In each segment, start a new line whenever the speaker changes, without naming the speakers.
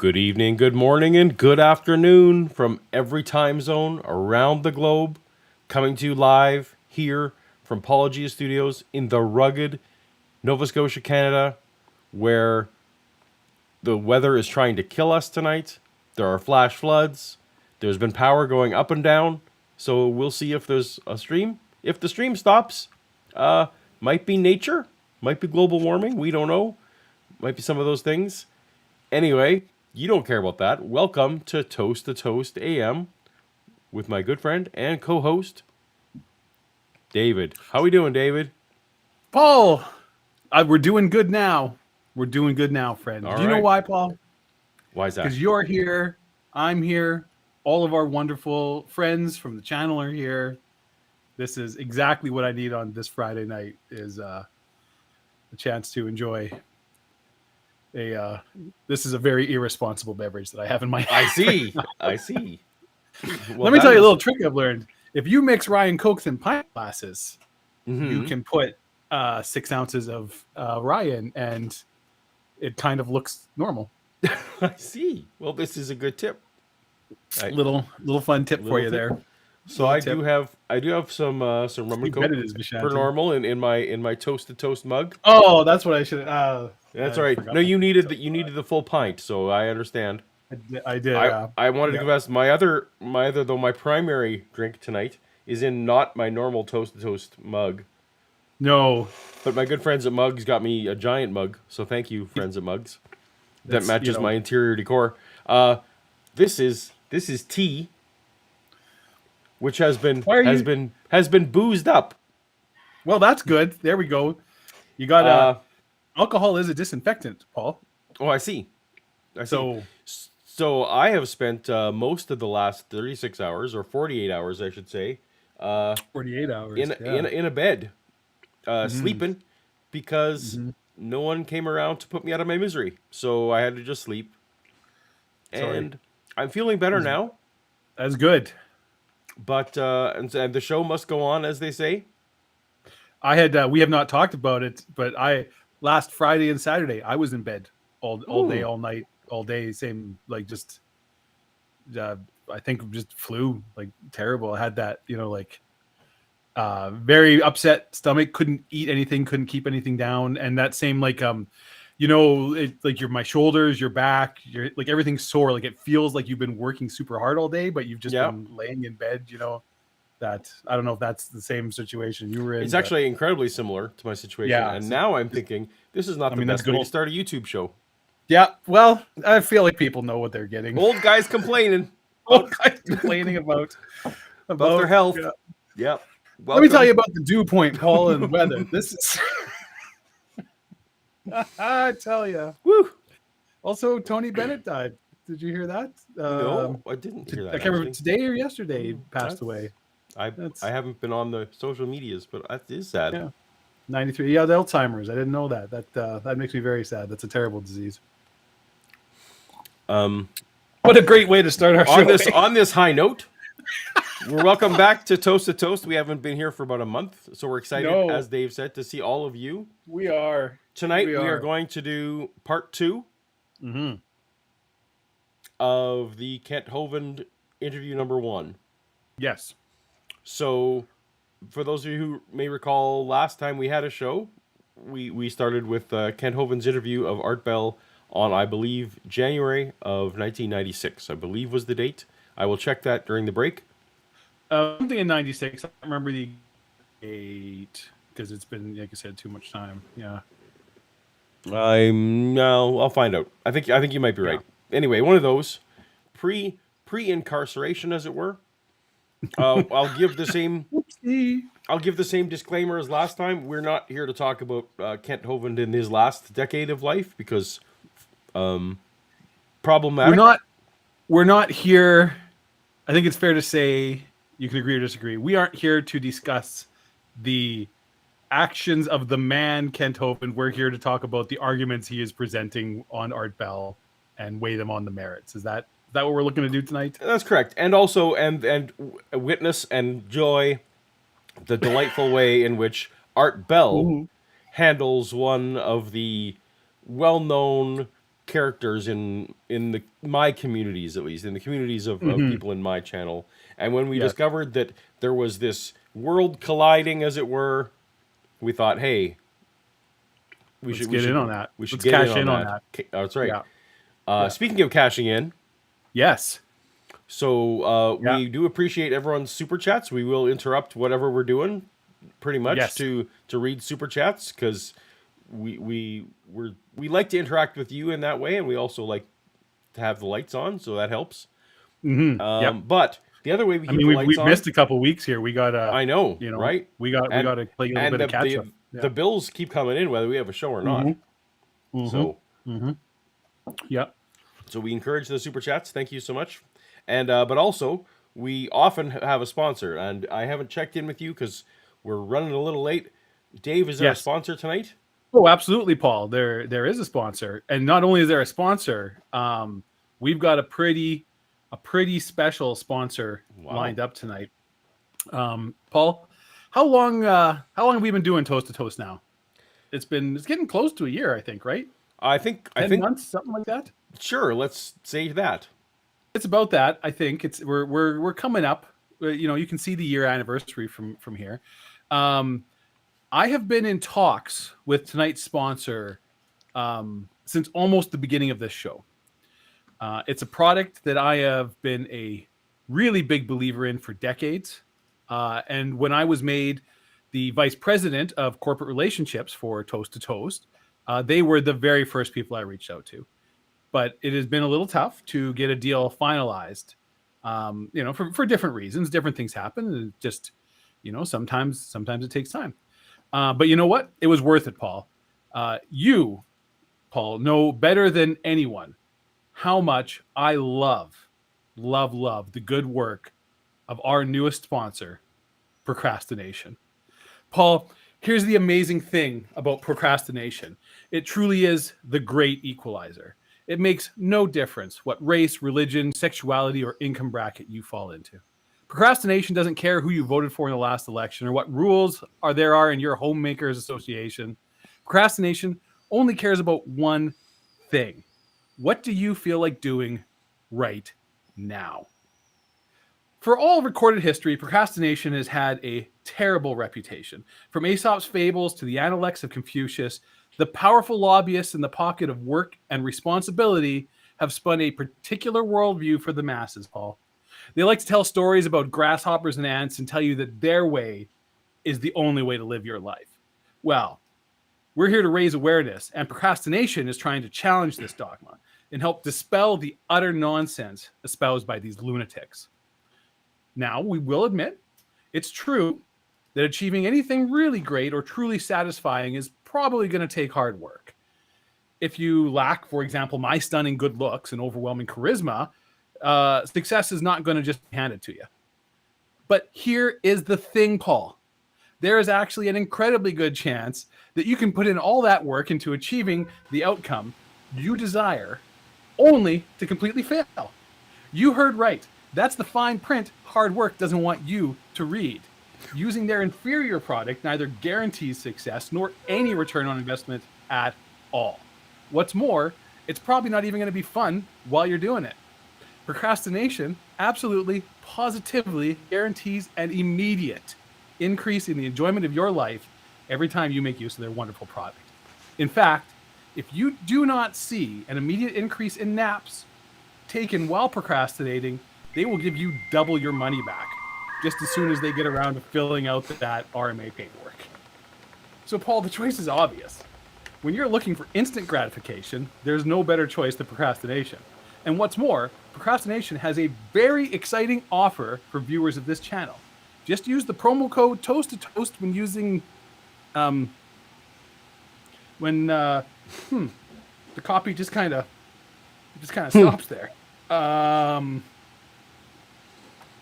Good evening, good morning, and good afternoon from every time zone around the globe. Coming to you live here from Paulogia Studios in the rugged Nova Scotia, Canada, where the weather is trying to kill us tonight. There are flash floods. There's been power going up and down. So we'll see if there's a stream. If the stream stops, might be nature, might be global warming. We don't know. Might be some of those things. Anyway, you don't care about that. Welcome to Toast AM with my good friend and co-host, David. How we doing, David?
Paul, we're doing good now. We're doing good now, friend.
All
Do you know
right.
why, Paul?
Why is that?
Because you're here, I'm here, all of our wonderful friends from the channel are here. This is exactly what I need on this Friday night, is a chance to enjoy this is a very irresponsible beverage that I have in my hand.
I see. Well,
Let me tell you a little trick I've learned. If you mix Ryan Cokes in pint glasses, you can put 6 ounces of Ryan, and it kind of looks normal.
I see. Well, this is a good tip.
Little fun tip for you there.
So I do have some rum and coke per normal in my toast mug.
Oh, that's what I should.
That's all right. No, you needed the full pint, so I understand.
I did.
I wanted to confess my other though my primary drink tonight is in not my normal toast mug.
No,
but my good friends at Mugs got me a giant mug, so thank you, friends at Mugs. That matches my interior decor. This is tea, which has been boozed up.
Well, that's good. There we go. You got alcohol is a disinfectant, Paul.
Oh, I see. So I have spent most of the last 36 hours or 48 hours, I should say.
48 hours
in a bed, sleeping, because no one came around to put me out of my misery. So I had to just sleep. And I'm feeling better now.
That's good.
But and the show must go on, as they say.
I had we have not talked about it, but last Friday and Saturday I was in bed all day, all night, all day. Same, like, just I think just flu, like, terrible. I had that, very upset stomach, couldn't eat anything, couldn't keep anything down, and that same like my shoulders, your back, like everything's sore. Like, it feels like you've been working super hard all day, but you've just been laying in bed. That I don't know if that's the same situation you were in.
It's actually incredibly similar to my situation. Yeah, and now I'm thinking this is not the best way to start a YouTube show.
Yeah, well, I feel like people know what they're getting.
Old guys complaining.
Old guys complaining about
their health. Yeah.
Let me tell you about the dew point, Paul, and weather. This is I tell you.
Woo.
Also, Tony Bennett died. Did you hear that?
No, I didn't hear that.
I can't remember, today or yesterday he passed away.
I haven't been on the social medias, but that is sad.
Yeah, 93. Yeah, the Alzheimer's. I didn't know that. That makes me very sad. That's a terrible disease. What a great way to start our show.
On this high note, we're welcome back to Toast. We haven't been here for about a month, so we're excited, as Dave said, to see all of you.
We are.
Tonight we are going to do part 2 of the Kent Hovind interview number 1.
Yes.
So, for those of you who may recall, last time we had a show, we started with Kent Hovind's interview of Art Bell on, I believe, January of 1996, I believe was the date. I will check that during the break.
Something in 96. I don't remember the date because it's been, like I said, too much time. Yeah.
I'll find out. I think you might be right. Anyway, one of those pre-incarceration, as it were. I'll give the same disclaimer as last time. We're not here to talk about Kent Hovind in his last decade of life because problematic.
We're not here. I think it's fair to say, you can agree or disagree, we aren't here to discuss the actions of the man Kent Hovind. We're here to talk about the arguments he is presenting on Art Bell and weigh them on the merits. Is that what we're looking to do tonight?
That's correct. And also and witness and enjoy the delightful way in which Art Bell handles one of the well-known characters in my communities, at least in the communities of people in my channel. And when we
Yes.
discovered that there was this world colliding, as it were, we thought, hey,
Let's get in on that.
we should
Let's
get
cash
in
in
on
on
that.
that.
That's right.
Yeah.
Speaking of cashing in,
Yes.
so
Yeah.
we do appreciate everyone's super chats. We will interrupt whatever we're doing, pretty much,
Yes.
to read super chats, because we like to interact with you in that way, and we also like to have the lights on, so that helps.
Yep.
But the other way we
I
keep
mean,
the lights
we've
on,
missed a couple weeks here. We got
I know, right?
We got to play a little bit of catch up.
The bills keep coming in whether we have a show or not. So
Yep.
so we encourage the super chats. Thank you so much. And but also we often have a sponsor, and I haven't checked in with you because we're running a little late. Dave, is there a
Yes.
sponsor tonight?
Oh, absolutely, Paul. There is a sponsor, and not only is there a sponsor, we've got a pretty special sponsor lined up tonight. Paul, how long have we been doing Toast to Toast now? It's getting close to a year, I think, right?
I think
10 months, something like that.
Sure, let's say that.
It's about that. I think we're coming up. You can see the year anniversary from here. I have been in talks with tonight's sponsor since almost the beginning of this show. It's a product that I have been a really big believer in for decades. And when I was made the vice president of corporate relationships for Toast to Toast, they were the very first people I reached out to. But it has been a little tough to get a deal finalized, for different reasons. Different things happen. And just, sometimes it takes time. But you know what? It was worth it, Paul. You, Paul, know better than anyone how much I love the good work of our newest sponsor, Procrastination. Paul, here's the amazing thing about procrastination. It truly is the great equalizer. It makes no difference what race, religion, sexuality, or income bracket you fall into. Procrastination doesn't care who you voted for in the last election or what rules there are in your homemakers association. Procrastination only cares about one thing. What do you feel like doing right now? For all recorded history, procrastination has had a terrible reputation. From Aesop's fables to the Analects of Confucius, the powerful lobbyists in the pocket of work and responsibility have spun a particular worldview for the masses, Paul. They like to tell stories about grasshoppers and ants and tell you that their way is the only way to live your life. Well, we're here to raise awareness, and procrastination is trying to challenge this dogma and help dispel the utter nonsense espoused by these lunatics. Now, we will admit, it's true that achieving anything really great or truly satisfying is probably going to take hard work. If you lack, for example, my stunning good looks and overwhelming charisma, success is not going to just be handed to you. But here is the thing, Paul. There is actually an incredibly good chance that you can put in all that work into achieving the outcome you desire, only to completely fail. You heard right. That's the fine print hard work doesn't want you to read. Using their inferior product neither guarantees success nor any return on investment at all. What's more, it's probably not even going to be fun while you're doing it. Procrastination absolutely, positively guarantees an immediate increase in the enjoyment of your life every time you make use of their wonderful product. In fact, if you do not see an immediate increase in naps taken while procrastinating, they will give you double your money back just as soon as they get around to filling out that RMA paperwork. So, Paul, the choice is obvious. When you're looking for instant gratification, there's no better choice than procrastination. And what's more, Procrastination has a very exciting offer for viewers of this channel. Just use the promo code Toast to Toast when using the copy just kind of stops there.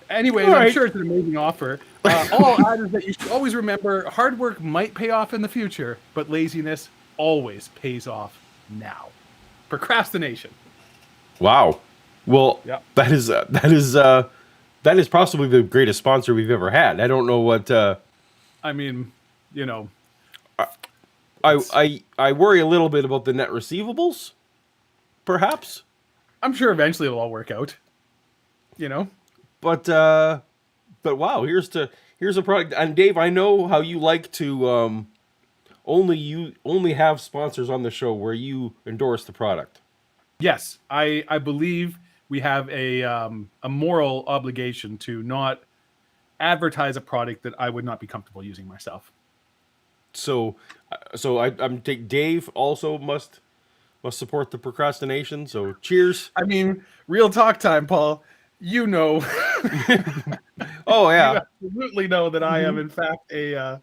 Anyways,
All right.
I'm sure it's an amazing offer. All I'll add is that you should always remember hard work might pay off in the future, but laziness always pays off now. Procrastination.
Wow. Well,
Yep.
that is possibly the greatest sponsor we've ever had. I don't know what.
I mean, you know,
I worry a little bit about the net receivables, perhaps.
I'm sure eventually it'll all work out.
But wow, here's a product. And Dave, I know how you like to only have sponsors on the show where you endorse the product.
Yes, I believe we have a moral obligation to not advertise a product that I would not be comfortable using myself.
So I'm take Dave also must support the procrastination. So cheers.
I mean, real talk time, Paul.
Oh
You
yeah.
absolutely know that I am in fact a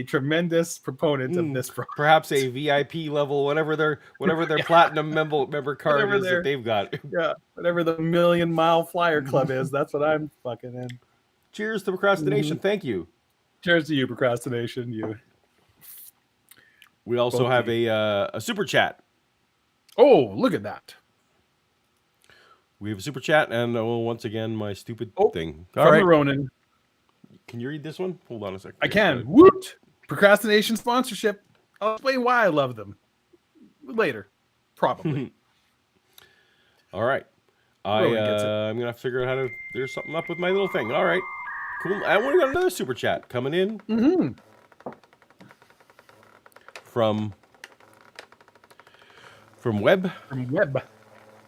tremendous proponent of this product.
Perhaps a VIP level, whatever their platinum member card
Whatever
is that they've got.
Yeah, whatever the Million Mile Flyer Club is, that's what I'm fucking in.
Cheers to procrastination. Thank you.
Cheers to you, procrastination. You.
We also
Both
have
of
a super chat.
Oh, look at that.
We have a super chat, and once again, my stupid thing. All
From
right.
the Ronin.
Can you read this one? Hold on a second.
I can. Woot! Procrastination sponsorship. I'll explain why I love them later. Probably.
All right. I'm going to have to figure out how to... There's something up with my little thing. All right. Cool. And we got another super chat coming in. From Web.
From Web.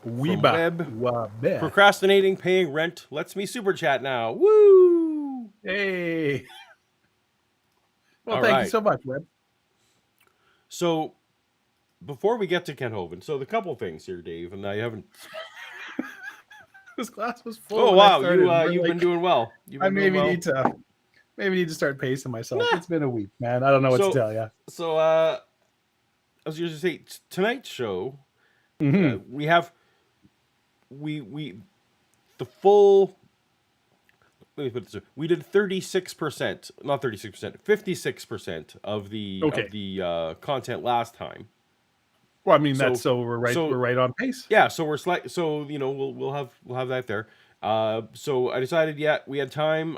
Web.
Procrastinating, paying rent. Lets me super chat now. Woo!
Hey. Well,
All
thank
right.
you so much, Web.
So, before we get to Kent Hovind, so the couple things here, Dave, and I haven't...
This glass was full.
Oh, wow. You've been doing well.
I maybe need to start pacing myself. It's been a week, man. I don't know what to tell you.
So, I was going to say, tonight's show, we have... the full, let me put it this way, we did 36%, not 36%, 56% of the content last time.
Well, I mean, we're right on pace.
Yeah, so we'll have that there. So I decided, we had time.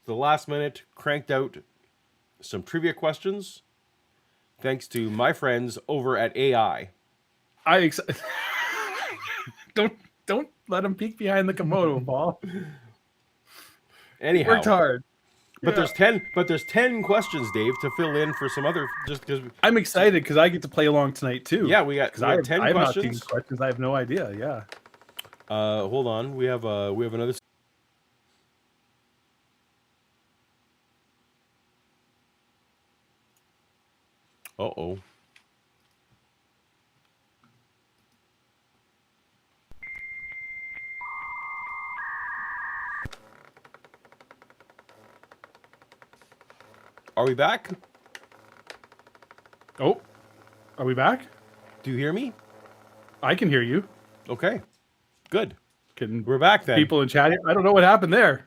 The last minute cranked out some trivia questions, thanks to my friends over at AI.
Don't let him peek behind the Komodo, Paul.
Anyhow,
worked hard.
But there's 10 questions, Dave, to fill in for some other. Just because
I'm excited because I get to play along tonight too.
Yeah, we got 10 questions.
I've not seen questions. I have no idea. Yeah.
Hold on. We have another. Uh-oh. Are we back?
Oh, are we back?
Do you hear me?
I can hear you.
Okay, good.
We're
back then.
People in chat. I don't know what happened there.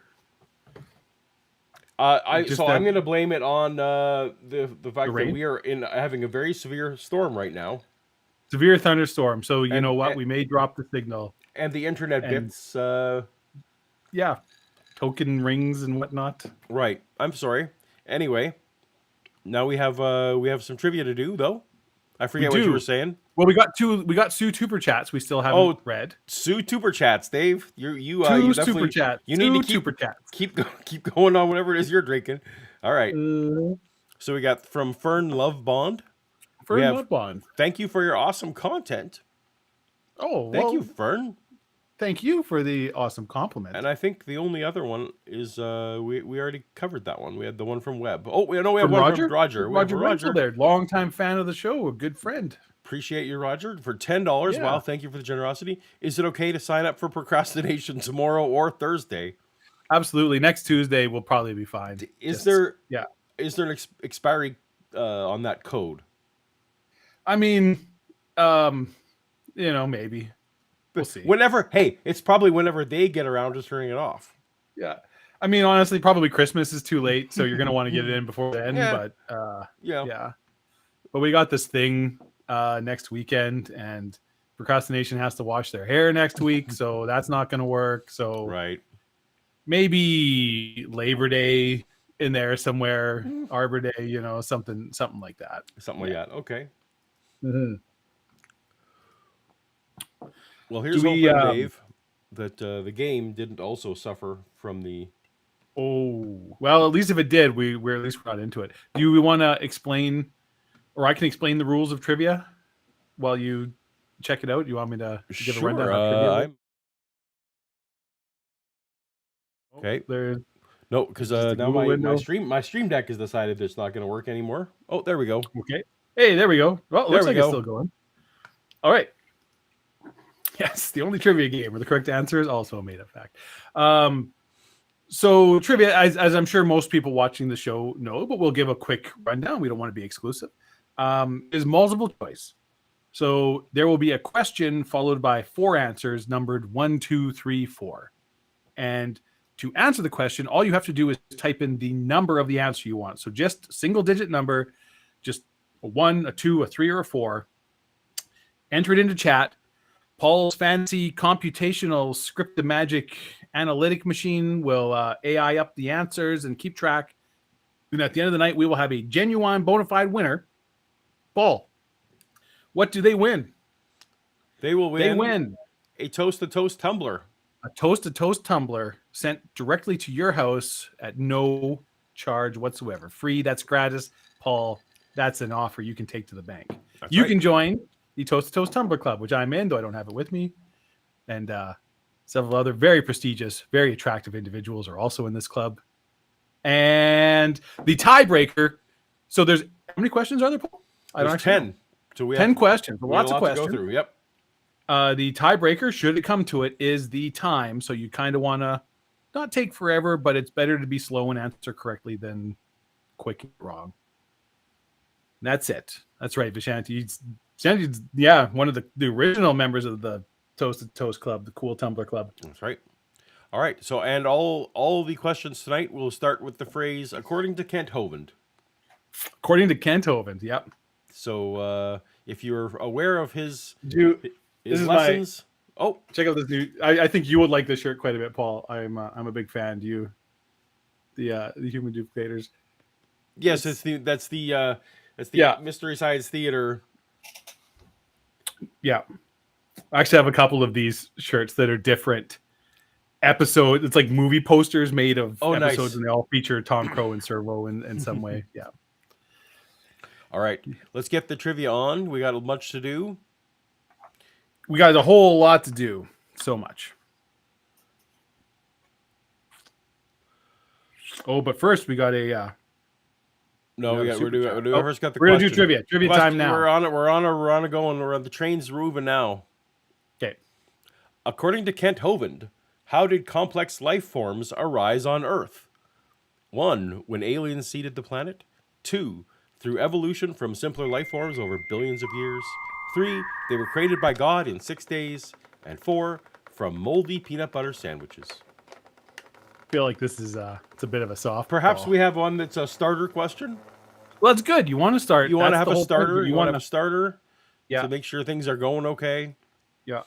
I'm going to blame it on the fact that we are having a very severe storm right now.
Severe thunderstorm. So you know what? We may drop the signal.
And the internet bits.
Yeah, token rings and whatnot.
Right. I'm sorry. Anyway, now we have some trivia to do though. I forget what you were saying.
Well, we got Sue super chats. We still haven't read.
Sue super chats, Dave. You definitely
super chats.
You need to
super chats.
Keep going on whatever it is you're drinking. All right. So we got from Fern Love Bond.
Love Bond.
Thank you for your awesome content.
Oh,
thank you, Fern.
Thank you for the awesome compliment.
And I think the only other one is we already covered that one. We had the one from Webb. Oh, we have one from Roger.
Roger there, longtime fan of the show, a good friend.
Appreciate you, Roger, for $10. Yeah. Wow, thank you for the generosity. Is it okay to sign up for procrastination tomorrow or Thursday?
Absolutely. Next Tuesday will probably be fine.
Is there an expiry on that code?
I mean, maybe. We'll see.
It's probably whenever they get around to turning it off.
Yeah. I mean, honestly, probably Christmas is too late, so you're going to want to get it in before then.
Yeah.
But But we got this thing next weekend, and Procrastination has to wash their hair next week, so that's not going to work. So maybe Labor Day in there somewhere, Arbor Day, something like that.
Something like that. Okay.
Mm-hmm.
Well,
Do
here's
we?
hoping, Dave, that the game didn't also suffer from the.
Oh, well, at least if it did, we're at least not into it. Do we want to explain, or I can explain the rules of trivia while you check it out? You want me to give a rundown
Sure.
how trivia works?
I'm
Oh,
okay.
there's
No, because
just the
now
Google window.
my stream deck has decided that it's not going to work anymore. Oh, there we go.
Okay. Hey, there we go. Well, it
There
looks
we
like it's
go.
still going. All right. Yes, the only trivia game where the correct answer is also a made-up fact. So trivia, as I'm sure most people watching the show know, but we'll give a quick rundown. We don't want to be exclusive. Is multiple choice. So there will be a question followed by 4 answers numbered 1, 2, 3, 4. And to answer the question, all you have to do is type in the number of the answer you want. So just single digit number, just a 1, a 2, a 3, or a 4. Enter it into chat. Paul's fancy computational script magic analytic machine will AI up the answers and keep track. And at the end of the night, we will have a genuine bona fide winner. Paul, what do they win?
They will win.
They win
a toast-to-toast tumbler.
a toast-to-toast tumbler sent directly to your house at no charge whatsoever. Free, that's gratis. Paul, that's an offer you can take to the bank.
That's
You
right.
can join the Toast-to-Toast Tumbler Club, which I'm in, though I don't have it with me. And several other very prestigious, very attractive individuals are also in this club. And the tiebreaker. So there's how many questions are there, Paul?
There's 10. So we
10
have
questions.
we have
Lots
a
of
lot to
questions.
go through. Yep.
The tiebreaker, should it come to it, is the time. So you kind of want to not take forever, but it's better to be slow and answer correctly than quick and wrong. And that's it. That's right, Vishanti. Vishanti's, yeah, one of the original members of the Toasted Toast Club, the Cool Tumbler Club.
That's right. All right. So, and all the questions tonight will start with the phrase "according to Kent Hovind."
According to Kent Hovind, yep.
So, if you're aware of his
This is
lessons,
check out this new. I think you would like this shirt quite a bit, Paul. I'm a big fan. Do you? The human duplicators.
yes, that's the
Yeah.
Mystery Science Theater.
Yeah. I actually have a couple of these shirts that are different episodes. It's like movie posters made of episodes,
nice.
and they all feature Tom Crow and Servo in some way. Yeah.
All right, let's get the trivia on. We got much to do.
We got a whole lot to do. So much. Oh, but first we got a.
No,
we got a
we're
super
doing.
chat.
First, got the.
We're gonna do
question.
trivia. Trivia time now.
We're on it. We're on a going. We're on the train's moving now.
Okay.
According to Kent Hovind, how did complex life forms arise on Earth? 1. When aliens seeded the planet. 2. Through evolution from simpler life forms over billions of years. 3. They were created by God in 6 days. And 4. From moldy peanut butter sandwiches.
I feel like this is it's a bit of a soft.
Perhaps we have one that's a starter question.
Well, that's good. You want to start.
You want to
That's
have
the
a
whole
starter.
point.
You want to have a starter.
Yeah.
To make sure things are going okay.
Yeah.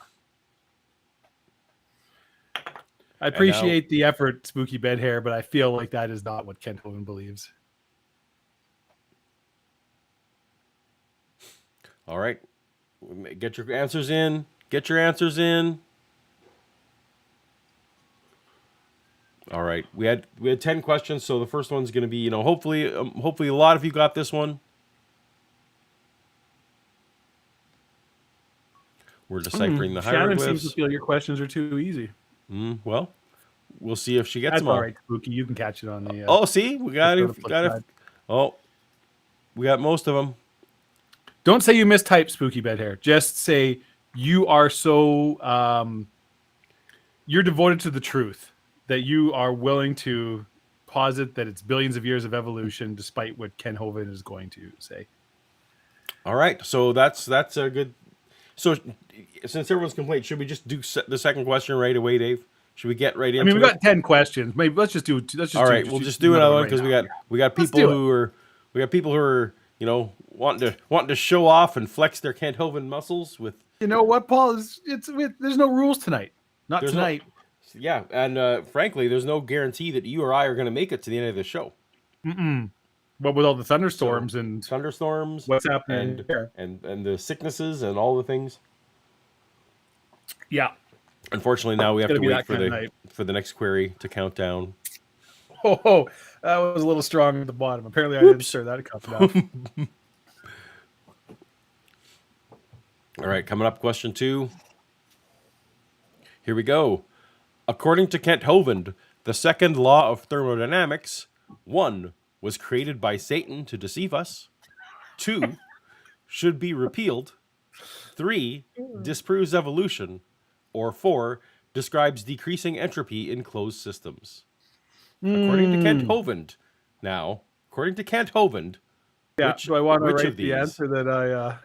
I appreciate the effort, Spooky Bed Hair, but I feel like that is not what Kent Hovind believes.
All right. Get your answers in. Get your answers in. All right. We had 10 questions, so the first one's going to be, hopefully a lot of you got this one. We're deciphering the
Shannon
hieroglyphs.
seems to feel your questions are too easy.
Well, we'll see if she gets
That's
them all.
all right, Spooky. You can catch it on the.
Oh, see, we got
on the
it.
flip
Got it.
side.
Oh, we got most of them.
Don't say you mistyped, Spooky Bed Hair. Just say you are so you're devoted to the truth that you are willing to posit that it's billions of years of evolution, despite what Ken Hovind is going to say.
All right, so that's a good. So, since everyone's complete, should we just do the second question right away, Dave? Should we get right into it?
I mean, we got 10 questions. Maybe let's just do.
All right, we'll just do another one because
right
we got people who are wanting to show off and flex their Kent Hovind muscles with.
You know what, Paul? There's no rules tonight. Not
There's
tonight.
Yeah, and frankly, there's no guarantee that you or I are going to make it to the end of the show.
But with all the thunderstorms and
Thunderstorms,
what's happening here.
and the sicknesses and all the things.
Yeah.
Unfortunately, now we have to
gonna be
wait
that kind of night.
for the next query to count down.
Oh, that was a little strong at the bottom. Apparently, I didn't stir that cup enough.
All right, coming up, question 2. Here we go. According to Kent Hovind, the second law of thermodynamics, 1, was created by Satan to deceive us. 2, should be repealed. 3, disproves evolution. Or 4, describes decreasing entropy in closed systems. According to Kent Hovind. Now, according to Kent Hovind,
Yeah.
which,
Do I want to
which
write
of these?
the answer that I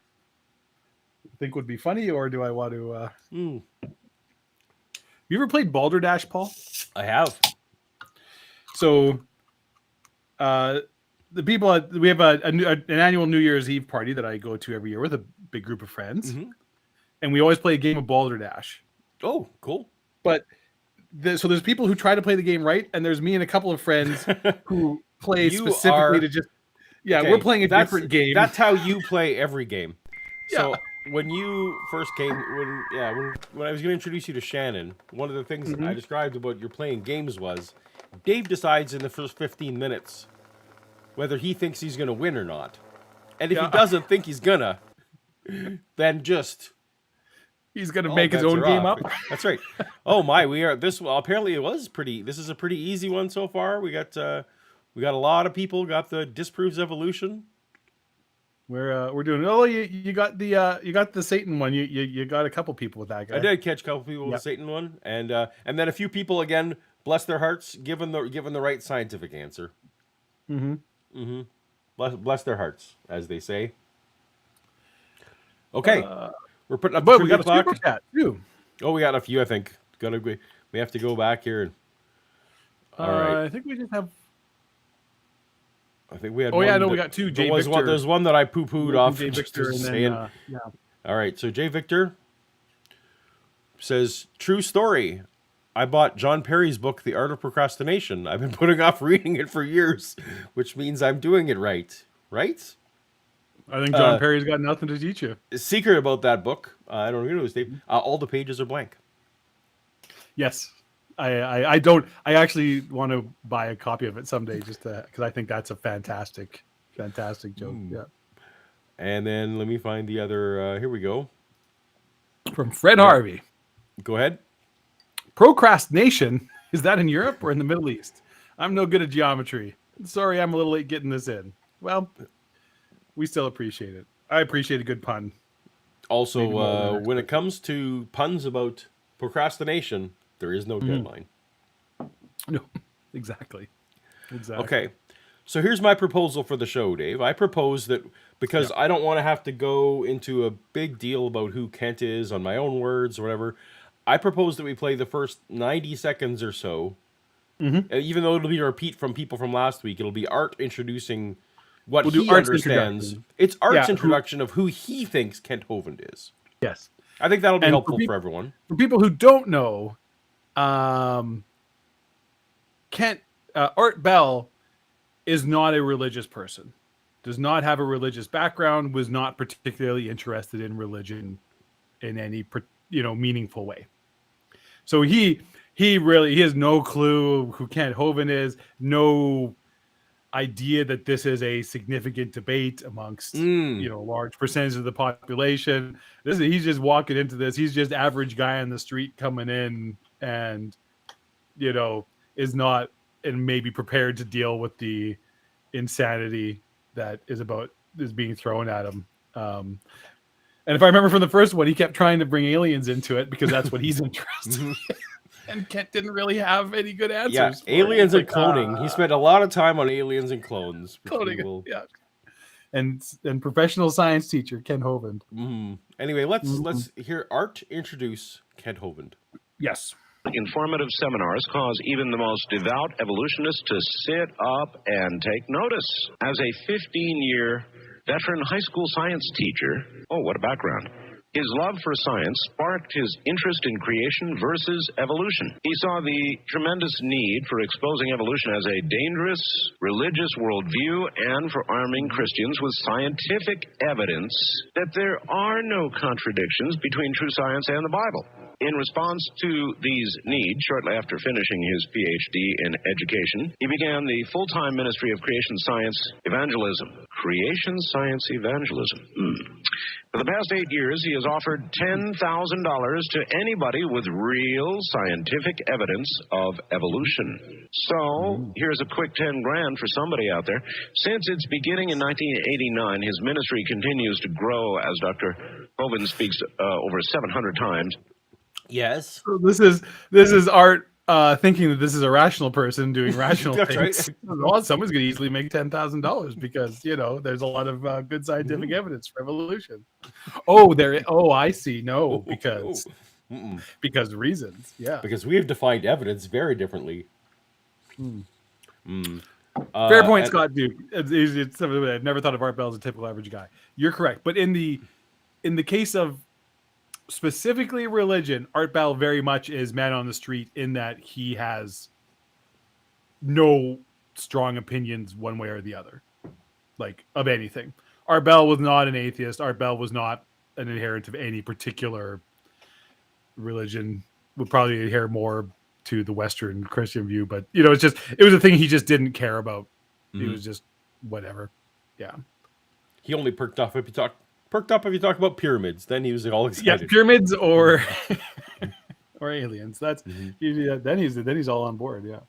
think would be funny, or do I want to? You ever played Balderdash, Paul?
I have.
So, the people we have an annual New Year's Eve party that I go to every year with a big group of friends, and we always play a game of Balderdash.
Oh, cool.
But so there's people who try to play the game right, and there's me and a couple of friends who play specifically to just. Yeah,
Okay,
we're playing a different game.
That's how you play every game. So
Yeah.
when you first came, when I was going to introduce you to Shannon, one of the things I described about your playing games was Dave decides in the first 15 minutes whether he thinks he's going to win or not. And if he doesn't think he's gonna, then just
he's going to make his own game up.
That's right. Oh my, apparently it was pretty. This is a pretty easy one so far. We got a lot of people got the disproves evolution.
We're doing. Oh, you got the Satan one. You got a couple people with that guy.
I did catch a couple people with the Satan one, and then a few people again, bless their hearts, given the right scientific answer. Bless their hearts, as they say. Okay, we're putting up.
But we got a super chat too.
Oh, we got a few. I think we have to go back here. And, all right.
I think we just have.
I think we had.
Oh yeah, no, we got 2.
There's one that I poo-pooed off.
Jay Victor, and
then, yeah. All right, so Jay Victor says, "True story. I bought John Perry's book, The Art of Procrastination. I've been putting off reading it for years, which means I'm doing it right. Right?
I think John Perry's got nothing to teach you.
The secret about that book, I don't know if Dave. All the pages are blank.
Yes. I don't. I actually want to buy a copy of it someday, just because I think that's a fantastic joke. Yeah.
And then let me find the other. Here we go.
From Fred Harvey.
Go ahead.
Procrastination, is that in Europe or in the Middle East? I'm no good at geometry. Sorry, I'm a little late getting this in. Well, we still appreciate it. I appreciate a good pun.
Also, when it comes to puns about procrastination, there is no deadline.
No, exactly.
Okay, so here's my proposal for the show, Dave. I propose that, because I don't want to have to go into a big deal about who Kent is on my own words or whatever, I propose that we play the first 90 seconds or so. Even though it'll be a repeat from people from last week, it'll be Art introducing what he understands. It's Art's introduction of who he thinks Kent Hovind is.
Yes.
I think that'll be helpful for everyone.
For people who don't know, Art Bell is not a religious person, does not have a religious background, was not particularly interested in religion in any meaningful way. So he has no clue who Kent Hovind is, no idea that this is a significant debate amongst large percentage of the population. He's just walking into this. He's just average guy on the street coming in, and is not and maybe prepared to deal with the insanity that is being thrown at him. And if I remember from the first one, he kept trying to bring aliens into it because that's what he's interested in. And Kent didn't really have any good answers.
Yeah, aliens and cloning. He spent a lot of time on aliens and clones.
Cloning, yeah. And professional science teacher, Kent Hovind.
Anyway, let's hear Art introduce Kent Hovind.
Yes.
Informative seminars cause even the most devout evolutionists to sit up and take notice. As a 15-year veteran high school science teacher, what a background. His love for science sparked his interest in creation versus evolution. He saw the tremendous need for exposing evolution as a dangerous religious worldview and for arming Christians with scientific evidence that there are no contradictions between true science and the Bible. In response to these needs, shortly after finishing his PhD in education, he began the full-time Ministry of Creation Science Evangelism. Creation Science Evangelism. For the past 8 years, he has offered $10,000 to anybody with real scientific evidence of evolution. So, here's a quick 10 grand for somebody out there. Since its beginning in 1989, his ministry continues to grow as Dr. Hovind speaks over 700 times.
Yes.
So this is Art thinking that this is a rational person doing rational
That's
things.
right.
Well, someone's going to easily make $10,000 because there's a lot of good scientific evidence for evolution. I see. No, because reasons. Yeah,
Because we have defined evidence very differently.
fair point, Scott Duke. It's something that I've never thought of Art Bell as a typical average guy. You're correct, but in the case of specifically religion, Art Bell very much is man on the street in that he has no strong opinions one way or the other, like of anything. Art Bell was not an atheist. Art Bell was not an adherent of any particular religion. Would probably adhere more to the Western Christian view, but it was a thing he just didn't care about. He was just whatever. Yeah.
He only perked up if you talk about pyramids. Then he was all excited.
Yeah, pyramids or aliens. That's then he's all on board. Yeah.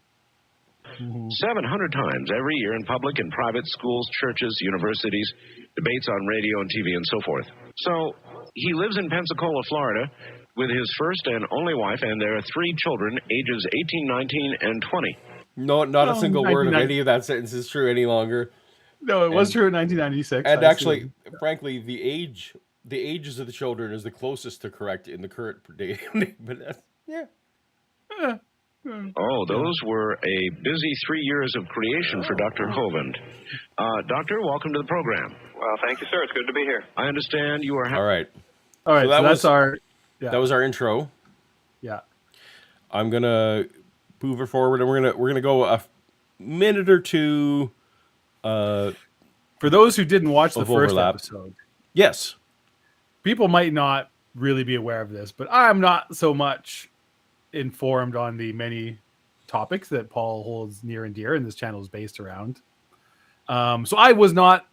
700 times every year in public and private schools, churches, universities, debates on radio and TV, and so forth. So he lives in Pensacola, Florida, with his first and only wife, and their 3 children, ages 18, 19, and 20.
No, not a single word of any of that sentence is true any longer.
No, it was true in 1996.
And actually, frankly, the ages of the children is the closest to correct in the current day. But yeah.
Oh, those were a busy 3 years of creation for Dr. Hovind. Doctor, welcome to the program.
Well, thank you, sir. It's good to be here.
I understand you are...
All right.
So
that was our intro.
Yeah.
I'm gonna move it forward, and we're gonna go a minute or two.
For those who didn't watch the first
overlap.
episode,
Yes.
people might not really be aware of this, but I'm not so much informed on the many topics that Paul holds near and dear, and this channel is based around. So I was not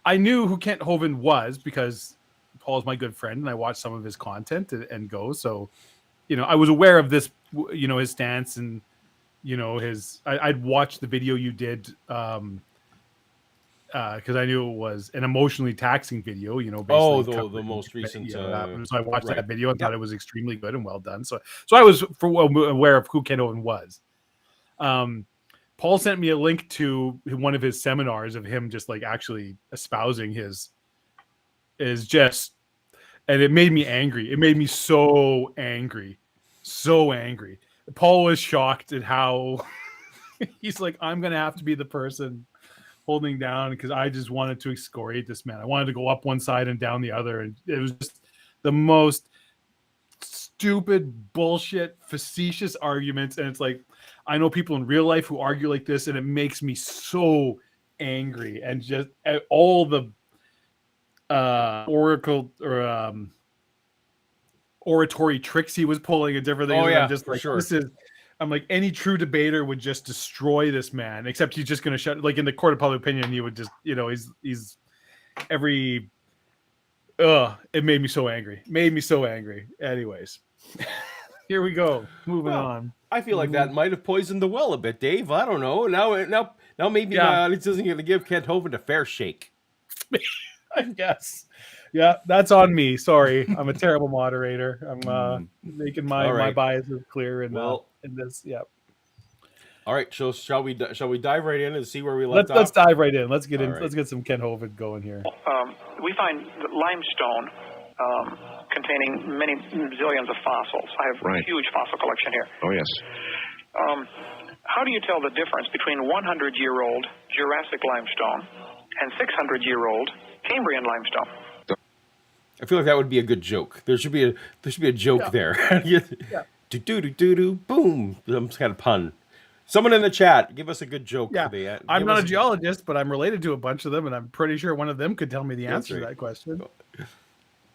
I knew who Kent Hovind was because Paul's my good friend, and I watched some of his content and go. So, I was aware of this, his stance and, I'd watched the video you did because I knew it was an emotionally taxing video, basically
the most recent.
So I watched that video and thought it was extremely good and well done. So I was aware of who Kent Hovind was. Paul sent me a link to one of his seminars of him just like actually espousing and it made me angry. It made me so angry. Paul was shocked at how he's like, I'm going to have to be the person holding down because I just wanted to excoriate this man. I wanted to go up one side and down the other. And it was just the most stupid, bullshit, facetious arguments. And it's like, I know people in real life who argue like this, and it makes me so angry. And just all the oratory tricks he was pulling and different things. I'm just like,
sure.
I'm like, any true debater would just destroy this man, except he's just going to shut, like in the court of public opinion, he would just, he's every, it made me so angry. Anyways, here we go. Moving on.
I feel like that might have poisoned the well a bit, Dave. I don't know. Now maybe my audience isn't going to give Kent Hovind a fair shake.
I guess. Yeah, that's on me. Sorry, I'm a terrible moderator. I'm making my biases clear in this. Yeah.
All right. So shall we dive right in and see where we left off?
Let's dive right in. Let's get in.
Right.
Let's get some Kent Hovind going here.
We find that limestone containing many zillions of fossils. I have a huge fossil collection here.
Oh, yes.
How do you tell the difference between 100-year-old Jurassic limestone and 600-year-old Cambrian limestone?
I feel like that would be a good joke. There should be a joke there. Do boom. Some kind of pun. Someone in the chat, give us a good joke.
Yeah. I'm not a geologist, but I'm related to a bunch of them, and I'm pretty sure one of them could tell me the answer to that question.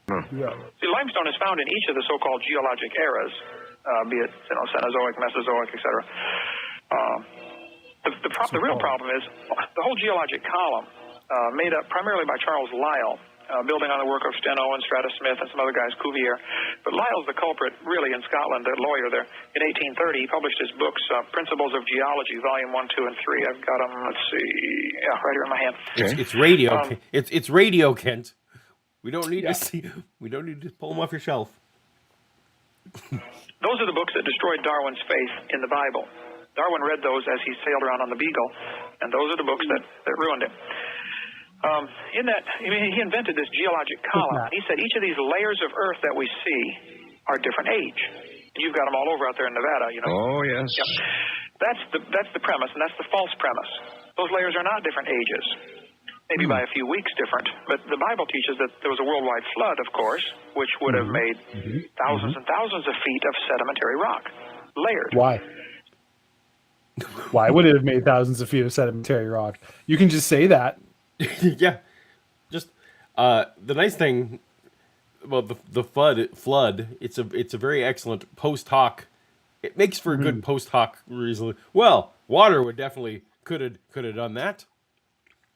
Yeah.
See, limestone is found in each of the so-called geologic eras, be it Cenozoic, Mesozoic, etc. The real problem is the whole geologic column, made up primarily by Charles Lyell, building on the work of Steno and Stratus Smith and some other guys, Cuvier. But Lyell's the culprit, really, in Scotland, the lawyer there. In 1830, he published his books, Principles of Geology, Volume 1, 2, and 3. I've got them, let's see, right here in my hand.
It's radio. It's radio, Kent. We don't need to see. We don't need to pull them off your shelf.
Those are the books that destroyed Darwin's faith in the Bible. Darwin read those as he sailed around on the Beagle, and those are the books that ruined him. He invented this geologic column. He said each of these layers of Earth that we see are different age. You've got them all over out there in Nevada, you know.
Oh, yes.
Yeah. That's the premise, and that's the false premise. Those layers are not different ages. Maybe by a few weeks different. But the Bible teaches that there was a worldwide flood, of course, which would have made thousands and thousands of feet of sedimentary rock, layered.
Why? Why would it have made thousands of feet of sedimentary rock? You can just say that.
Yeah. Just the nice thing about the flood, it's a very excellent post hoc. It makes for a good post hoc reason. Well, water would definitely could have done that.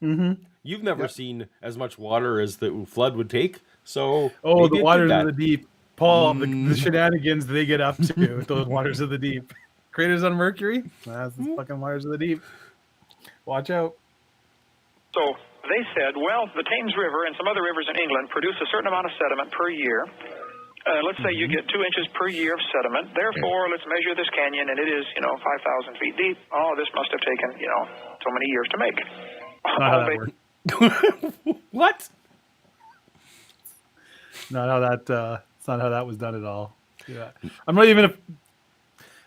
Mm-hmm. You've never seen as much water as the flood would take, so
the waters of the deep, Paul. The shenanigans they get up to with those waters of the deep. Craters on Mercury. That's the fucking waters of the deep. Watch out.
So they said, well, the Thames River and some other rivers in England produce a certain amount of sediment per year. Let's say you get 2 inches per year of sediment. Therefore, let's measure this canyon, and it is, 5,000 feet deep. Oh, this must have taken, so many years to make.
Not how that works.
What?
Not how that. It's not how that was done at all. Yeah, I'm not even.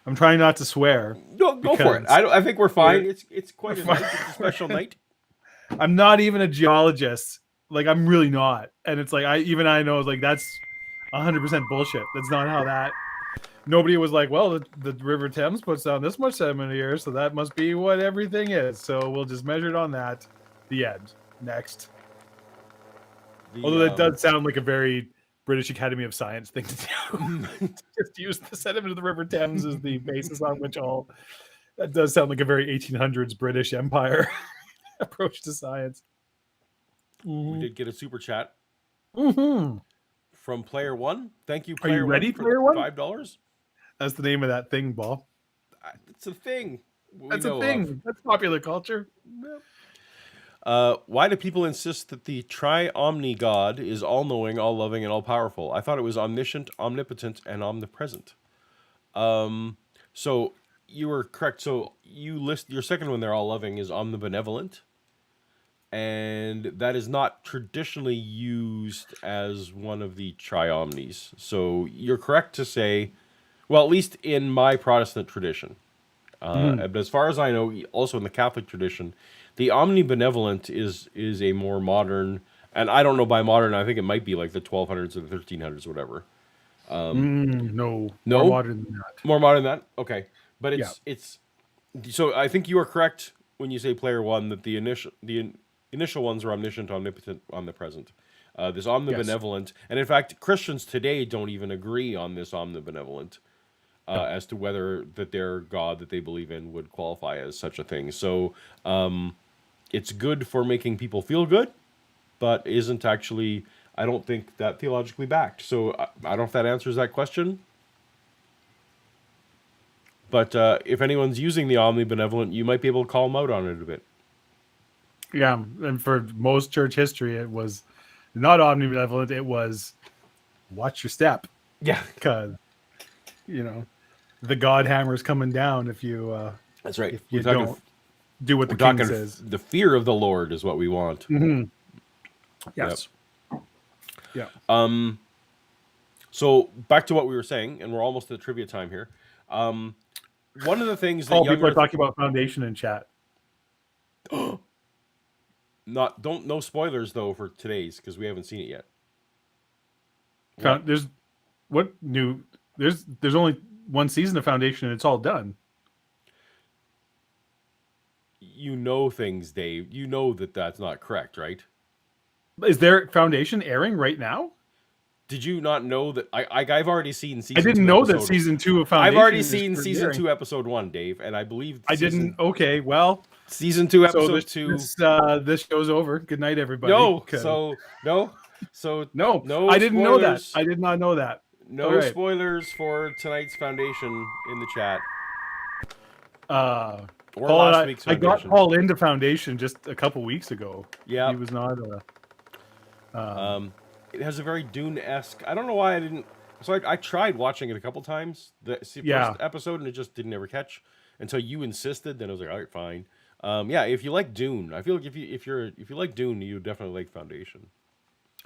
I'm trying not to swear.
No, go for it. I think we're fine. It's quite a night. It's a special night.
I'm not even a geologist. Like, I'm really not. And it's like I know like that's 100% bullshit. That's not how that. Nobody was like, well, the River Thames puts down this much sediment a year, so that must be what everything is. So we'll just measure it on that. The end. Next. Although that does sound like a very British Academy of Science thing to do. Just use the sediment of the River Thames as the basis on which all. That does sound like a very 1800s British Empire approach to science.
We did get a super chat from Player One. Thank you,
Player One. Are you ready, Player One?
$5.
That's the name of that thing, Bob.
It's a thing.
That's a thing. That's popular culture.
Why do people insist that the tri-omni God is all-knowing, all-loving, and all-powerful? I thought it was omniscient, omnipotent, and omnipresent. So you were correct. So you list your second one there, all-loving, is omnibenevolent. And that is not traditionally used as one of the tri-omnis. So you're correct to say, well, at least in my Protestant tradition. But as far as I know, also in the Catholic tradition, the omnibenevolent is a more modern, and I don't know by modern, I think it might be like the 1200s or the 1300s or whatever.
No, more modern than that.
More modern than that? Okay. But it's so I think you are correct when you say Player One that the initial ones are omniscient, omnipotent, omnipresent. This omnibenevolent, and in fact, Christians today don't even agree on this omnibenevolent. As to whether that their God that they believe in would qualify as such a thing. So it's good for making people feel good, but isn't actually, I don't think, that theologically backed. So I don't know if that answers that question. But if anyone's using the omnibenevolent, you might be able to call them out on it a bit.
Yeah, and for most church history, it was not omnibenevolent. It was watch your step.
Yeah.
Because, the God hammer's coming down if you.
That's right.
If you don't do what the king says.
The fear of the Lord is what we want.
Mm-hmm. Yes.
Yep. Yeah. So back to what we were saying, and we're almost at trivia time here. One of the things that
people are talking about Foundation in chat.
No spoilers though for today's because we haven't seen it yet.
There's only one season of Foundation and it's all done.
You know things, Dave. You know that's not correct, right?
Is there Foundation airing right now?
Did you not know that I've already seen season?
I didn't
2
know that
episode,
season 2 of Foundation.
I've already
is
seen season
premiering.
2, episode 1, Dave, and I believe
I didn't. Okay, well,
season 2,
so
episode
this,
2.
this show's over. Good night, everybody.
No,
'Cause-
so
no,
no
I didn't know that.
spoilers.
I did not know that.
No
All right.
spoilers for tonight's Foundation in the chat.
Or
Or last week's
I got
Foundation.
Paul into Foundation just a couple weeks ago.
Yeah.
He was not.
It has a very Dune-esque. I don't know why I didn't. So I tried watching it a couple times. The first episode, and it just didn't ever catch until you insisted. Then I was like, all right, fine. Yeah, if you like Dune, I feel like if you like Dune, you definitely like Foundation.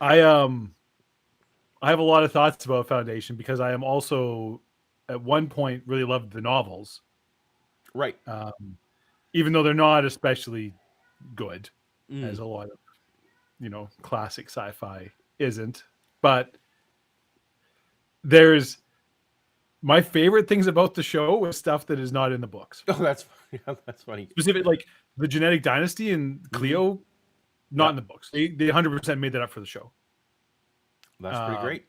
I have a lot of thoughts about Foundation because I am also at one point really loved the novels,
Right.
even though they're not especially good, as a lot of classic sci-fi isn't. But there's my favorite things about the show was stuff that is not in the books.
Oh, that's funny.
Specific, like the genetic dynasty and Cleo, not in the books. They 100% made that up for the show.
That's pretty great.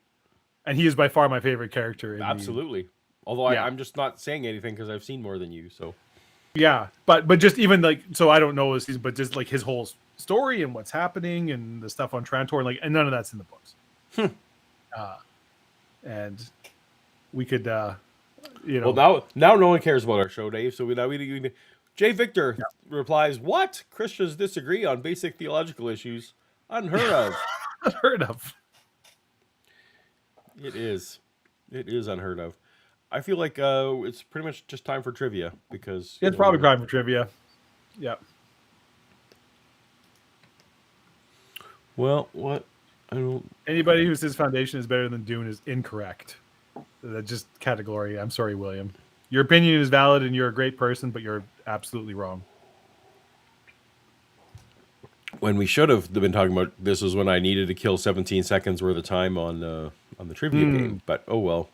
And he is by far my favorite character.
Absolutely. Although
Yeah.
I'm just not saying anything because I've seen more than you. So
Yeah, but just even like, so I don't know this season, but just like his whole story and what's happening and the stuff on Trantor, and none of that's in the books. And we could,
well, now no one cares about our show, Dave. So we Jay Victor replies, "What? Christians disagree on basic theological issues? Unheard of."
unheard of.
It is unheard of. I feel like it's pretty much just time for trivia because
It's probably time for trivia. Yeah.
Well, what? I don't.
Anybody who says Foundation is better than Dune is incorrect. That's just category. I'm sorry, William. Your opinion is valid and you're a great person, but you're absolutely wrong.
When we should have been talking about this was when I needed to kill 17 seconds worth of time on the trivia game. But oh well.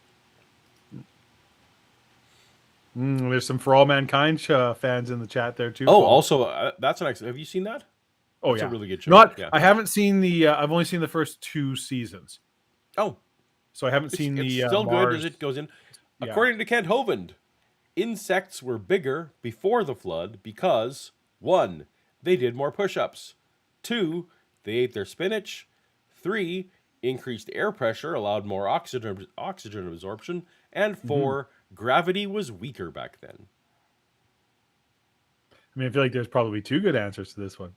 There's some For All Mankind fans in the chat there too.
Oh,
Paul.
also that's an excellent. Have you seen that?
Oh,
It's
yeah.
a really good show. Yeah.
I haven't seen the. I've only seen the first 2 seasons,
Oh,
so I haven't seen
it's
the.
still
Mars.
good as it goes in.
Yeah.
According to Kent Hovind, insects were bigger before the flood because 1, they did more push-ups. 2, they ate their spinach. 3, increased air pressure allowed more oxygen absorption. And 4, gravity was weaker back then.
I mean, I feel like there's probably 2 good answers to this one.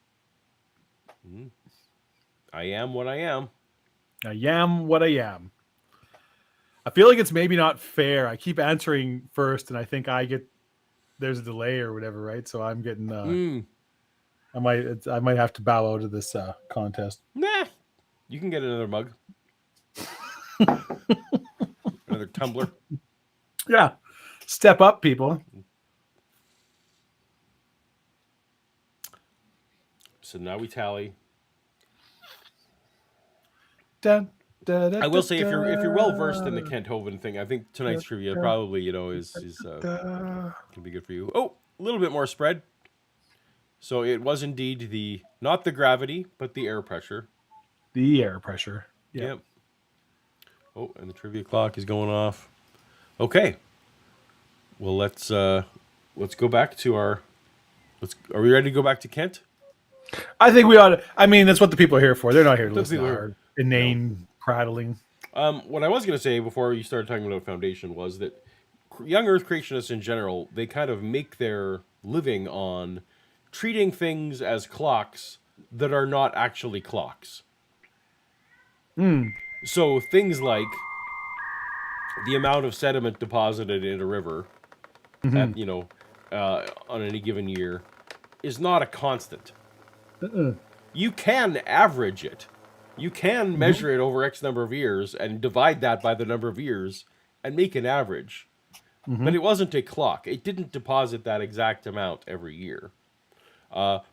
I am what I am.
I am what I am. I feel like it's maybe not fair. I keep answering first, and I think there's a delay or whatever, right? So I'm getting. I might have to bow out of this contest.
Nah, you can get another mug, another tumbler.
Yeah, step up, people.
So now we tally.
Dun, dun, dun,
I will say if you're
dun,
well versed in the Kent Hovind thing, I think tonight's trivia probably is can be good for you. Oh, a little bit more spread. So it was indeed not the gravity, but the air pressure.
The air pressure. Yeah.
Yep. Oh, and the trivia clock is going off. Okay. Well, let's go back to our. Are we ready to go back to Kent?
I think we ought to. I mean, that's what the people are here for. They're not here to
The
listen to
people
our inane prattling.
What I was going to say before you started talking about Foundation was that young Earth creationists in general, they kind of make their living on treating things as clocks that are not actually clocks. So things like the amount of sediment deposited in a river, at, on any given year, is not a constant. You can average it. You can measure it over X number of years and divide that by the number of years and make an average. But it wasn't a clock. It didn't deposit that exact amount every year.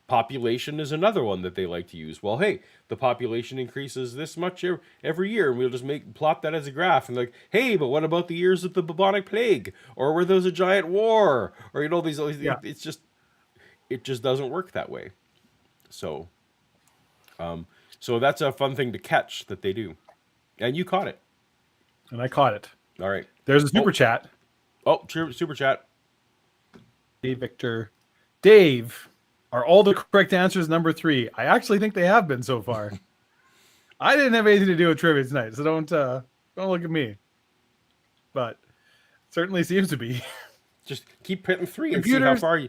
Population is another one that they like to use. Well, hey, the population increases this much every year, and we'll just plot that as a graph. And like, hey, but what about the years of the bubonic plague, or where there was a giant war, or these. It's just, it just doesn't work that way. So, so that's a fun thing to catch that they do. And you caught it.
And I caught it.
All right.
There's a super chat.
Oh, super chat.
Dave Victor. Dave, are all the correct answers number 3? I actually think they have been so far. I didn't have anything to do with trivia tonight, so don't look at me. But certainly seems to be.
Just keep hitting 3 and see how far you.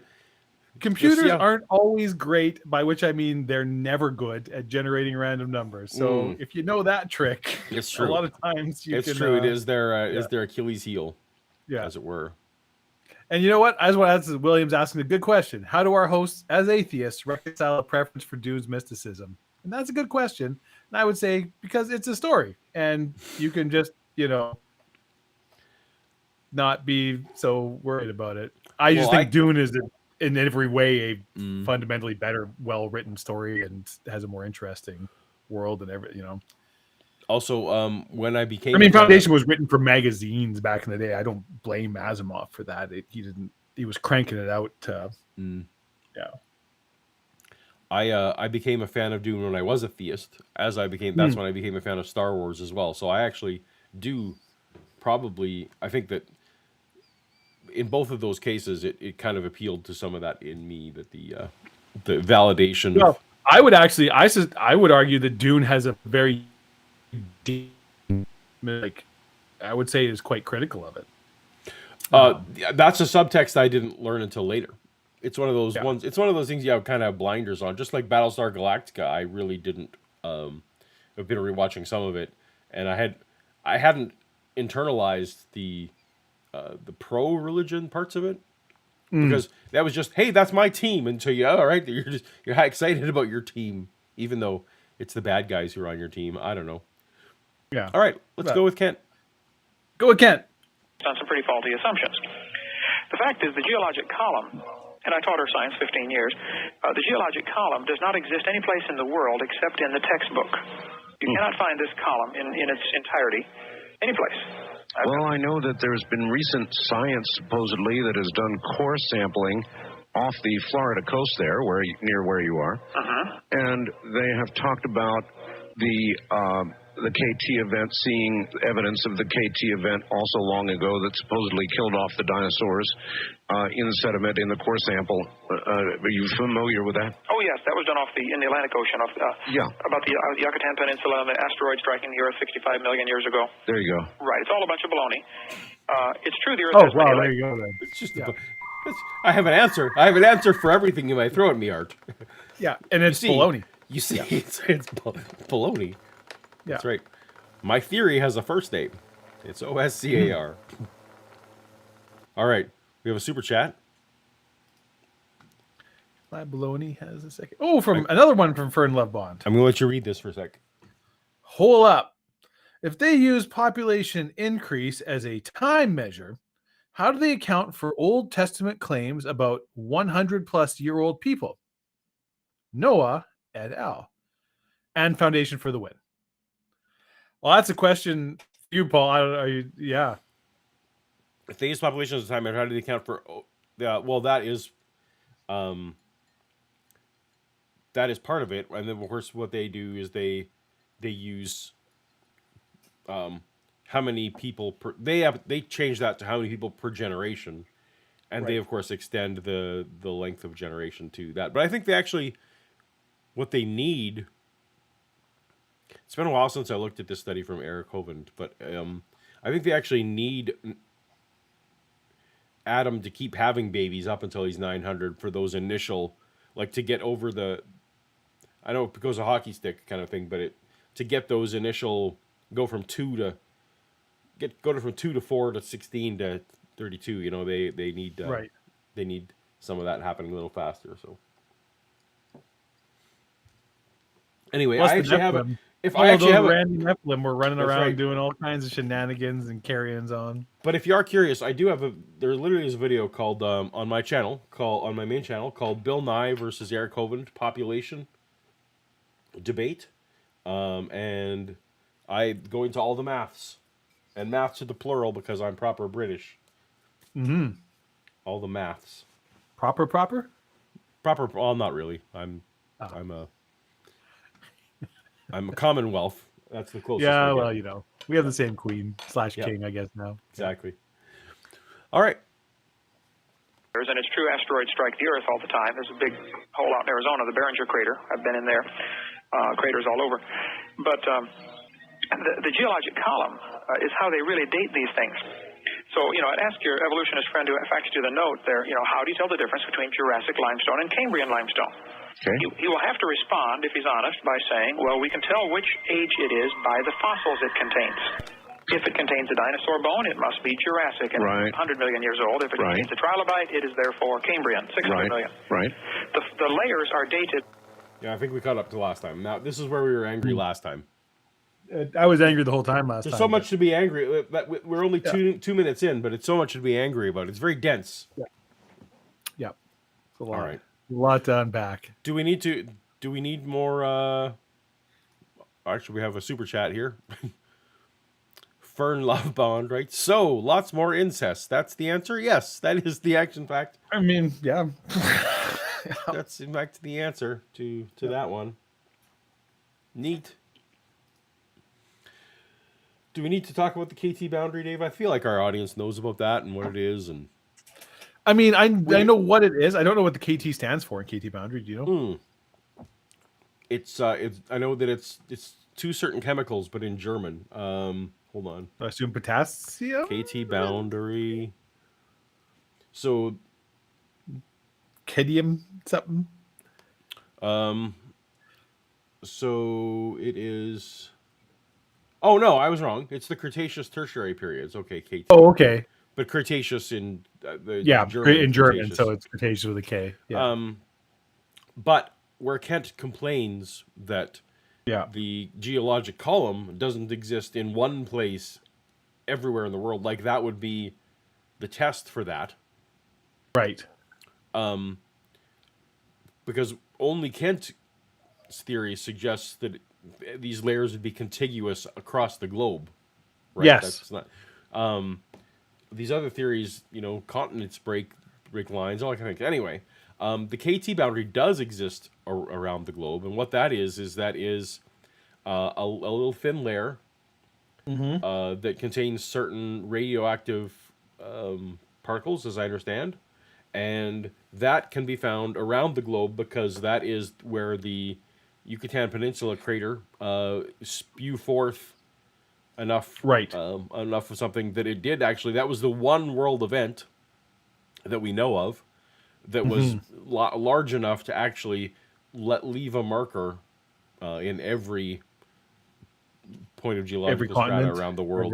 Computers aren't always great, by which I mean they're never good at generating random numbers. So if you know that trick,
it's true.
A lot of times you can.
It's true. It is their Achilles heel, as it were.
And you know what? I just want to ask Williams asking a good question. How do our hosts, as atheists, reconcile a preference for Dune's mysticism? And that's a good question. And I would say because it's a story, and you can just not be so worried about it. I just think Dune is in every way a fundamentally better, well-written story and has a more interesting world and
Also, when I became,
Foundation was written for magazines back in the day. I don't blame Asimov for that. He was cranking it out.
I became a fan of Dune when I was a theist. That's when I became a fan of Star Wars as well. So I actually do probably. I think that in both of those cases, it kind of appealed to some of that in me, that the validation.
Well, I would argue that Dune has a very deep, I would say is quite critical of it.
That's a subtext I didn't learn until later. It's one of those ones. It's one of those things you have kind of blinders on. Just like Battlestar Galactica, I really didn't. I've been rewatching some of it, and I hadn't internalized the pro-religion parts of it, because that was just, hey, that's my team, until all right, you're excited about your team, even though it's the bad guys who are on your team. I don't know.
Yeah.
All right, let's go with Kent.
Go with Kent.
On some pretty faulty assumptions. The fact is, the geologic column, and I taught her science 15 years, the geologic column does not exist any place in the world except in the textbook. You cannot find this column in its entirety any place.
Well, I know that there's been recent science, supposedly, that has done core sampling off the Florida coast there, near where you are. And they have talked about the KT event, seeing evidence of the KT event also long ago that supposedly killed off the dinosaurs in the sediment in the core sample. Are you familiar with that?
Oh, yes. That was done in the Atlantic Ocean about the Yucatan Peninsula and the asteroid striking the Earth 65 million years ago.
There you go.
Right. It's all a bunch of baloney. It's true the Earth has
wow, there you go then.
It's just I have an answer. I have an answer for everything you might throw at me, Art.
Yeah, and it's baloney.
You see, it's baloney.
Yeah.
That's right. My theory has a first name. It's OSCAR. All right. We have a super chat.
My baloney has a second. Oh, another one from Fern Love Bond.
I'm going to let you read this for a sec.
Hold up. If they use population increase as a time measure, how do they account for Old Testament claims about 100-plus-year-old people? Noah et al. And Foundation for the win. Well, that's a question for you, Paul. Yeah.
If they use population as a time measure, how do they account for? Well, that is part of it. And then, of course, what they do is they use how many people per. They change that to how many people per generation, and they of course extend the length of generation to that. But I think they actually what they need. It's been a while since I looked at this study from Kent Hovind, but I think they actually need Adam to keep having babies up until he's 900 for those initial, like to get over the, I know it goes a hockey stick kind of thing, but to get those initial, go from 2 to 4 to 16 to 32, you know, they need, they need some of that happening a little faster. So anyway,
Plus
I actually have a, if I
all
actually
those
have
Randy Nephilim were running
That's
around
right.
doing all kinds of shenanigans and carry-ins on.
But if you are curious, I do have there literally is a video called on my channel, on my main channel, called Bill Nye versus Kent Hovind Population Debate. And I go into all the maths. And maths to the plural because I'm proper British.
Mm-hmm.
All the maths.
Proper?
Proper, well, not really. I'm a Commonwealth That's the closest.
Yeah,
we
well,
get.
we have the same queen /
Yep.
king, I guess now.
Exactly. All right.
And it's true asteroids strike the Earth all the time. There's a big hole out in Arizona, the Barringer crater. I've been in there. Craters all over. But the geologic column is how they really date these things. So, I'd ask your evolutionist friend who faxed you the note there, how do you tell the difference between Jurassic limestone and Cambrian limestone?
Okay.
He will have to respond, if he's honest, by saying, well, we can tell which age it is by the fossils it contains. If it contains a dinosaur bone, it must be Jurassic and
Right.
100 million years old. If it
Right.
contains a trilobite, it is therefore Cambrian, 600 million.
Right.
The layers are dated.
Yeah, I think we caught up to last time. Now, this is where we were angry last time.
I was angry the whole time last
There's
time.
so much to be angry. We're only two minutes in, but it's so much to be angry about. It's very dense.
Yeah. It's a lot.
All right.
A lot to unpack.
Do we need more? Actually, we have a super chat here. Fern Love Bond, right? So, lots more incest. That's the answer? Yes, that is the action fact.
I mean, yeah.
That's in fact the answer to that one. Neat. Do we need to talk about the KT boundary, Dave? I feel like our audience knows about that and what it is. And
I mean, I know what it is. I don't know what the KT stands for in KT boundary. Do you know?
it's I know that it's two certain chemicals, but in German. Hold on.
I assume potassium.
KT boundary. So
Cadmium something.
So it is. Oh no, I was wrong. It's the Cretaceous Tertiary periods. Okay, KT.
Oh, okay.
But Cretaceous in the
Yeah,
German,
in German,
Cretaceous.
so it's Cretaceous with a K. Yeah.
But where Kent complains that the geologic column doesn't exist in one place everywhere in the world, like that would be the test for that.
Right.
Because only Kent's theory suggests that these layers would be contiguous across the globe. Right?
Yes.
That's not, these other theories, continents break lines, all that kind of thing. Anyway, the KT boundary does exist around the globe, and what that is a little thin layer that contains certain radioactive particles, as I understand, and that can be found around the globe because that is where the Yucatan Peninsula crater spew forth enough enough of something that it did actually. That was the one world event that we know of that was large enough to actually leave a marker in every point of geological strata around the world.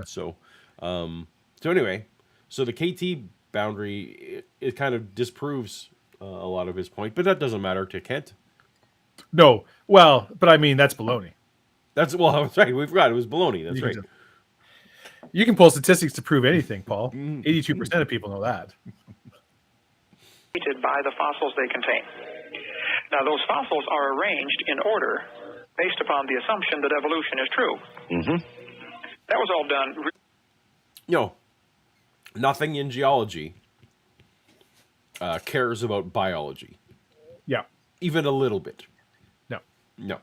So anyway, so the KT boundary it kind of disproves a lot of his point, but that doesn't matter to Kent.
No, well, but I mean that's baloney.
That's right. We forgot it was baloney. That's right.
You can pull statistics to prove anything, Paul. 82% of people know that.
By the fossils they contain. Now, those fossils are arranged in order based upon the assumption that evolution is true. That was all done.
Nothing in geology cares about biology.
Yeah.
Even a little bit. No.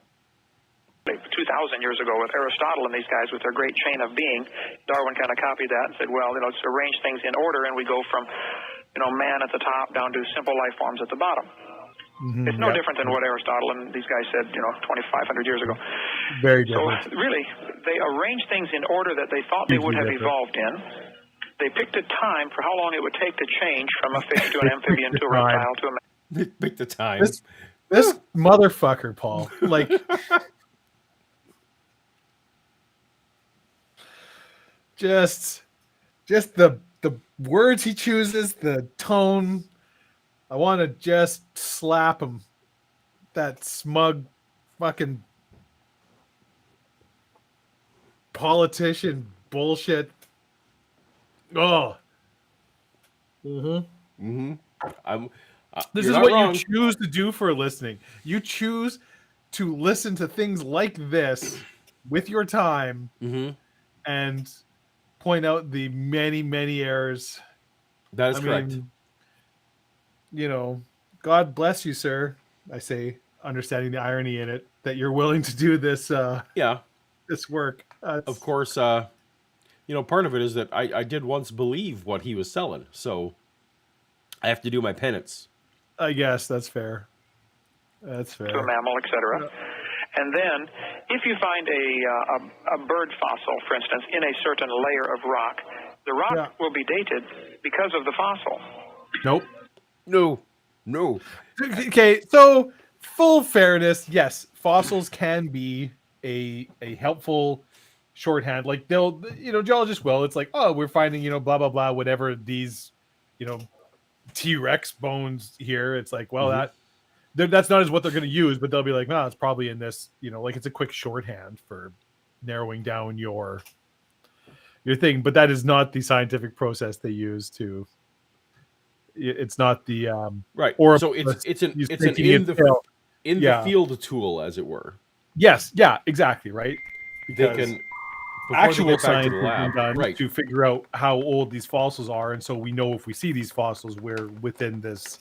2,000 years ago with Aristotle and these guys with their great chain of being, Darwin kind of copied that and said, well, let's arrange things in order, and we go from, man at the top down to simple life forms at the bottom. It's no different than what Aristotle and these guys said, 2,500 years ago.
Very different.
So really, they arranged things in order that they thought they would have evolved in. They picked a time for how long it would take to change from a fish to an amphibian to a reptile to a man.
Pick the time.
This motherfucker, Paul. Like, just the words he chooses, the tone. I want to just slap him. That smug fucking politician bullshit. Oh.
This
is what you choose to do for listening. You choose to listen to things like this with your time and point out the many, many errors.
That is correct.
God bless you, sir. I say, understanding the irony in it, that you're willing to do this. this work.
of course, part of it is that I did once believe what he was selling, so I have to do my penance.
I guess that's fair. That's fair.
To a mammal, etc. And then, if you find a bird fossil, for instance, in a certain layer of rock, the rock will be dated because of the fossil.
Nope.
No.
Okay, so full fairness, yes, fossils can be a helpful shorthand. Like they'll, geologists will. It's like, oh, we're finding, blah blah blah, whatever these, T-Rex bones here. It's like, well, that's not as what they're going to use, but they'll be like, no, it's probably in this, like it's a quick shorthand for narrowing down your thing. But that is not the scientific process they use to. It's not the
right.
Or
so it's an in the field tool, as it were.
Yes. Yeah. Exactly. Right.
Because they can
actual science has been done
right.
to figure out how old these fossils are, and so we know if we see these fossils, we're within this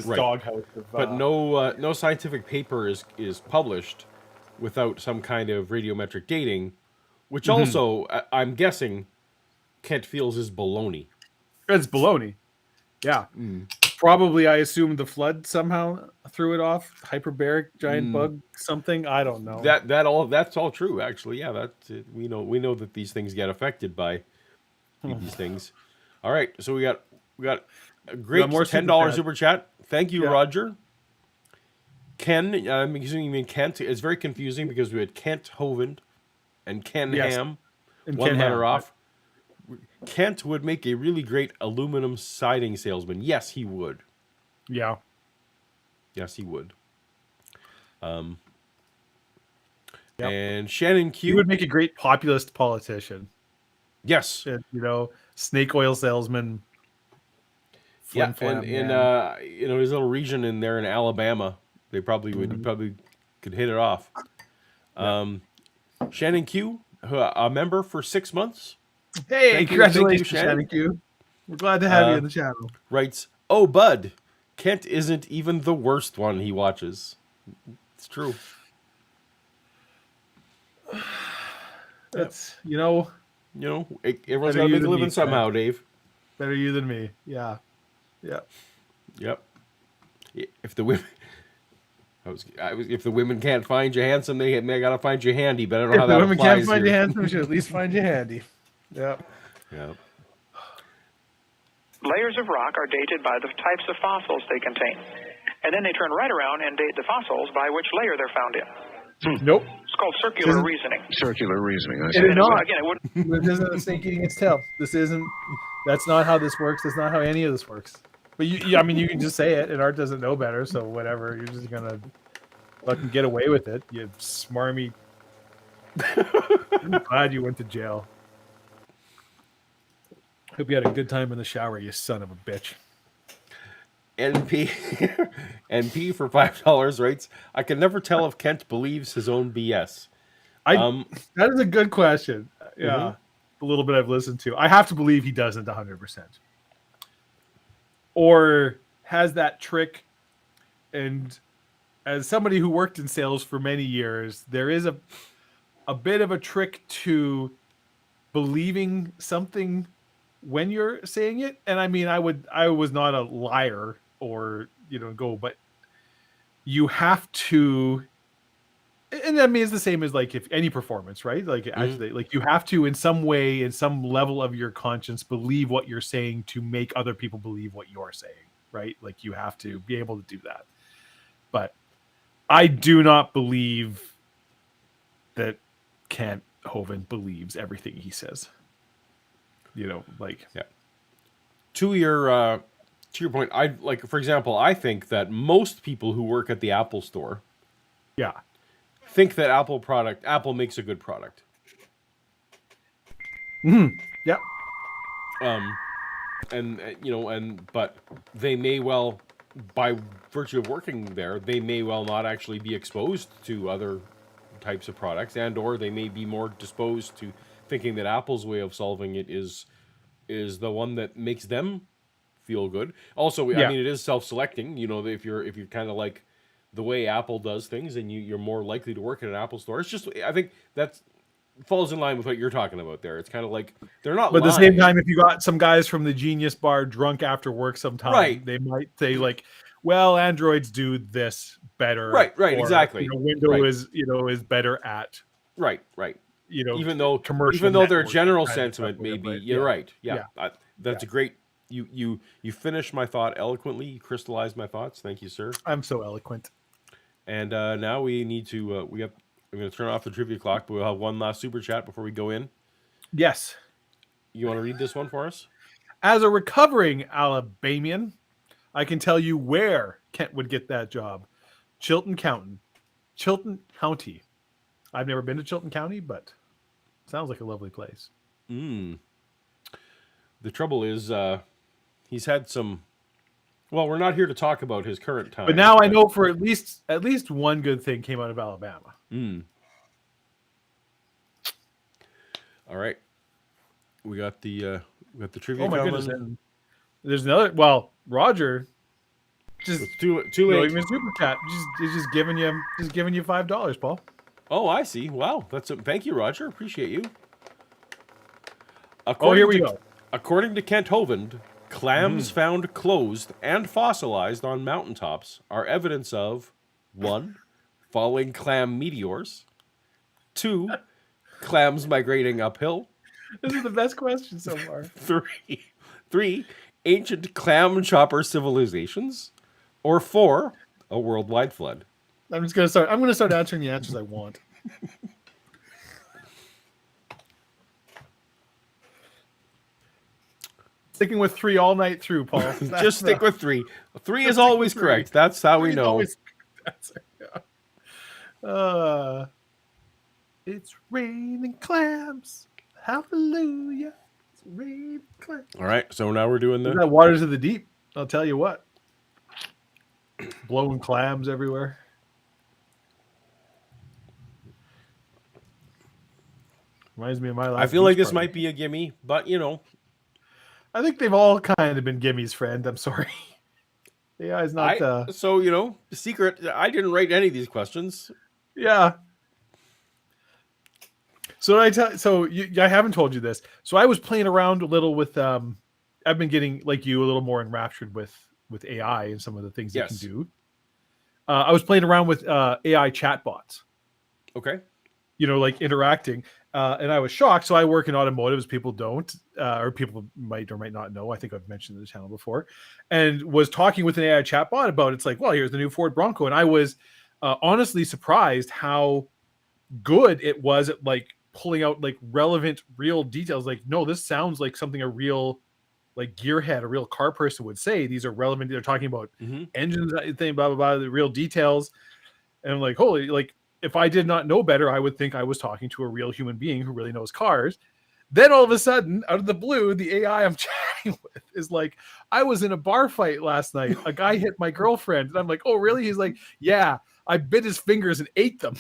right.
doghouse.
But no scientific paper is published without some kind of radiometric dating, which also I'm guessing Kent feels is baloney.
It's baloney. Yeah. Probably, I assume the flood somehow threw it off. Hyperbaric giant bug, something. I don't know.
That's all true. Actually, yeah. That's it. We know that these things get affected by these things. All right, so we got a great $10 super chat. Thank you, Roger. Ken, I'm assuming you mean Kent. It's very confusing because we had Kent Hovind and Ken Ham. And one letter off. Kent would make a really great aluminum siding salesman. Yes, he would.
Yeah.
Yes, he would. And Shannon Q.
He would make a great populist politician.
Yes.
Snake oil salesman.
And in his little region in there in Alabama, they probably would could hit it off. Shannon Q, a member for 6 months.
Hey, congratulations, Shannon Q. We're glad to have you in the channel.
Writes, oh, bud, Kent isn't even the worst one he watches. It's true.
That's,
everyone's got to make a living somehow, Dave.
Better you than me. Yeah.
Yep. If the women... if the women can't find you handsome, they gotta find you handy. But I don't know how that applies. If the women can't
find you handsome, they should at least find you handy. Yep.
Layers of rock are dated by the types of fossils they contain. And then they turn right around and date the fossils by which layer they're found in.
Nope.
It's called circular reasoning.
Circular reasoning. I
see. It is not.
Again, it wouldn't...
This isn't a snake eating its tail. That's not how this works. That's not how any of this works. But you can just say it, and Art doesn't know better, so whatever. You're just gonna let him get away with it. You smarmy. I'm glad you went to jail. Hope you had a good time in the shower, you son of a bitch.
NP for $5 writes, I can never tell if Kent believes his own BS.
That is a good question. Yeah, the little bit I've listened to, I have to believe he doesn't 100%. Or has that trick, and as somebody who worked in sales for many years, there is a bit of a trick to believing something when you're saying it. And I mean, I was not a liar or but you have to, and that means the same as like if any performance, right? Like actually, like you have to in some way, in some level of your conscience, believe what you're saying to make other people believe what you're saying, right? Like you have to be able to do that. But I do not believe that Kent Hovind believes everything he says.
To your point, for example, I think that most people who work at the Apple store, think that Apple makes a good product.
Yep.
But they may well, by virtue of working there, they may well not actually be exposed to other types of products, or they may be more disposed to thinking that Apple's way of solving it is the one that makes them feel good. Also, I mean, it is self-selecting. If you're kind of like the way Apple does things, and you're more likely to work at an Apple store. It's just, I think that falls in line with what you're talking about there. It's kind of like they're not.
But at the
lying.
same time, if you got some guys from the Genius Bar drunk after work sometime,
Right.
they might say like, "Well, Androids do this better."
Right,
or,
exactly.
Windows
Right.
is better at
right. Even though
commercial
their
networking
general
kind of
sentiment
stuff,
may be,
but
you're right. Yeah,
yeah.
that's a great. You finished my thought eloquently. You crystallized my thoughts. Thank you, sir.
I'm so eloquent.
And now we need to. I'm going to turn off the trivia clock, but we'll have one last super chat before we go in.
Yes.
You want to read this one for us?
As a recovering Alabamian, I can tell you where Kent would get that job. Chilton County. I've never been to Chilton County, but it sounds like a lovely place.
The trouble is, he's had some. Well, we're not here to talk about his current time.
But now I know for at least one good thing came out of Alabama.
All right, we got the trivia.
Oh my
coming.
goodness! And there's another. Well, Roger, just
It's too late.
even super chat. Just giving you $5, Paul.
Oh, I see. Wow, thank you, Roger. Appreciate you.
Here we go.
According to Kent Hovind, clams found closed and fossilized on mountaintops are evidence of 1. Falling clam meteors, 2. Clams migrating uphill,
This is the best question so far.
3. Ancient clam chopper civilizations, or 4. A worldwide flood.
I'm gonna start answering the answers I want. Sticking with 3 all night through, Paul.
Just stick with 3. 3 is always correct. That's how we know.
It's raining clams. Hallelujah. It's raining clams.
All right, so now we're doing
That waters of the deep. I'll tell you what. Blowing clams everywhere. Reminds me of my life.
I feel like this might be a gimme, but
I think they've all kind of been gimmies, friend. I'm sorry. Yeah, it's not.
So secret. I didn't write any of these questions.
Yeah. So I haven't told you this. So I was playing around a little with. I've been getting like you a little more enraptured with AI and some of the things it can do. I was playing around with AI chatbots.
Okay.
Like interacting. And I was shocked. So I work in automotive, as people don't, or people might or might not know. I think I've mentioned the channel before, and was talking with an AI chatbot about it's like, well, here's the new Ford Bronco, and I was honestly surprised how good it was at like pulling out like relevant, real details. Like, no, this sounds like something a real like gearhead, a real car person would say. These are relevant. They're talking about engines, thing, blah blah blah, the real details, and I'm like, holy, like. If I did not know better, I would think I was talking to a real human being who really knows cars. Then all of a sudden, out of the blue, the AI I'm chatting with is like, I was in a bar fight last night. A guy hit my girlfriend. And I'm like, oh, really? He's like, yeah, I bit his fingers and ate them.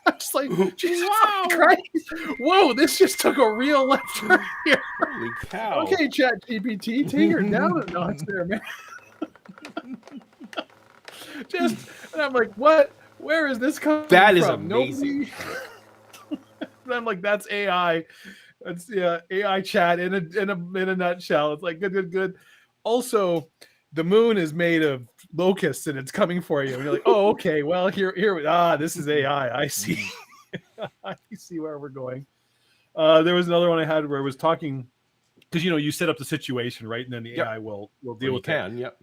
I'm just like, Jesus Christ. Whoa, this just took a real left turn here.
Holy cow.
Okay, Chat GPT, take her down a notch there, man. And I'm like, what? Where is this coming from?
That is amazing.
And I'm like, that's AI. That's AI chat in a nutshell. It's like good. Also, the moon is made of locusts and it's coming for you. And you're like, oh, okay. Well, here. This is AI. I see. I see where we're going. There was another one I had where I was talking because you set up the situation, right, and then the AI will deal with it.
Yep.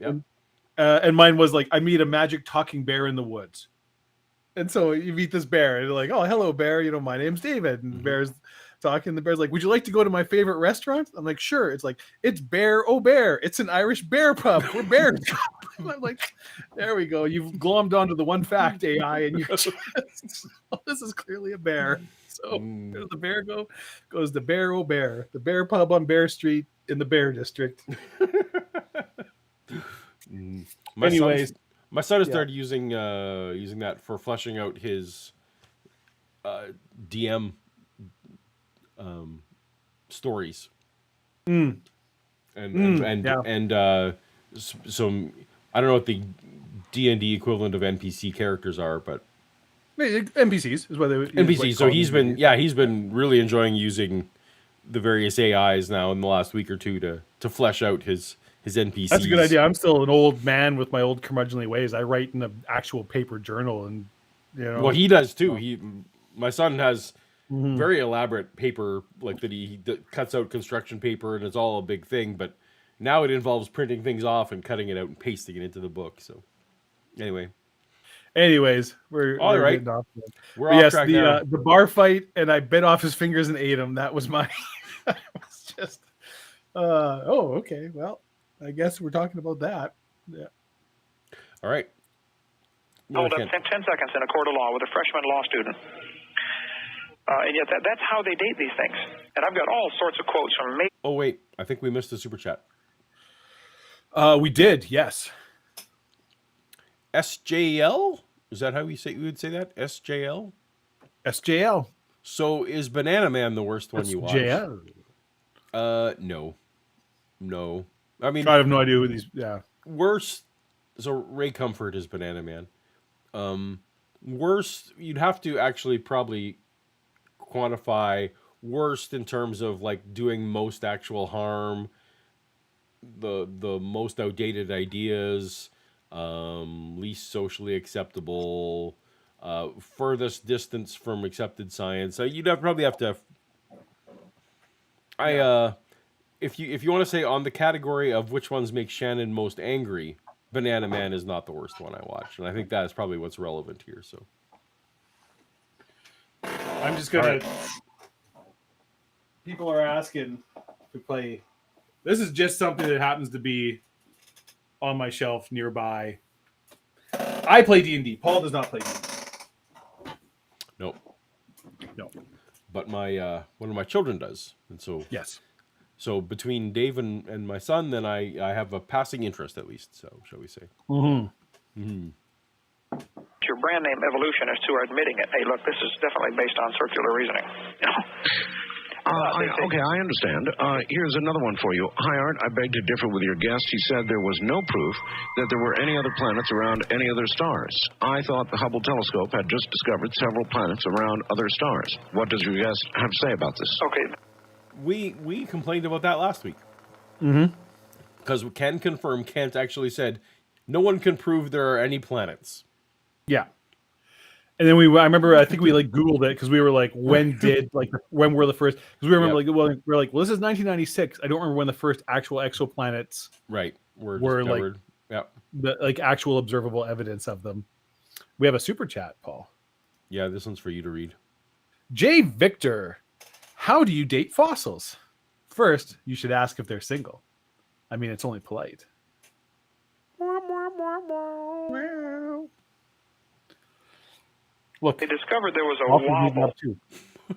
And mine was like, I meet a magic talking bear in the woods. And so you meet this bear, and you're like, "Oh, hello, bear. My name's David." And the bear's talking. The bear's like, "Would you like to go to my favorite restaurant?" I'm like, "Sure." It's like, "It's Bear Oh Bear. It's an Irish bear pub. We're bears." I'm like, "There we go. You've glommed onto the one fact, AI, and this is clearly a bear." So where does the bear go? Goes the Bear Oh Bear, the bear pub on Bear Street in the Bear District. Anyways.
My son has started using that for fleshing out his DM stories, and so I don't know what the D&D equivalent of NPC characters are, but
NPCs is what they would
NPC. So
call
he's
them.
been he's been really enjoying using the various AIs now in the last week or two to flesh out his NPCs.
That's a good idea. I'm still an old man with my old curmudgeonly ways. I write in an actual paper journal, and
Well, he does too. My son has very elaborate paper like that cuts out construction paper, and it's all a big thing. But now it involves printing things off and cutting it out and pasting it into the book. So
anyways, we're
right.
getting off.
We're off track now.
The bar fight, and I bit off his fingers and ate him. That was my. It was just. Oh, okay. Well, I guess we're talking about that. Yeah.
All right.
Hold up 10 seconds in a court of law with a freshman law student. And yet that's how they date these things. And I've got all sorts of quotes from...
Oh, wait. I think we missed the super chat.
We did, yes.
SJL? Is that how you would say that? SJL?
SJL.
So is Banana Man the worst one you watched?
SJL.
No. I mean...
I have no idea who these... Yeah.
Worst... So Ray Comfort is Banana Man. Worst, you'd have to actually probably quantify worst in terms of like doing most actual harm, the most outdated ideas, least socially acceptable, furthest distance from accepted science. So you'd probably have to. If you want to say on the category of which ones make Shannon most angry, Banana Man is not the worst one I watched, and I think that is probably what's relevant here. So
I'm just gonna. Right. People are asking to play. This is just something that happens to be on my shelf nearby. I play D&D. Paul does not play D&D.
Nope.
No.
But my one of my children does, and so
yes.
So between Dave and my son, then I have a passing interest at least. So shall we say?
Your brand name evolutionists who are admitting it. Hey, look, this is definitely based on circular reasoning.
Okay, I understand. Here's another one for you. Hi, Art. I beg to differ with your guest. He said there was no proof that there were any other planets around any other stars. I thought the Hubble telescope had just discovered several planets around other stars. What does your guest have to say about this?
Okay.
We complained about that last week. Because we can confirm Kent actually said no one can prove there are any planets.
Yeah. And then I think we like Googled it because we were like, when were the first? Because we remember well, this is 1996. I don't remember when the first actual exoplanets
were
discovered.
Like,
the like actual observable evidence of them. We have a super chat, Paul.
Yeah, this one's for you to read.
J. Victor, how do you date fossils? First, you should ask if they're single. I mean, it's only polite. Look,
they discovered there was a wobble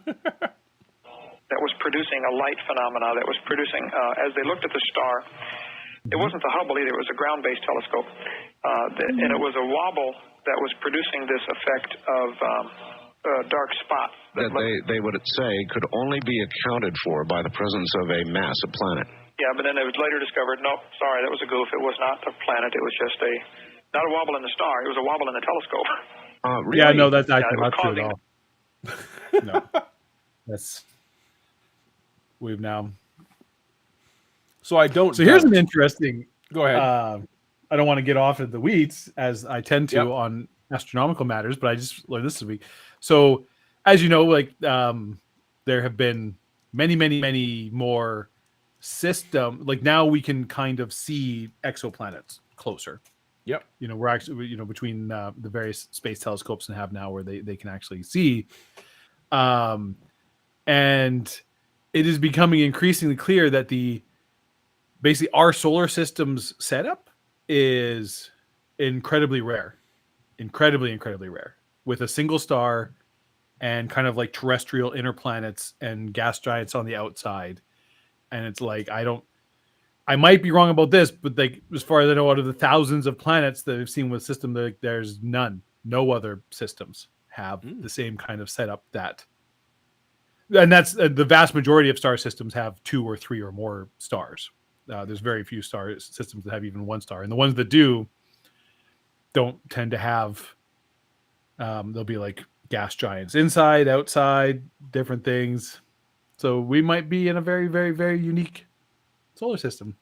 that was producing a light phenomena that was producing, as they looked at the star, it wasn't the Hubble either, it was a ground-based telescope, and it was a wobble that was producing this effect of dark spots.
That they would say could only be accounted for by the presence of a massive planet.
Yeah, but then it was later discovered, nope, sorry, that was a goof. It was not a planet. It was just not a wobble in the star. It was a wobble in the telescope.
Really?
Yeah, no, that's actually not true at all. No. We've now.
So I don't.
So here's an interesting.
Go ahead.
I don't want to get off of the weeds as I tend to on astronomical matters, but I just learned this week. So, as you know, there have been many more like now we can kind of see exoplanets closer.
Yep.
We're actually, between the various space telescopes and have now where they can actually see. And it is becoming increasingly clear that basically our solar system's setup is incredibly rare, incredibly rare, with a single star and kind of like terrestrial inner planets and gas giants on the outside. And it's like, I might be wrong about this, but like as far as I know, out of the thousands of planets that I've seen with system, there's no other systems have the same kind of setup and that's the vast majority of star systems have 2 or 3 or more stars. There's very few star systems that have even one star, and the ones that do don't tend to have. There'll be like gas giants inside, outside, different things. So we might be in a very, very, very unique solar system.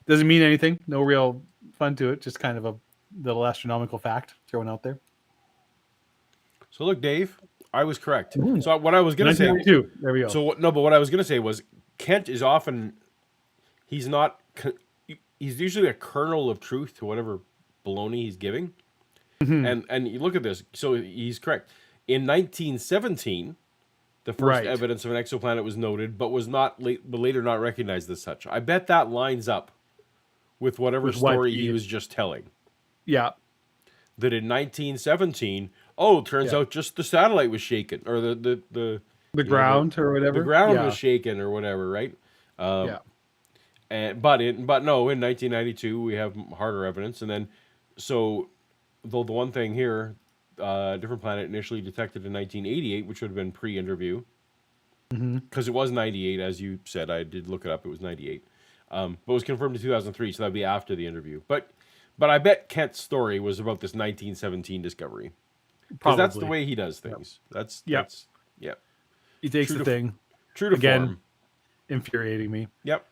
Doesn't mean anything. No real fun to it. Just kind of a little astronomical fact thrown out there.
So look, Dave, I was correct. So what I was going to say,
1992. There we go.
so no, but what I was going to say was Kent is often, he's he's usually a kernel of truth to whatever baloney he's giving. And you look at this. So he's correct. In 1917, the first evidence of an exoplanet was noted, but was later not recognized as such. I bet that lines up with whatever story he was just telling.
Yeah.
That in 1917, it turns out just the satellite was shaken, or the
ground or whatever.
The ground was shaken or whatever, right? But in 1992 we have harder evidence, and then the one thing here, different planet initially detected in 1988, which would have been pre-interview, because it was 98, as you said. I did look it up; it was 98, but was confirmed in 2003, so that'd be after the interview. But I bet Kent's story was about this 1917 discovery, because that's the way he does things. That's
He takes the thing
true to form.
Infuriating me.
Yep.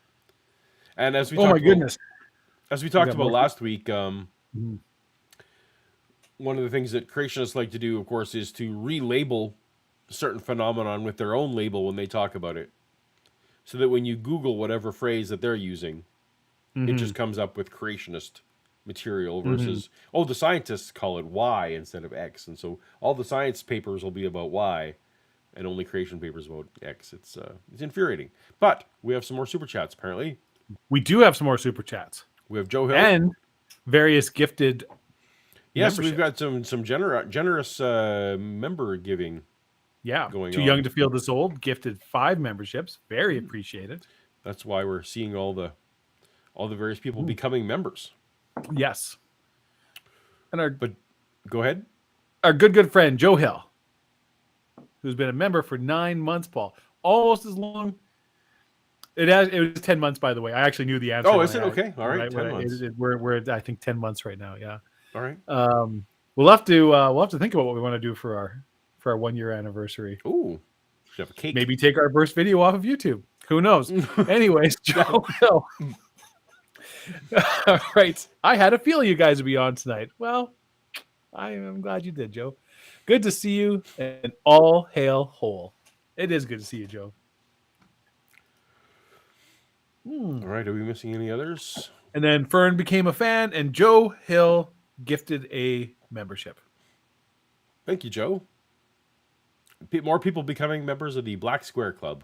And as we as we talked about last week, one of the things that creationists like to do, of course, is to relabel a certain phenomenon with their own label when they talk about it, so that when you Google whatever phrase that they're using, it just comes up with creationist material versus, the scientists call it Y instead of X, and so all the science papers will be about Y, and only creation papers about X. It's infuriating. But we have some more super chats. Apparently,
we do have some more super chats.
We have Joe Hill
and various gifted.
Yes, we've got some generous member giving.
Yeah,
going
Too
on.
Young to Feel This Old gifted 5 memberships. Very appreciated.
That's why we're seeing all the various people becoming members.
Yes.
But go ahead.
Our good friend Joe Hill, who's been a member for 9 months, Paul, almost as long. It was 10 months, by the way. I actually knew the answer.
Oh, is it okay? All right, 10 months.
We're at, I think 10 months right now. Yeah.
All right.
We'll have to think about what we want to do for our 1 year anniversary.
Ooh, should have a cake.
Maybe take our first video off of YouTube. Who knows? Anyways, Joe Hill. All right. I had a feeling you guys would be on tonight. Well, I'm glad you did, Joe. Good to see you, and all hail whole. It is good to see you, Joe.
All right. Are we missing any others?
And then Fern became a fan, and Joe Hill gifted a membership.
Thank you, Joe. More people becoming members of the Black Square Club.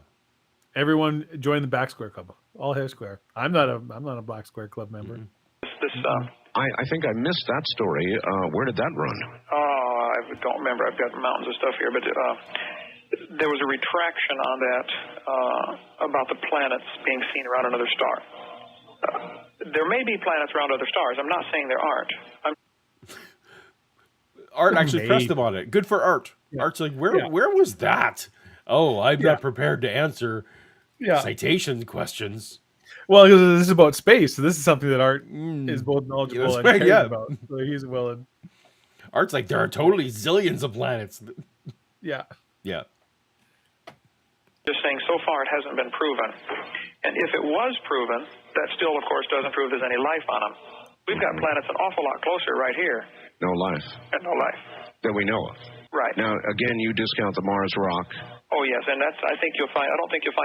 Everyone join the Black Square Club. All hair square. I'm not a Black Square Club member.
I think I missed that story. Where did that run?
I don't remember. I've got mountains of stuff here, but there was a retraction on that about the planets being seen around another star. There may be planets around other stars. I'm not saying there aren't.
Art actually pressed them on it. Good for Art. Yeah. Art's like, where was that? Oh, I'm not prepared to answer citation questions.
Well, this is about space, so this is something that Art is both knowledgeable and cares about. So he's willing.
Art's like, there are totally zillions of planets.
Yeah.
Just saying, so far it hasn't been proven. And if it was proven, that still, of course, doesn't prove there's any life on them. We've got planets an awful lot closer right here.
No life.
And no life.
That we know of.
Right.
Now, again, you discount the Mars rock.
Oh, yes, and I don't think you'll find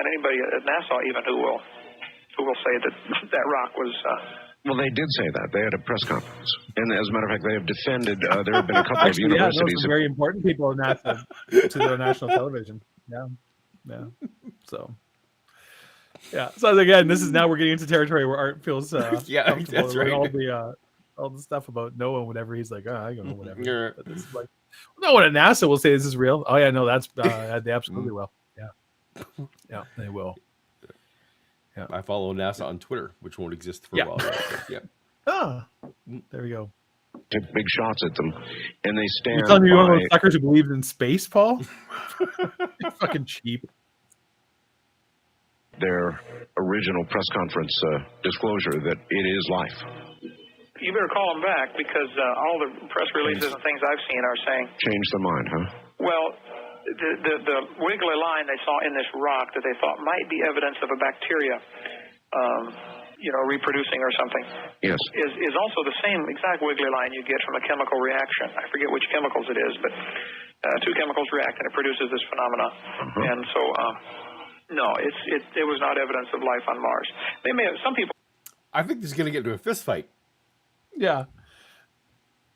anybody at NASA even who will say that rock was...
Well, they did say that. They had a press conference. And as a matter of fact, they have defended... there have been a couple of universities...
some very important people in NASA to their national television. Yeah. So again, this is now we're getting into territory where Art feels comfortable. That's right. All the stuff about Noah, whatever. He's like, I don't know, whatever. But this is like, no one at NASA will say this is real. Oh yeah, no, that's they absolutely will. Yeah, they will. Yeah,
I follow NASA on Twitter, which won't exist for a while.
Right? There we go.
Take big shots at them, and they stand.
You're telling me you're one of those suckers who believes in space, Paul? You're fucking cheap.
Their original press conference disclosure that it is life.
You better call them back because all the press releases and things I've seen are saying...
Change their mind, huh?
Well, the wiggly line they saw in this rock that they thought might be evidence of a bacteria, reproducing or something,
Yes.
is also the same exact wiggly line you get from a chemical reaction. I forget which chemicals it is, but two chemicals react and it produces this phenomenon. And so, no, it was not evidence of life on Mars. They may have, some people...
I think this is going to get into a fist fight.
Yeah.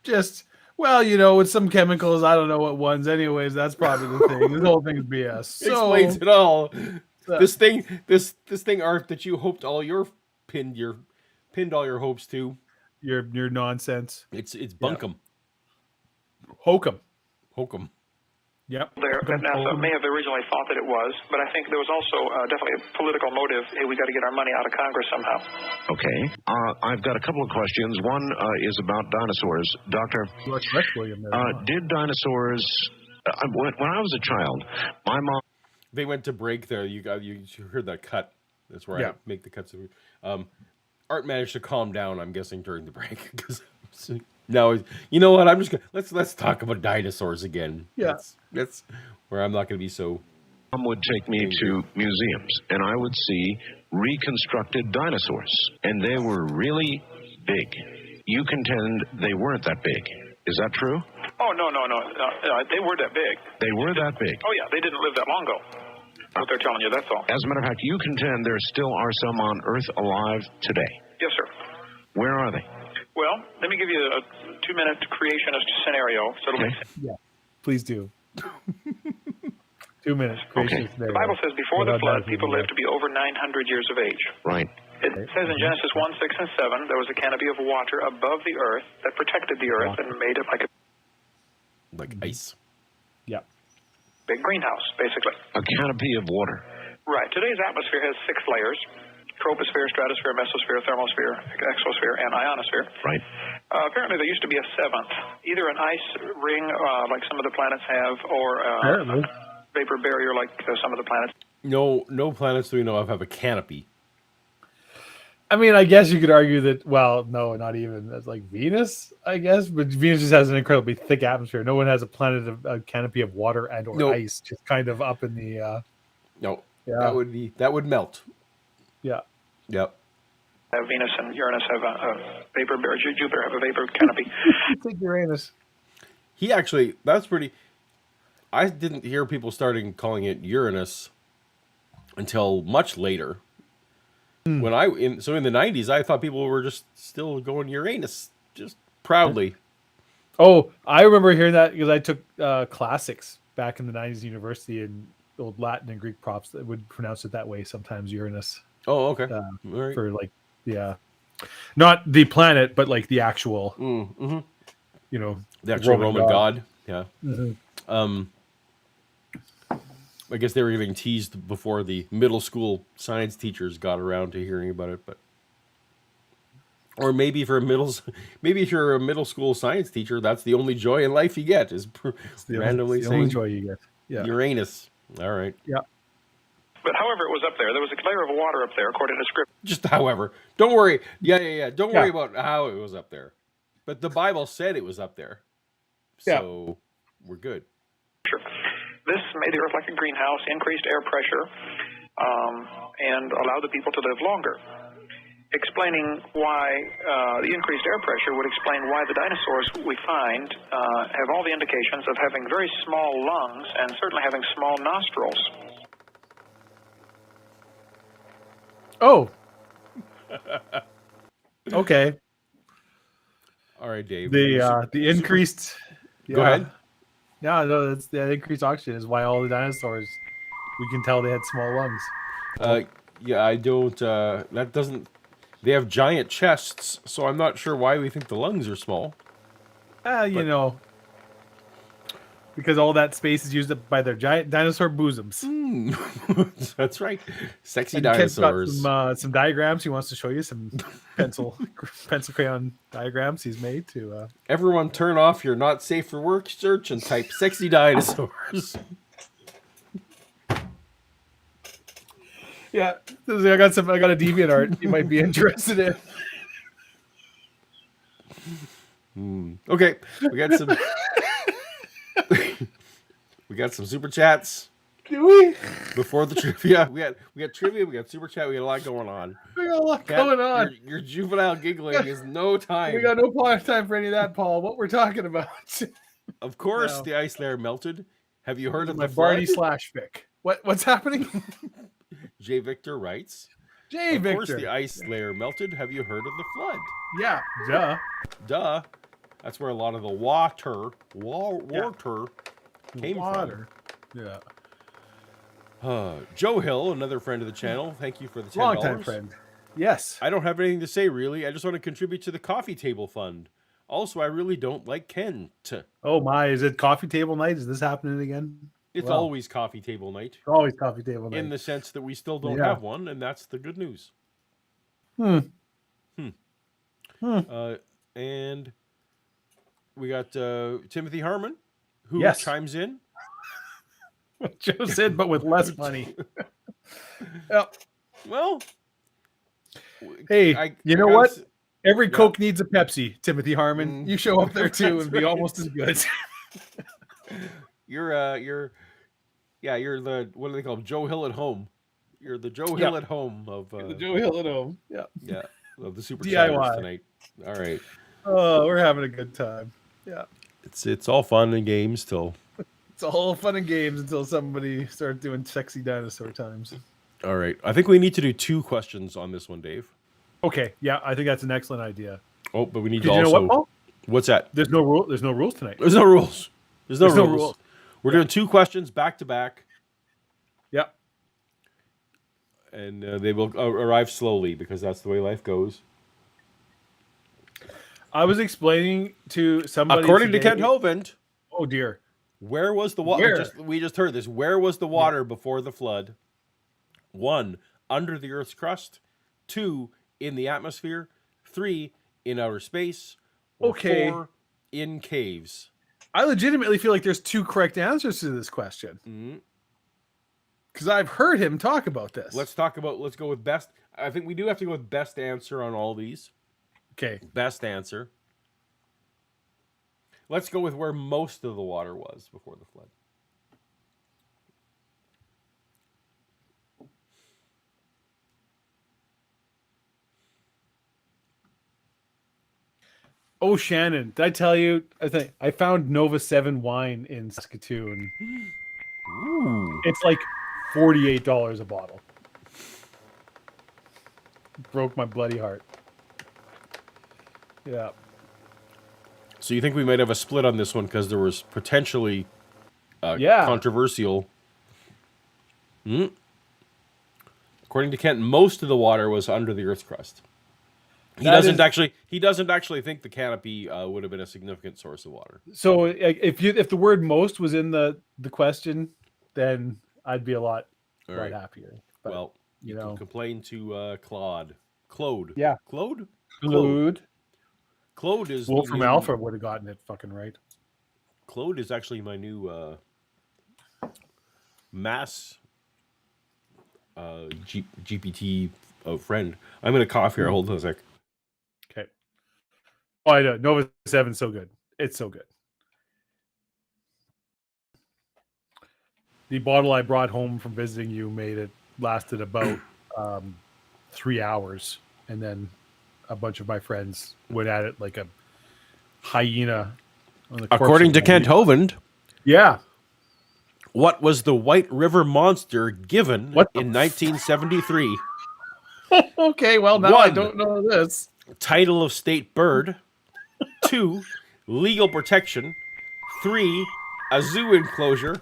Just, with some chemicals, I don't know what ones. Anyways, that's probably the thing. This whole thing's BS. So,
Explains it all. This thing, Art, that you hoped all your pinned all your hopes to.
Your nonsense.
It's bunkum.
Hokum.
Hokum.
Yep.
There, NASA may have originally thought that it was, but I think there was also definitely a political motive. Hey, we got to get our money out of Congress somehow.
Okay. I've got a couple of questions. One is about dinosaurs. Doctor, did dinosaurs... when I was a child, my mom...
They went to break there. You heard that cut. That's where I make the cuts. Art managed to calm down, I'm guessing, during the break. Because now, you know what? I'm just gonna let's talk about dinosaurs again.
Yeah,
that's where I'm not going to be so.
Mom would take me to museums, and I would see reconstructed dinosaurs, and they were really big. You contend they weren't that big. Is that true?
Oh, no. They were that big.
They were that big.
Oh, yeah. They didn't live that long ago. What they're telling you, that's all.
As a matter of fact, you contend there still are some on Earth alive today.
Yes, sir.
Where are they?
Well, let me give you a 2-minute creationist scenario. So it'll make sense.
Yeah, please do. 2 minutes. Creationist scenario.
The Bible says before the flood, people lived to be over 900 years of age.
Right.
It says in Genesis 1, 6, and 7, there was a canopy of water above the earth that protected the earth and made it like
ice.
Yeah.
Big greenhouse, basically.
A canopy of water.
Right. Today's atmosphere has 6 layers: troposphere, stratosphere, mesosphere, thermosphere, exosphere, and ionosphere.
Right.
Apparently there used to be a 7th, either an ice ring like some of the planets have, or a vapor barrier like some of the planets.
No planets do we know of have a canopy.
I mean, I guess you could argue that, well, no, not even. That's like Venus, I guess. But Venus just has an incredibly thick atmosphere. No one has a planet of a canopy of water and or ice, just kind of up in the...
No.
Yeah.
That would melt.
Yeah.
Yep.
Venus and Uranus have a vapor barrier. Jupiter have a vapor canopy.
Take Uranus.
That's pretty... I didn't hear people starting calling it Uranus until much later. When in the 90s, I thought people were just still going Uranus, just proudly.
Oh, I remember hearing that because I took classics back in the 90s university, and old Latin and Greek props that would pronounce it that way sometimes, Uranus.
Oh, okay. Right.
For not the planet, but like the actual,
the
actual
Roman god. Yeah.
Mm-hmm.
I guess they were getting teased before the middle school science teachers got around to hearing about it, or maybe if you're a middle school science teacher, that's the only joy in life you get is randomly saying
only joy you get. Yeah.
Uranus. All right.
Yeah.
But however it was up there was a layer of water up there, according to script.
Just however. Don't worry. Yeah. Don't worry about how it was up there. But the Bible said it was up there. So we're good.
Sure. This made the earth like a greenhouse, increased air pressure, and allowed the people to live longer. Explaining why the increased air pressure would explain why the dinosaurs we find have all the indications of having very small lungs and certainly having small nostrils.
Oh. Okay.
All right, Dave.
The increased...
Go ahead.
Yeah, no, that's the increased oxygen is why all the dinosaurs, we can tell they had small lungs.
I don't... that doesn't... They have giant chests, so I'm not sure why we think the lungs are small.
Because all that space is used up by their giant dinosaur bosoms.
That's right. Sexy
and
dinosaurs.
Kent's got some diagrams. He wants to show you some pencil crayon diagrams he's made to.
Everyone, turn off your "not safe for work" search and type "sexy dinosaurs."
Yeah, I got a DeviantArt you might be interested in.
Okay, we got some. We got some super chats.
Do we?
Before the trivia, we got trivia, we got super chat, we got a lot going on.
We got a lot going on.
Your juvenile giggling is no time.
We got no time for any of that, Paul. What we're talking about?
Of course,
No.
the ice layer melted. Have you heard of
my
the
Barney
flood?
/Vic? What's happening?
J. Victor writes.
J.
Of
Victor.
course, the ice layer melted. Have you heard of the flood?
Yeah, duh.
Duh. That's where a lot of the water came
Water. Yeah.
from. Joe Hill, another friend of the channel. Thank you for the $10.
Long-time friend. Yes.
I don't have anything to say, really. I just want to contribute to the coffee table fund. Also, I really don't like Kent.
Oh my, is it coffee table night? Is this happening again?
It's
Well,
always coffee table night.
always coffee table night.
In the sense that we still don't
Yeah.
have one, and that's the good news. And we got Timothy Harmon, who
Yes.
chimes in.
What Joe said, but with less money. Yep.
Well,
Hey, you know what? Every
Yeah.
Coke needs a Pepsi, Timothy Harmon. You show up there too
That's
and be
right.
almost as good.
You're the, what do they call him? Joe Hill at home. You're the Joe Hill
Yeah.
at home of
The Joe Hill at home. Yeah.
of the super
DIY.
chatters tonight. All right,
Oh, we're having a good time. Yeah.
it's all fun and games till.
It's all fun and games until somebody starts doing sexy dinosaur times.
All right, I think we need to do 2 questions on this one, Dave.
Okay. Yeah, I think that's an excellent idea.
Oh, but we need to
Because you know
also.
what, Paul?
What's that?
There's no rule. There's no rules tonight.
There's no rules. There's no
There's no
rules.
rules.
We're doing 2 questions back to back,
Yep.
and they will arrive slowly because that's the way life goes.
I was explaining to somebody.
According to
today-
Kent Hovind,
Oh dear.
where was the water?
Where?
We just heard this. Where was the water before the flood? 1, under the Earth's crust. 2, in the atmosphere. 3, in outer space. Or
Okay.
4, in caves.
I legitimately feel like there's 2 correct answers to this question. Because I've heard him talk about this.
Let's go with best. I think we do have to go with best answer on all these.
Okay.
Best answer. Let's go with where most of the water was before the flood.
Oh, Shannon, did I tell you? I found Nova 7 wine in Saskatoon.
Ooh.
It's like $48 a bottle. Broke my bloody heart. Yeah.
So you think we might have a split on this one because there was potentially
Yeah.
controversial. According to Kent, most of the water was under the Earth's crust. He doesn't actually think the canopy would have been a significant source of water.
So if the word "most" was in the question, then I'd be a lot
All right.
happier. But,
Well, you can complain to Claude.
Yeah.
Claude.
Claude.
Claude is
Wolf
the
from
new-
Alpha would have gotten it fucking right.
Claude is actually my new mass GPT friend. I'm gonna cough here. Hold on a sec.
Okay. Oh, I know. Nova 7's so good. It's so good. The bottle I brought home from visiting you lasted about 3 hours, and then a bunch of my friends went at it like a hyena. On the corpse
According
of
to
my
Kent
meat.
Hovind,
Yeah.
what was the White River monster given
What the
in 1973?
Okay, well, now I
1.
don't know this.
Title of state bird. 2, legal protection. 3, a zoo enclosure.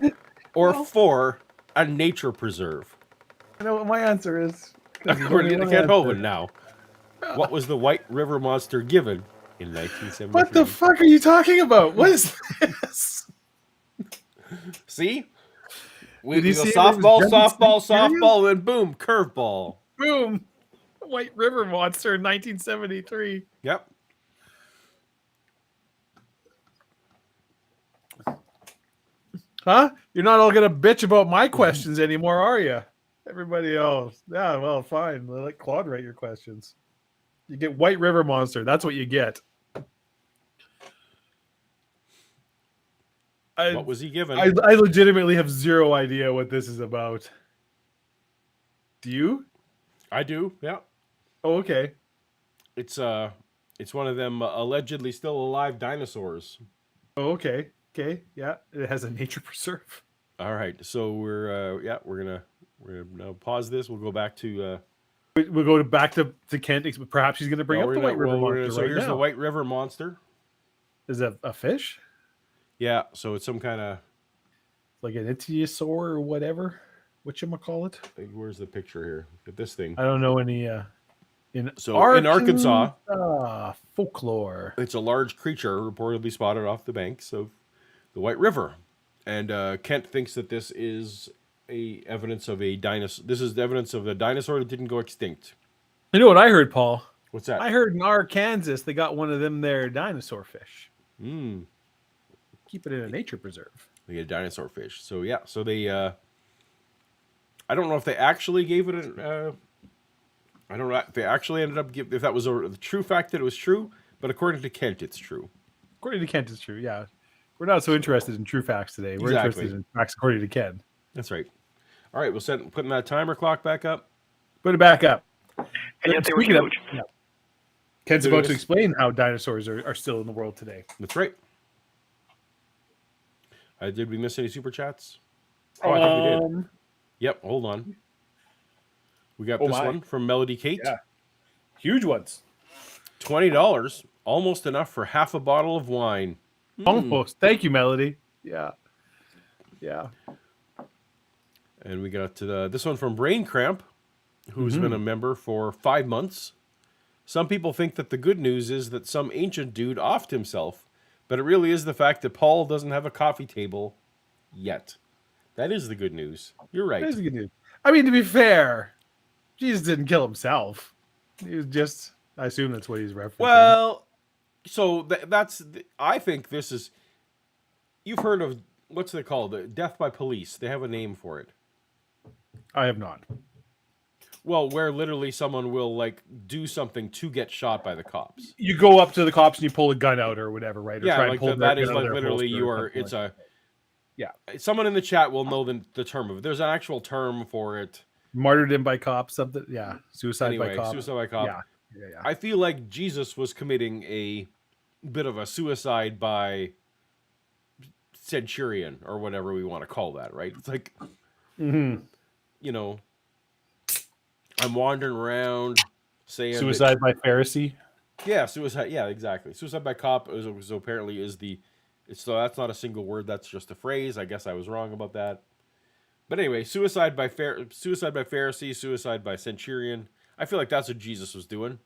Or 4, a nature preserve.
I know what my answer is.
According to Kent Hovind now. What was the White River monster given in 1973?
What the fuck are you talking about? What is this?
See? We
Did you
go
see it
softball,
was
softball,
Jumping
softball, and boom, curveball.
Boom. White River Monster, 1973.
Yep.
Huh? You're not all gonna bitch about my questions anymore, are you? Everybody else. Yeah, well, fine. Let Claude write your questions. You get White River Monster. That's what you get.
What was he given?
I legitimately have zero idea what this is about. Do you?
I do. Yeah.
Oh, okay.
It's one of them allegedly still alive dinosaurs.
Oh, okay. Okay. Yeah. It has a nature preserve.
All right. So we're gonna now pause this. We'll go back to.
We'll go back to Kent. Perhaps he's going to bring up the White River Monster
So
right
here's
now.
the White River Monster.
Is that a fish?
Yeah. So it's some kind of.
Like an ichthyosaur or whatever? Whatchamacallit?
Where's the picture here? Look at this thing.
I don't know any. In
Arkansas,
folklore.
it's a large creature reportedly spotted off the banks of the White River, and Kent thinks that this is evidence of a dinosaur. This is evidence of a dinosaur that didn't go extinct.
You know what I heard, Paul?
What's that?
I heard in Arkansas they got one of them there dinosaur fish. Keep it in a nature preserve.
They get a dinosaur fish. So yeah, so they. I don't know if they actually gave it an. I don't know if they actually ended up if that was a true fact that it was true, but according to Kent, it's true.
According to Kent, it's true. Yeah, we're not so interested in true facts today. We're interested in facts according to Ken.
That's right. All right, we'll putting that timer clock back up.
Put it back up.
And yet they were huge.
Kent's about to explain how dinosaurs are still in the world today.
That's right. Did we miss any super chats? Oh, I think we did. Yep, hold on. We got this one from Melody Kate.
Yeah. Huge ones.
$20. Almost enough for half a bottle of wine.
Almost. Thank you, Melody. Yeah. Yeah.
And we got this one from Brain Cramp, who's been a member for 5 months. Some people think that the good news is that some ancient dude offed himself, but it really is the fact that Paul doesn't have a coffee table yet. That is the good news. You're right.
That is the good news. I mean, to be fair, Jesus didn't kill himself. He was just, I assume that's what he's referencing.
Well, so I think this is, you've heard of, what's it called? Death by police. They have a name for it.
I have not.
Well, where literally someone will like do something to get shot by the cops.
You go up to the cops and you pull a gun out or whatever, right? Or
yeah,
try
like
and pull
that is like literally
Yeah.
Someone in the chat will know the term of it. There's an actual term for it.
Martyrdom by cop, something. Yeah. Suicide by cop.
Suicide by cop.
Yeah.
I feel like Jesus was committing a bit of a suicide by centurion or whatever we want to call that, right? It's like, you know, I'm wandering around saying
suicide by Pharisee.
Yeah, suicide. Yeah, exactly. Suicide by cop is apparently is the. So that's not a single word. That's just a phrase. I guess I was wrong about that. But anyway, suicide by Pharisee, suicide by centurion. I feel like that's what Jesus was doing.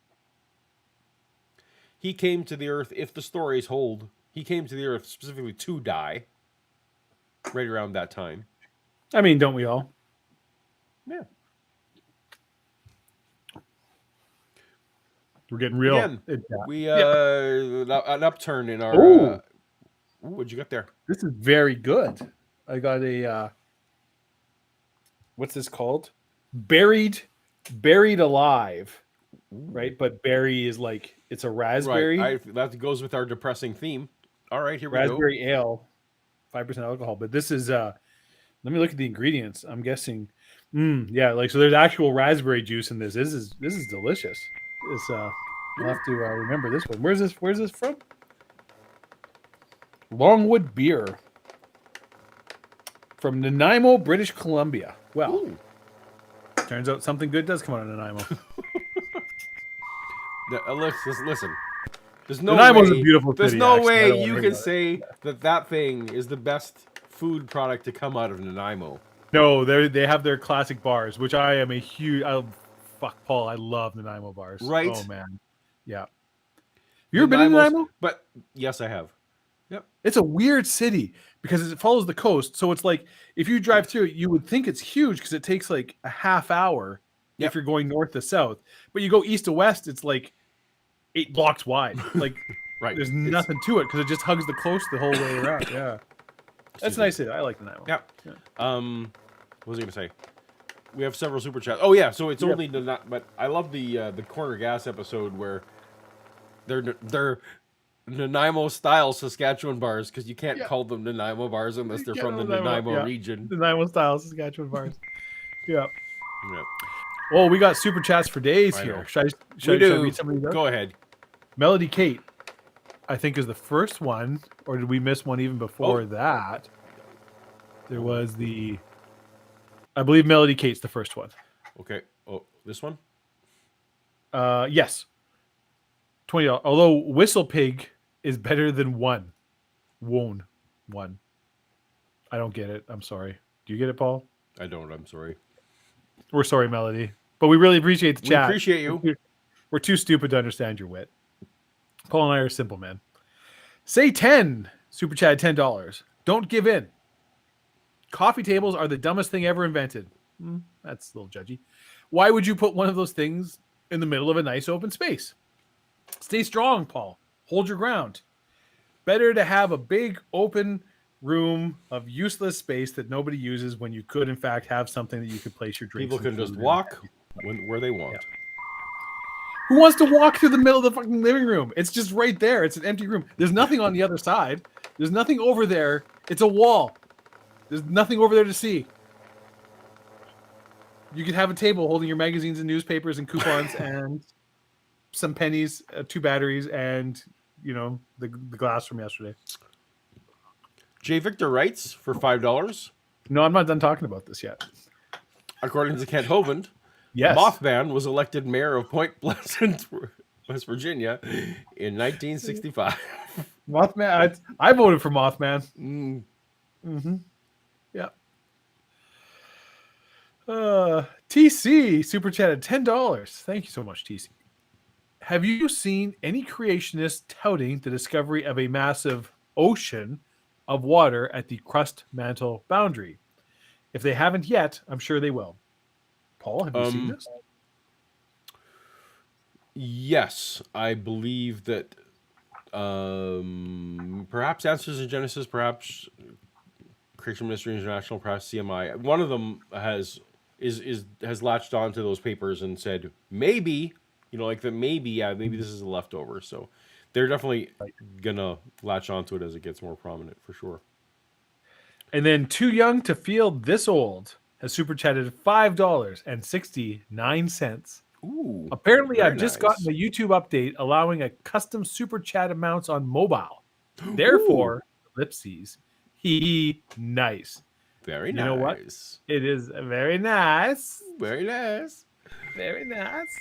He came to the earth, if the stories hold, he came to the earth specifically to die. Right around that time.
I mean, don't we all?
Yeah.
We're getting real.
Again, we an upturn in our. What'd you get there?
This is very good. I got a. What's this called? Buried alive, right? But berry is like it's a raspberry.
Right. That goes with our depressing theme. All right, here we go.
Raspberry ale, 5% alcohol. But this is. Let me look at the ingredients. I'm guessing. Yeah, like so. There's actual raspberry juice in this. This is delicious. It's I'll have to remember this one. Where's this from? Longwood beer from Nanaimo, British Columbia. Well, turns out something good does come out of Nanaimo.
Listen. There's no
Nanaimo's
way,
a beautiful city.
There's no
actually.
way you can say that thing is the best food product to come out of Nanaimo.
No, they have their classic bars, which I am a huge. Fuck, Paul, I love Nanaimo bars.
Right?
Oh man, yeah. You ever been to Nanaimo?
But yes, I have. Yep.
It's a weird city because it follows the coast. So it's like if you drive through it, you would think it's huge because it takes like a half hour if you're going north to south. But you go east to west, it's like 8 blocks wide. Like
right.
There's nothing to it because it just hugs the coast the whole way around. Yeah. That's a nice city. I like Nanaimo.
Yeah. What was I going to say? We have several super chats. Oh yeah, so it's only not. But I love the corner gas episode where they're Nanaimo style Saskatchewan bars because you can't call them Nanaimo bars unless they're from the Nanaimo region.
Nanaimo style Saskatchewan bars. Yeah.
Yeah.
Oh, we got super chats for days
I
here.
know.
Should I read some of these?
Go ahead.
Melody Kate, I think, is the first one, or did we miss one even before that? There was I believe Melody Kate's the first one.
Okay. Oh, this one?
Yes. $20. Although Whistle Pig is better than one. One. I don't get it. I'm sorry. Do you get it, Paul?
I don't. I'm sorry.
We're sorry, Melody. But we really appreciate the chat.
We appreciate you.
We're too stupid to understand your wit. Paul and I are simple men. Say 10. Super chat $10. Don't give in. Coffee tables are the dumbest thing ever invented. That's a little judgy. Why would you put one of those things in the middle of a nice open space? Stay strong, Paul. Hold your ground. Better to have a big open room of useless space that nobody uses when you could, in fact, have something that you could place your drinks.
People can just walk where they want.
Yeah. Who wants to walk through the middle of the fucking living room? It's just right there. It's an empty room. There's nothing on the other side. There's nothing over there. It's a wall. There's nothing over there to see. You could have a table holding your magazines and newspapers and coupons and some pennies, 2 batteries, and the glass from yesterday.
J. Victor writes for $5.
No, I'm not done talking about this yet.
According to Kent Hovind,
yes,
Mothman was elected mayor of Point Pleasant, West Virginia, in 1965.
Mothman. I voted for Mothman. Yeah. TC super chatted $10. Thank you so much, TC. Have you seen any creationists touting the discovery of a massive ocean of water at the crust mantle boundary? If they haven't yet, I'm sure they will. Paul, have you seen this?
Yes, I believe that perhaps Answers in Genesis, perhaps Creation Mystery International, perhaps CMI. One of them has latched on to those papers and said maybe, maybe this is a leftover. So they're definitely gonna latch onto it as it gets more prominent for sure.
And then Too Young to Feel This Old has super chatted $5.69.
Ooh,
apparently, I've just gotten a YouTube update allowing a custom super chat amounts on mobile. Therefore, ellipses. Nice.
Very nice.
You know what? It is very nice.
Very nice.
Very nice.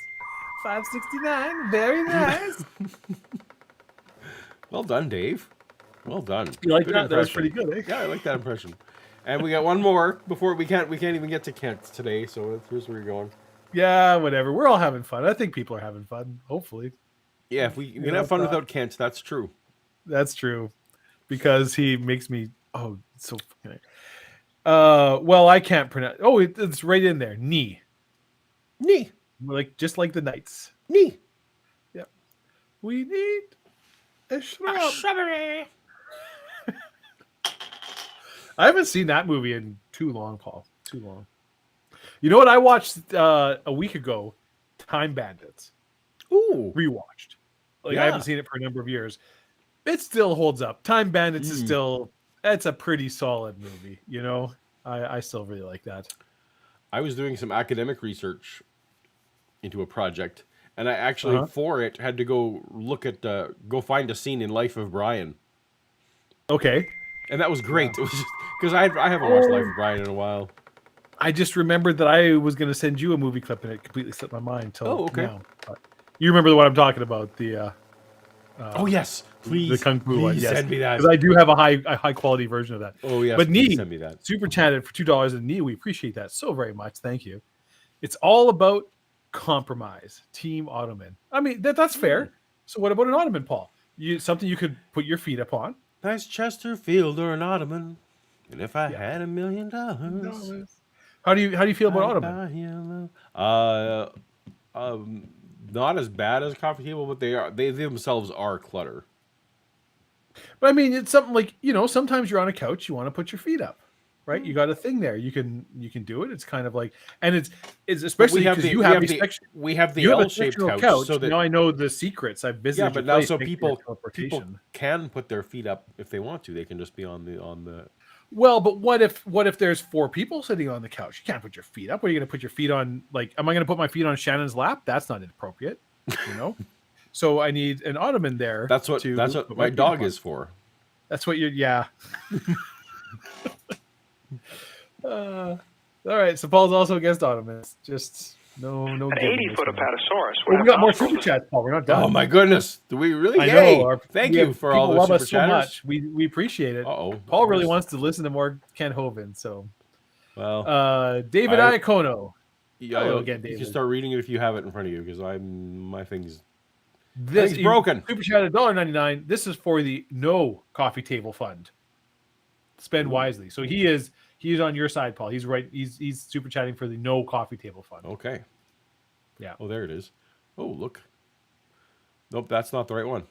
$5.69. Very nice.
Well done, Dave. Well done.
You like
Good
that? That was
impression.
pretty good, eh?
Yeah, I like that impression. And we got one more before we can't even get to Kent today. So here's where you're going.
Yeah, whatever. We're all having fun. I think people are having fun. Hopefully.
Yeah, if we can have fun without Kent, that's true.
That's true, because he makes me so fucking. Well, I can't pronounce. Oh, it's right in there. Knee. Just like the Knights.
Knee.
Yep. We need a shrubbery. I haven't seen that movie in too long, Paul. Too long. You know what I watched a week ago? Time Bandits.
Ooh.
Rewatched. I haven't seen it for a number of years. It still holds up. Time Bandits is still, it's a pretty solid movie. I still really like that.
I was doing some academic research into a project, and I actually, for it, had to go find a scene in Life of Brian.
Okay.
And that was great. It was just because I haven't watched Life of Brian in a while.
I just remembered that I was going to send you a movie clip, and it completely slipped my mind till now. But you remember what I'm talking about? The
yes, please.
The Kung Fu one. Yes,
send me that.
Because I do have a high quality version of that.
Oh yes,
but
please send me that.
Super chatted for $2, and Nee, we appreciate that so very much. Thank you. It's all about compromise. Team Ottoman. I mean that's fair. So what about an Ottoman, Paul? Something you could put your feet upon.
Nice Chesterfield or an Ottoman. And if I had $1 million.
How do you feel about
Ottoman? Not as bad as a coffee table, but they themselves are clutter.
But I mean, it's something like, sometimes you're on a couch, you want to put your feet up. right? You got a thing there. You can do it. It's kind of like, and it's especially because you have
the
you have a
L-shaped
sectional
couch, so that
now I know the secrets. I've visited.
yeah, but
your
now
place,
so
thanks for
people
your teleportation.
can put their feet up if they want to. They can just be on the.
Well, but what if there's 4 people sitting on the couch? You can't put your feet up. What are you going to put your feet on? Like, am I going to put my feet on Shannon's lap? That's not inappropriate, you know. So I need an ottoman there.
That's what my dog is for.
That's what you're. Yeah. All right. So Paul's also against ottomans. Just no.
An 80-foot apatosaurus.
Well, we got more super chats, Paul. We're not done.
Oh my goodness! Do we really?
I
Yay.
know.
Thank you for all the
love
super
us so
chatters.
much. We appreciate it.
Uh-oh.
Paul really wants to listen to more Kent Hovind. So,
well,
David Iacono.
Yeah,
hello again,
you
David.
can start reading it if you have it in front of you, because my thing's
This
broken.
Super chat $1.99. This is for the No Coffee Table Fund. Spend wisely. So he's on your side, Paul. He's right. He's super chatting for the No Coffee Table Fund.
Okay.
Yeah.
Oh, there it is. Oh, look. Nope, that's not the right one.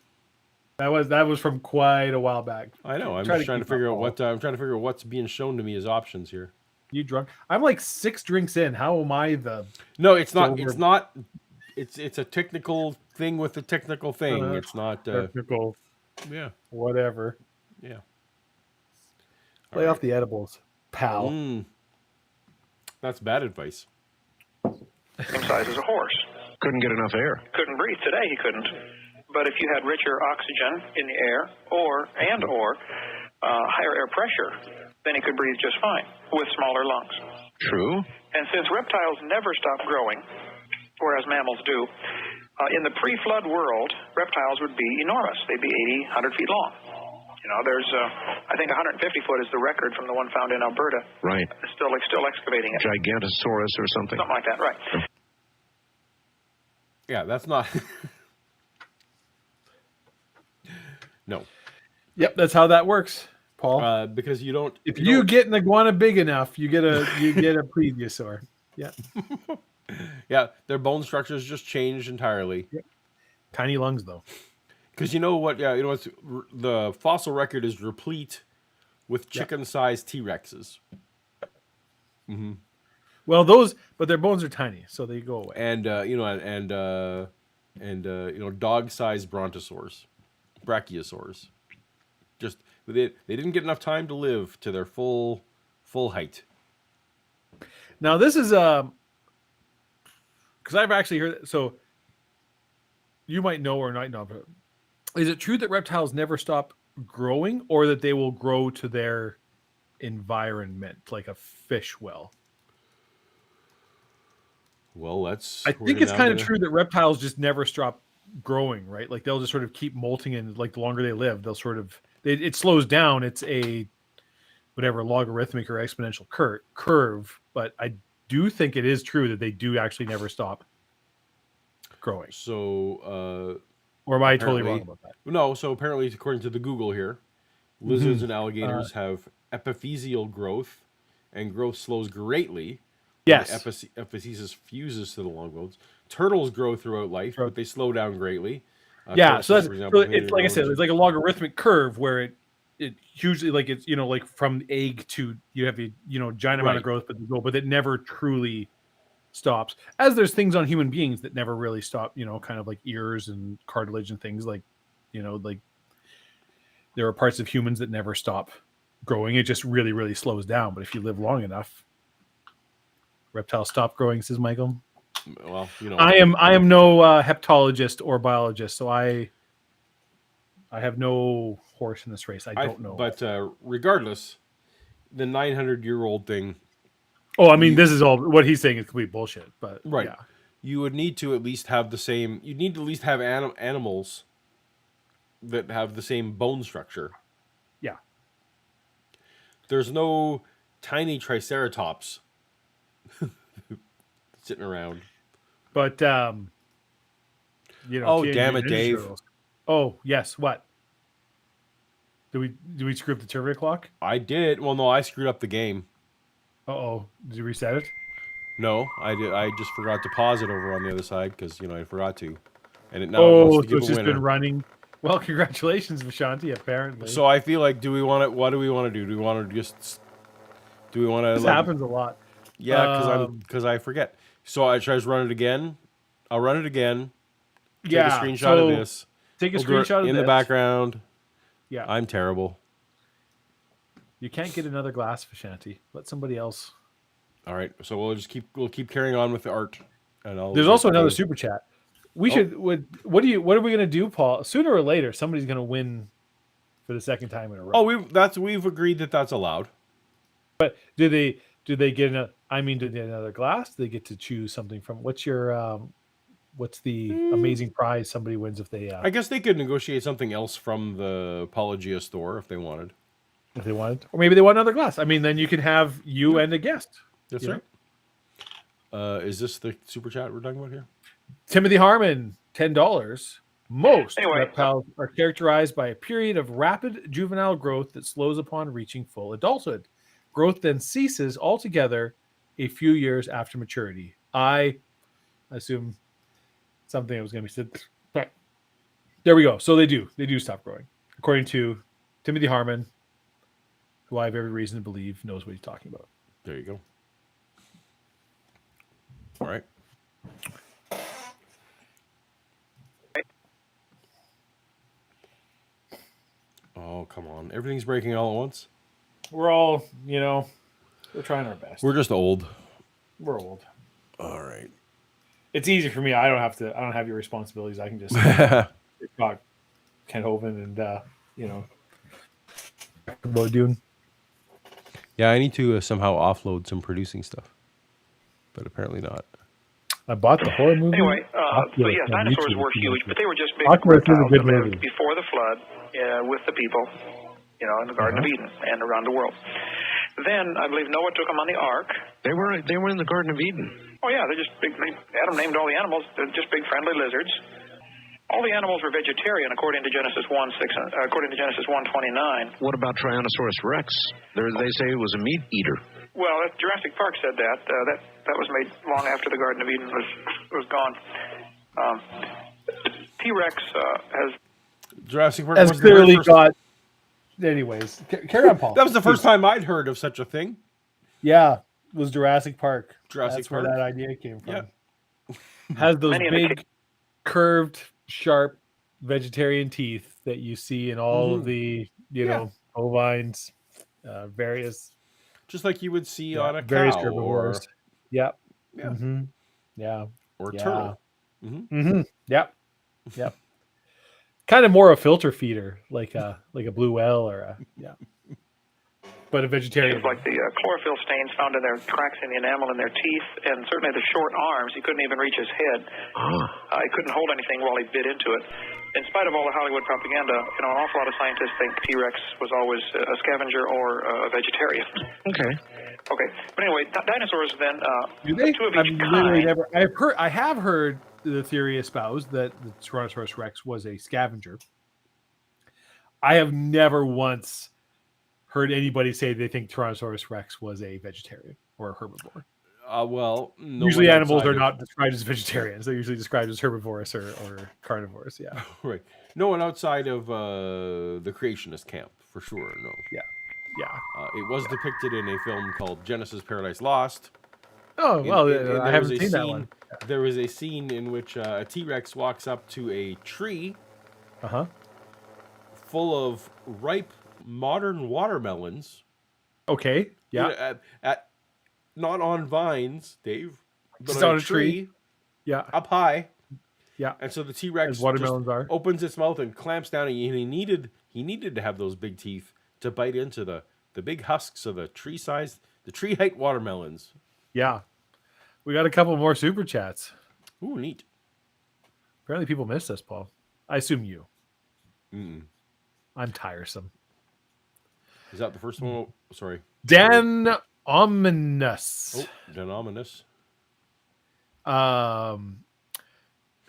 That was from quite a while back.
I know. I'm just trying to figure out what's being shown to me as options here.
You drunk? I'm like 6 drinks in. How am I the?
No, it's not. It's not. It's a technical thing with a technical thing. It's not
technical.
Yeah.
Whatever.
Yeah.
Lay off the edibles, pal.
That's bad advice.
Same size as a horse.
Couldn't get enough air.
Couldn't breathe. Today he couldn't. But if you had richer oxygen in the air or higher air pressure, then he could breathe just fine with smaller lungs.
True.
And since reptiles never stop growing, whereas mammals do, in the pre-flood world, reptiles would be enormous. They'd be 80, 100 feet long. You know, there's, I think 150 foot is the record from the one found in Alberta.
Right.
Still excavating it.
Gigantosaurus or something.
Something like that, right.
Yeah, that's not... No.
Yep, that's how that works, Paul.
Because you don't...
If you get an iguana big enough, you get a plesiosaur. Yeah.
Yeah, their bone structures just changed entirely.
Yep. Tiny lungs, though.
Because you know what? Yeah, you know what's the fossil record is replete with chicken-sized T-Rexes. Mm-hmm.
Well, but their bones are tiny, so they go away.
And dog-sized brontosaurs, brachiosaurs. Just they didn't get enough time to live to their full height.
Now this is because I've actually heard. So you might know or not know, but is it true that reptiles never stop growing, or that they will grow to their environment like a fish will?
Well,
I think it's kind of true that reptiles just never stop growing, right? Like they'll just sort of keep molting, and like the longer they live, they'll sort of it slows down. It's a whatever logarithmic or exponential curve, but I do think it is true that they do actually never stop growing.
So,
or am I totally wrong about that?
No. So apparently, according to the Google here, lizards and alligators have epiphyseal growth, and growth slows greatly.
Yes.
Epiphysis fuses to the long bones. Turtles grow throughout life, but they slow down greatly.
So that's it's like I said, it's like a logarithmic curve where it hugely like it's like from egg to you have a giant amount of growth, but it never truly stops. As there's things on human beings that never really stop, kind of like ears and cartilage and things like like there are parts of humans that never stop growing. It just really, really slows down. But if you live long enough, reptiles stop growing, says Michael.
Well,
I am no heptologist or biologist, so I have no horse in this race. I don't know.
But regardless, the 900-year-old thing.
Oh, I mean, this is all what he's saying is complete bullshit. But
right,
yeah.
You would need to at least have the same. You need to at least have animals that have the same bone structure.
Yeah.
There's no tiny triceratops sitting around.
But oh,
damn it, Dave!
Oh yes, what? Did we screw up the trivia clock?
I did. Well, no, I screwed up the game.
Uh-oh. Did you reset it?
No, I did. I just forgot to pause it over on the other side because I forgot to, and it now wants to give
it's
a
just
winner.
been running. Well, congratulations, Vishanti. Apparently.
So I feel like, what do we want to do? Do Do we want to?
This happens a lot.
Yeah, because I forget. So I try to run it again. I'll run it again. Take a screenshot of this.
Take a
We'll do it
screenshot of
in
this.
the background.
Yeah.
I'm terrible.
You can't get another glass, Vishanti. Let somebody else.
All right, so we'll keep carrying on with the art. And
There's also another super chat. We should. What are we gonna do, Paul? Sooner or later, somebody's gonna win for the second time in a row.
Oh, we've agreed that that's allowed.
But do they get do they get another glass? Do they get to choose something from? What's the amazing prize somebody wins if they?
I guess they could negotiate something else from the Paulogia store if they wanted.
If they wanted, or maybe they want another glass. I mean, then you can have you and a guest.
That's right. Is this the super chat we're talking about here?
Timothy Harmon, $10. Most
Anyway.
reptiles are characterized by a period of rapid juvenile growth that slows upon reaching full adulthood. Growth then ceases altogether a few years after maturity. I assume something that was going to be said. There we go. So they do stop growing, according to Timothy Harmon, who I have every reason to believe knows what he's talking about.
There you go. All right. Oh, come on. Everything's breaking all at once.
We're all, we're trying our best.
We're just old.
We're old.
All right.
It's easy for me. I don't have your responsibilities. I can just talk Kent Hovind and, about doing.
Yeah, I need to somehow offload some producing stuff. But apparently not.
I bought the horror movie.
Anyway, so yeah, dinosaurs were huge, but they were just big
Oculus is a
reptiles
good
that lived
movie.
before the flood with the people, in the Garden of Eden and around the world. Then I believe Noah took them on the ark.
They were in the Garden of Eden.
Oh yeah, they're just big. Adam named all the animals. They're just big friendly lizards. All the animals were vegetarian according to Genesis 1:6. According to Genesis 1:29.
What about Tyrannosaurus Rex? They say it was a meat eater.
Well, Jurassic Park said that. That was made long after the Garden of Eden was gone. T-Rex has
Jurassic Park
Has
was the very
clearly
first-
got. Anyways, carry on, Paul.
That was the first time I'd heard of such a thing.
Yeah, it was Jurassic Park.
Jurassic
That's
Park.
where that idea came from.
Yeah.
Has those
Many in the
big, curved, sharp vegetarian teeth that you see in all of the, bovines, various
Just like you would see on a
various
cow or,
herbivores. Yep.
Yeah.
Mm-hmm. Yeah.
or
Yeah.
turtle.
Mm-hmm. Yep. Yep. Kind of more a filter feeder, like a blue whale or but a vegetarian.
like the chlorophyll stains found in their cracks in the enamel in their teeth, and certainly the short arms. He couldn't even reach his head. He couldn't hold anything while he bit into it. In spite of all the Hollywood propaganda, an awful lot of scientists think T-Rex was always a scavenger or a vegetarian.
Okay.
Okay, but anyway, dinosaurs then.
Do they?
Two of
I've
each
literally
kind.
never. I have heard the theory espoused that the Tyrannosaurus Rex was a scavenger. I have never once heard anybody say they think Tyrannosaurus Rex was a vegetarian or a herbivore.
No
Usually,
one
animals
outside
are
of-
not described as vegetarians. They're usually described as herbivorous or carnivores. Yeah,
right. No one outside of the creationist camp, for sure. No.
yeah.
It was depicted in a film called Genesis: Paradise Lost.
Oh well,
And
I
there was
haven't
a
seen that
scene-
one.
There was a scene in which a T-Rex walks up to a tree full of ripe modern watermelons.
Okay. Yeah.
At not on vines, Dave, but
Just
on
on
a
a tree.
tree up high.
Yeah.
And so the T-Rex
As watermelons
just
are.
opens its mouth and clamps down, and he needed to have those big teeth to bite into the big husks of the tree height watermelons.
Yeah. We got a couple more super chats.
Ooh, neat.
Apparently, people missed us, Paul. I assume you.
Mm-mm.
I'm tiresome.
Is that the first one? Oh, sorry.
Dan Ominous.
Oh, Denominous.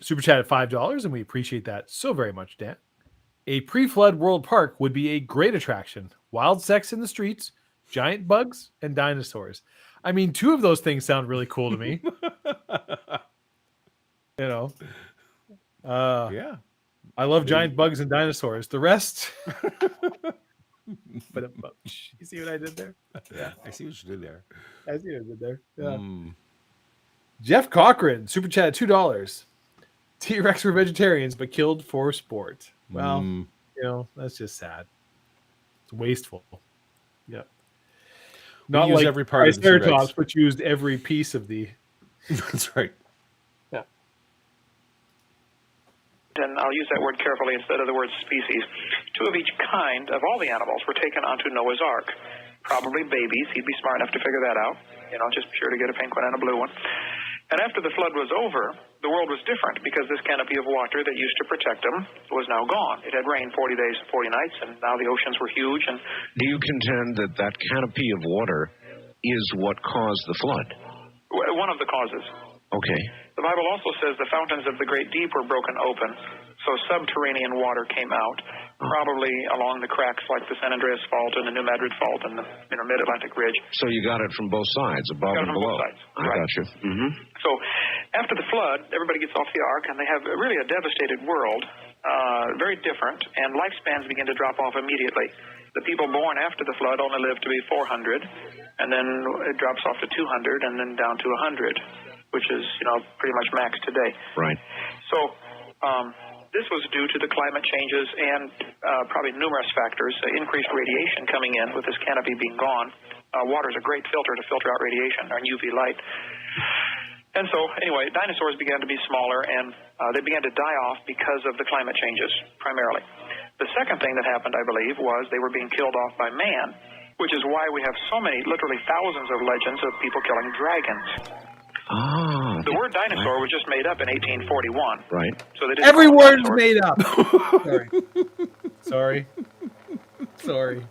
Super chat at $5, and we appreciate that so very much, Dan. A pre-flood world park would be a great attraction. Wild sex in the streets, giant bugs, and dinosaurs. I mean, two of those things sound really cool to me.
Yeah.
I love giant bugs and dinosaurs. The rest, You see what I did there? Yeah,
I see what you did there.
I see what I did there. Yeah.
Mm.
Jeff Cochran, super chat $2. T-Rex were vegetarians but killed for sport. Well, that's just sad. It's wasteful. Yeah. Not
use
like
every part of the
Triceratops,
T-Rex.
which used every piece of the.
That's right.
Yeah.
And I'll use that word carefully instead of the word species. 2 of each kind of all the animals were taken onto Noah's Ark. Probably babies. He'd be smart enough to figure that out. Just be sure to get a pink one and a blue one. And after the flood was over, the world was different because this canopy of water that used to protect them was now gone. It had rained 40 days and 40 nights, and now the oceans were huge. And
Do you contend that that canopy of water is what caused the flood?
one of the causes.
Okay.
The Bible also says the fountains of the great deep were broken open, so subterranean water came out, probably along the cracks like the San Andreas Fault and the New Madrid Fault and the Mid-Atlantic Ridge.
So you got it from both sides, above and
Got it from
below.
both sides.
I
Right.
got you. Mm-hmm.
So after the flood, everybody gets off the ark, and they have really a devastated world, very different, and lifespans begin to drop off immediately. The people born after the flood only live to be 400, and then it drops off to 200, and then down to 100, which is, pretty much max today.
Right.
So this was due to the climate changes and probably numerous factors, increased radiation coming in with this canopy being gone. Water is a great filter to filter out radiation or UV light. And so, anyway, dinosaurs began to be smaller, and they began to die off because of the climate changes, primarily. The second thing that happened, I believe, was they were being killed off by man, which is why we have so many, literally thousands of legends of people killing dragons.
Ah.
The word dinosaur was just made up in 1841.
Right.
So they didn't
Every
call it
word's
dinosaur.
made up. Sorry.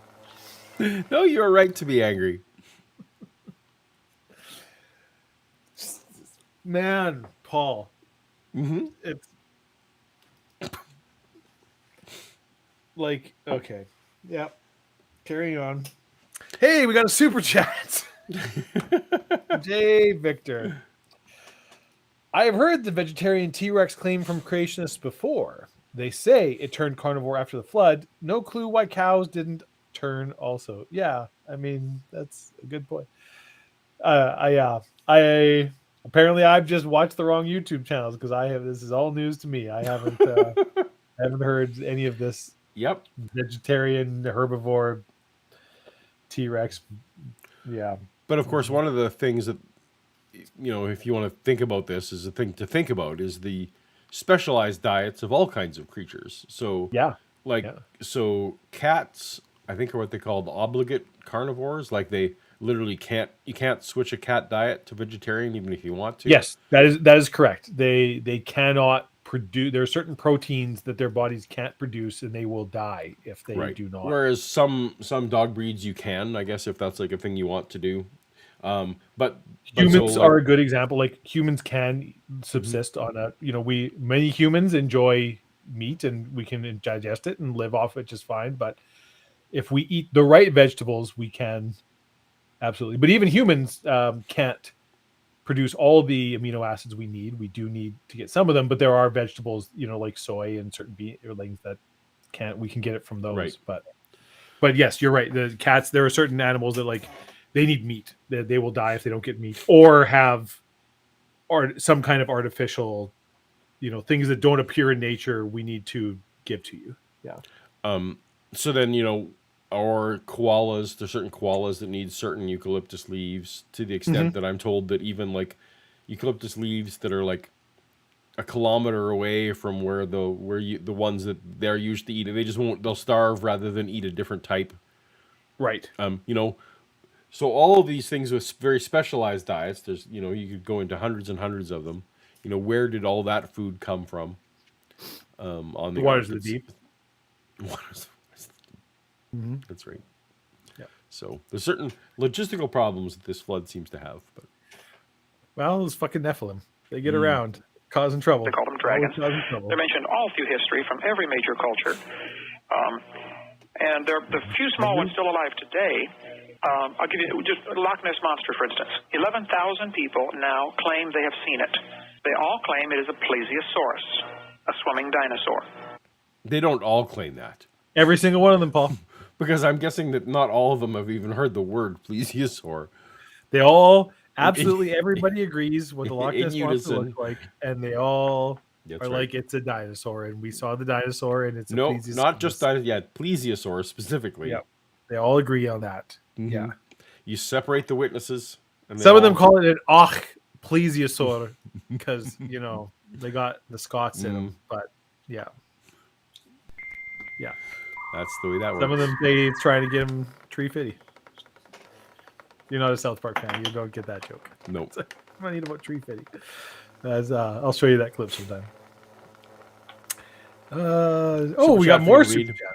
No, you're right to be angry.
Man, Paul.
Mm-hmm.
It's like, okay. Yep. Carry on. Hey, we got a super chat. Jay Victor. I have heard the vegetarian T-Rex claim from creationists before. They say it turned carnivore after the flood. No clue why cows didn't turn also. Yeah, I mean, that's a good point. I apparently I've just watched the wrong YouTube channels because this is all news to me. I haven't heard any of this.
Yep.
Vegetarian herbivore T-Rex. Yeah.
But of course, one of the things that, if you want to think about this, is a thing to think about is the specialized diets of all kinds of creatures. So, so cats, I think, are what they call the obligate carnivores. Like they literally you can't switch a cat diet to vegetarian even if you want to.
Yes, that is correct. They cannot produce. There are certain proteins that their bodies can't produce, and they will die if they do not.
Whereas some dog breeds you can, I guess, if that's like a thing you want to do. But
humans are a good example. Like humans can subsist on many humans enjoy meat and we can digest it and live off it just fine. But if we eat the right vegetables, we can absolutely. But even humans can't produce all the amino acids we need. We do need to get some of them, but there are vegetables, like soy and certain things that we can get it from those.
Right.
But yes, you're right. The cats, there are certain animals that they need meat. They will die if they don't get meat or have some kind of artificial, things that don't appear in nature. We need to give to you. Yeah.
So then, or koalas, there's certain koalas that need certain eucalyptus leaves to the extent that I'm told that even like eucalyptus leaves that are like a kilometer away from where the ones that they're used to eat, they'll starve rather than eat a different type.
Right.
So all of these things with very specialized diets, there's, you could go into hundreds and hundreds of them. Where did all that food come from? On the
waters of the deep.
That's right.
Yeah.
So there's certain logistical problems that this flood seems to have. But
those fucking Nephilim, they get around, causing trouble.
They call them dragons.
Trouble.
They're mentioned all through history from every major culture. And the few small ones still alive today. I'll give you just Loch Ness Monster, for instance. 11,000 people now claim they have seen it. They all claim it is a plesiosaurus, a swimming dinosaur.
they don't all claim that.
Every single one of them, Paul.
Because I'm guessing that not all of them have even heard the word plesiosaur.
They all, absolutely everybody agrees what the Loch
in
Ness monster
unison.
looks like, and they all
That's
are
right.
like, it's a dinosaur, and we saw the dinosaur, and it's a
No,
plesiosaur.
not just that. Yeah, plesiosaur specifically.
Yeah, they all agree on that.
Mhm.
Yeah,
You separate the witnesses. And they
some of them
all-
call it an och plesiosaur because they got the Scots in them, but yeah.
That's the way that works.
Some of them say it's trying to get him tree fitty. You're not a South Park fan. You don't get that joke.
Nope.
It's funny about tree fitty. I'll show you that clip sometime. We got
chat
more
for you
super
to
chat.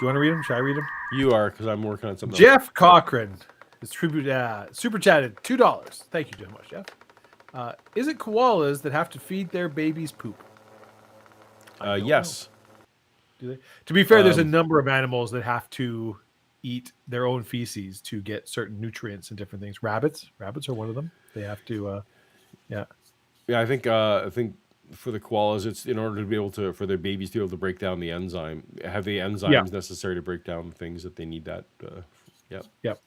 Do you want to read them? Should I read them?
You are, because I'm working on something.
Jeff Cochran is super chatted $2. Thank you so much, Jeff. Is it koalas that have to feed their babies poop?
Yes.
Do they? To be fair, there's a number of animals that have to eat their own feces to get certain nutrients and different things. Rabbits are one of them. They have to. Yeah.
I think for the koalas, it's in order to be able to, for their babies to be able to break down the enzyme, have the enzymes necessary to break down the things that they need. That.
Yep.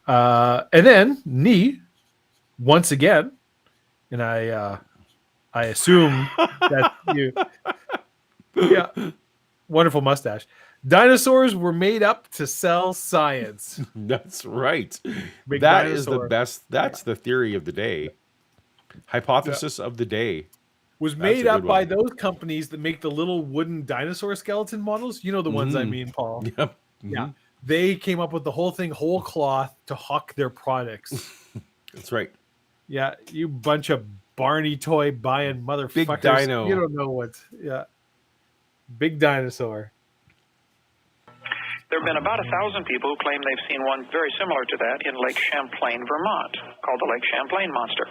And then Nee, once again, and I assume that you. Yeah. Wonderful mustache. Dinosaurs were made up to sell science.
That's right.
Big
That is
dinosaur.
the best. That's the theory of the day. Hypothesis of the day.
Was
That's
made
a
up
good
by
one.
those companies that make the little wooden dinosaur skeleton models. You know the ones I mean, Paul.
Yep.
Yeah. They came up with the whole thing, whole cloth, to hawk their products.
That's right.
Yeah, you bunch of Barney toy buying motherfuckers.
Big dino.
You don't know what. Yeah. Big dinosaur.
There have been about 1,000 people who claim they've seen one very similar to that in Lake Champlain, Vermont, called the Lake Champlain Monster.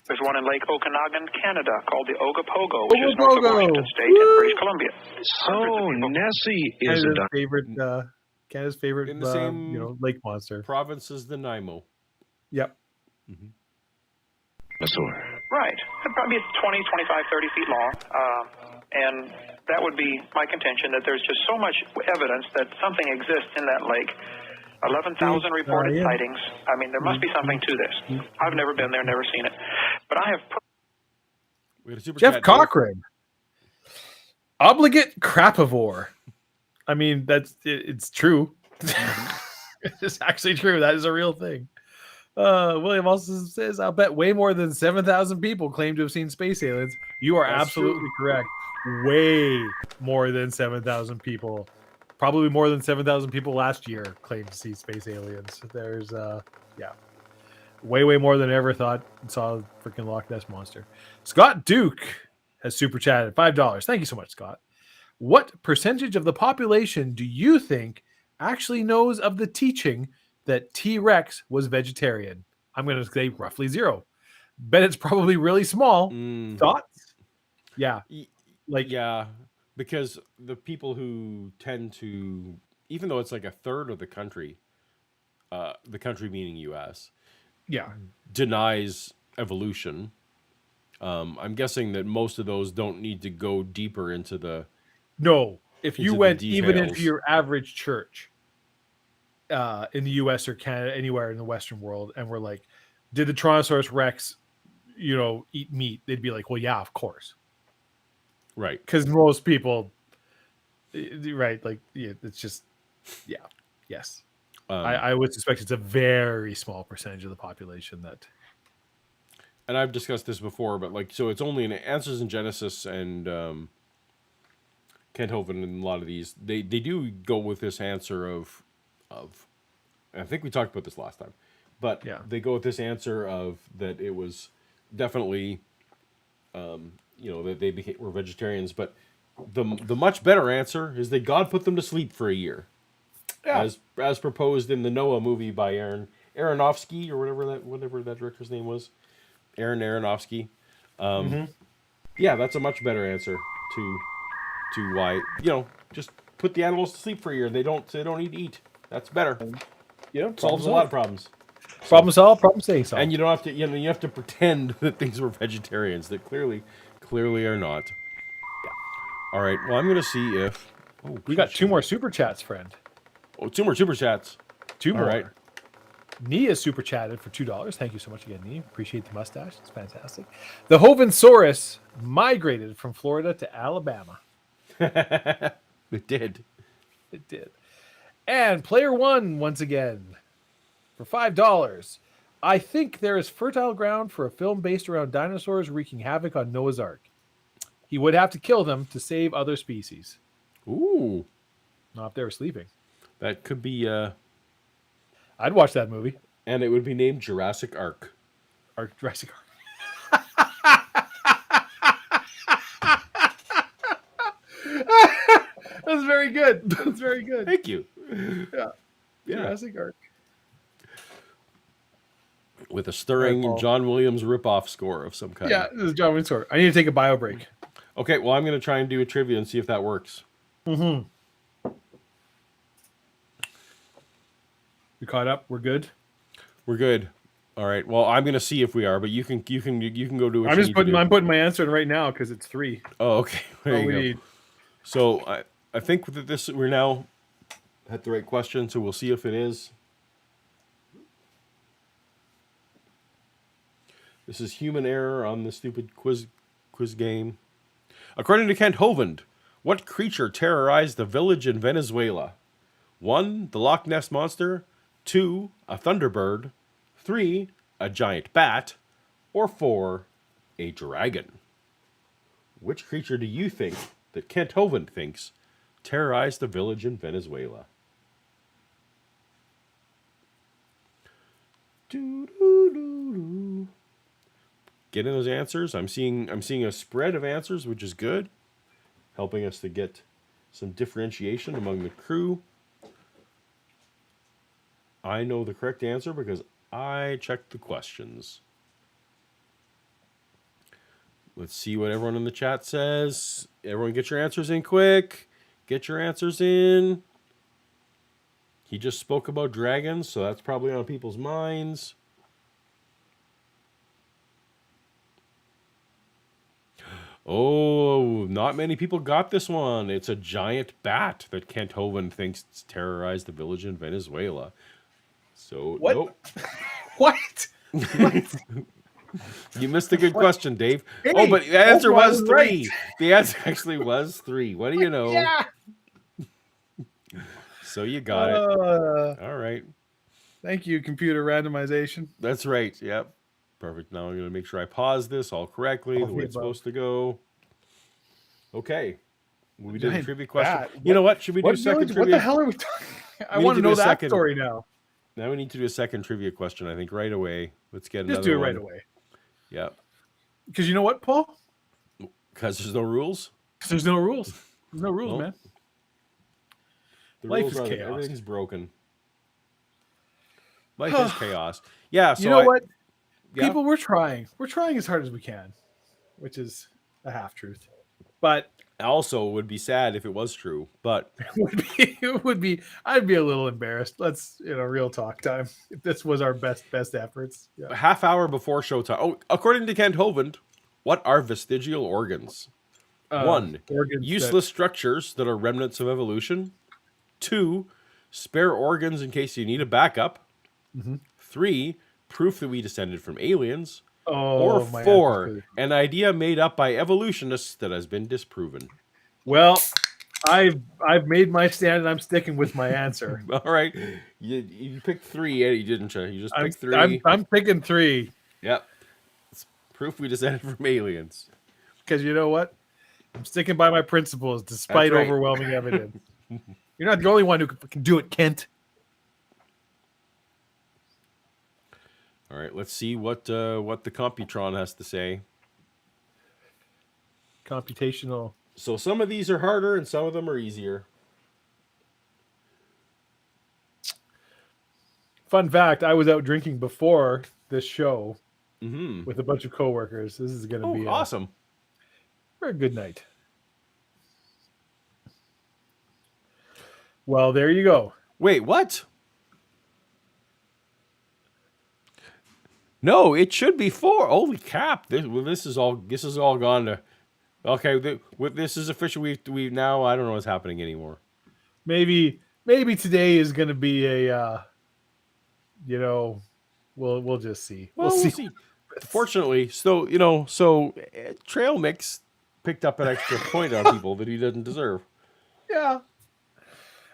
There's one in Lake Okanagan, Canada, called the Ogopogo, which is north of Washington State in British Columbia.
So Nessie is a
Canada's favorite,
In the same
lake monster.
province as the Nemo.
Yep.
dinosaur.
Right. It'd probably be 20, 25, 30 feet long. And that would be my contention, that there's just so much evidence that something exists in that lake. 11,000 reported sightings. I mean, there must be something to this. I've never been there, never seen it. But I have...
We had a super
Jeff
chat,
Cochran. Obligate crapivore. I mean, it's true. It's actually true. That is a real thing. William also says, I'll bet way more than 7,000 people claim to have seen space aliens. You are
That's
absolutely correct. Way more than 7,000 people. Probably more than 7,000 people last year claimed to see space aliens. There's, way more than I ever thought saw the freaking Loch Ness Monster. Scott Duke has super chatted $5. Thank you so much, Scott. What percentage of the population do you think actually knows of the teaching that T-Rex was vegetarian? I'm going to say roughly 0. Bet it's probably really small. Thoughts? Yeah.
Yeah, because the people who tend to, even though it's like a third of the country meaning U.S., denies evolution. I'm guessing that most of those don't need to go deeper into the...
No. If you
into the
went even
details.
into your average church in the U.S. or Canada, anywhere in the Western world, and we're like, did the Tyrannosaurus Rex, eat meat? They'd be like, well, yeah, of course.
Right.
Because most people, right, like, it's just, yes. I would suspect it's a very small percentage of the population that...
And I've discussed this before, but so it's only in Answers in Genesis and Kent Hovind and a lot of these, they do go with this answer of I think we talked about this last time, but they go with this answer of that it was definitely, that they were vegetarians, but the much better answer is that God put them to sleep for a year, as proposed in the Noah movie by Aaron Aronofsky or whatever that director's name was, Aaron Aronofsky. Yeah, that's a much better answer to why just put the animals to sleep for a year. They don't need to eat. That's better. Solves a lot of problems.
Problem solved, problem staying solved.
And you don't have to, you have to pretend that things were vegetarians that clearly are not. Yeah. All right. Well, I'm going to see if Oh,
We got 2 more super chats, friend.
Oh, 2 more super chats.
2 more.
All right.
Nia super chatted for $2. Thank you so much again, Nia. Appreciate the mustache. It's fantastic. The Hovinsaurus migrated from Florida to Alabama.
It did.
It did. And player 1 once again for $5. I think there is fertile ground for a film based around dinosaurs wreaking havoc on Noah's Ark. He would have to kill them to save other species.
Ooh.
Not if they were sleeping.
That could be,
I'd watch that movie.
and it would be named Jurassic Ark.
Ark Jurassic Ark. That's very good. That's very good.
Thank you.
Yeah.
Yeah.
Jurassic Ark.
With a stirring
Paul.
John Williams ripoff score of some kind.
Yeah, this is John Windsor. I need to take a bio break.
Okay, well, I'm going to try and do a trivia and see if that works.
Mm-hmm. We caught up. We're good.
We're good. All right. Well, I'm going to see if we are, but you can go do what
I'm
you
just
need to
putting.
do.
I'm putting my answer in right now because it's 3.
Oh, okay. There
All
you
we
go.
need.
So I think that this we're now at the right question, so we'll see if it is. This is human error on the stupid quiz game. According to Kent Hovind, what creature terrorized the village in Venezuela? 1, the Loch Ness Monster. 2, a thunderbird. 3, a giant bat. Or 4, a dragon. Which creature do you think that Kent Hovind thinks terrorized the village in Venezuela? Doo-doo-doo-doo. Getting those answers. I'm seeing a spread of answers, which is good, helping us to get some differentiation among the crew. I know the correct answer because I checked the questions. Let's see what everyone in the chat says. Everyone get your answers in quick. Get your answers in. He just spoke about dragons, so that's probably on people's minds. Oh, not many people got this one. It's a giant bat that Kent Hovind thinks terrorized the village in Venezuela. So,
What?
nope.
What?
You missed a good question, Dave.
Hey,
Oh, but the answer
I
was
was
3.
right.
The answer actually was 3. What do you know?
Yeah.
So you got it. All right.
Thank you, computer randomization.
That's right. Yep. Perfect. Now I'm going to make sure I pause this all correctly,
All
the
the
way it's
above.
supposed to go. Okay. We did a
Giant
trivia question.
bat.
You know what? Should we do a
What,
second
village?
trivia?
What the hell are we talking? I
We
want
need
to
to do
know
a
that
second.
story now.
Now we need to do a second trivia question, I think, right away. Let's get another
Just do it right
one.
away.
Yeah.
Because you know what, Paul?
Because there's no rules.
'Cause there's no rules. There's no rules,
Nope.
man.
The
Life
rules
is
are that
chaos.
everything's broken. Life is chaos. Yeah. So
You know what?
Yeah.
People, we're trying. We're trying as hard as we can, which is a half truth. But
Also, it would be sad if it was true, but
it would be. I'd be a little embarrassed. Let's, real talk time. If this was our best efforts.
a
Yeah.
half hour before showtime. Oh, according to Kent Hovind, what are vestigial organs? 1,
organs
useless structures that are remnants of evolution. 2, spare organs in case you need a backup.
Mm-hmm.
3, proof that we descended from aliens.
Oh,
Or
my
4,
ancestry.
an idea made up by evolutionists that has been disproven.
Well, I've made my stand and I'm sticking with my answer.
All right, you picked 3, Eddie, didn't you? You just picked 3.
I'm picking 3
Yep, it's proof we descended from aliens.
because you know what? I'm sticking by my principles despite
That's right.
overwhelming evidence. You're not the only one who can do it, Kent.
All right, let's see what the Computron has to say.
Computational.
So some of these are harder and some of them are easier.
Fun fact, I was out drinking before this show
Mm-hmm.
with a bunch of coworkers. This is going to
Oh,
be
awesome.
a good night. Well, there you go.
Wait, what? No, it should be 4. Holy crap! This is all gone to Okay, with this is official. We now I don't know what's happening anymore.
Maybe today is going to be a we'll just see.
Well, we'll see. Fortunately, trail mix picked up an extra point on people that he didn't deserve.
Yeah.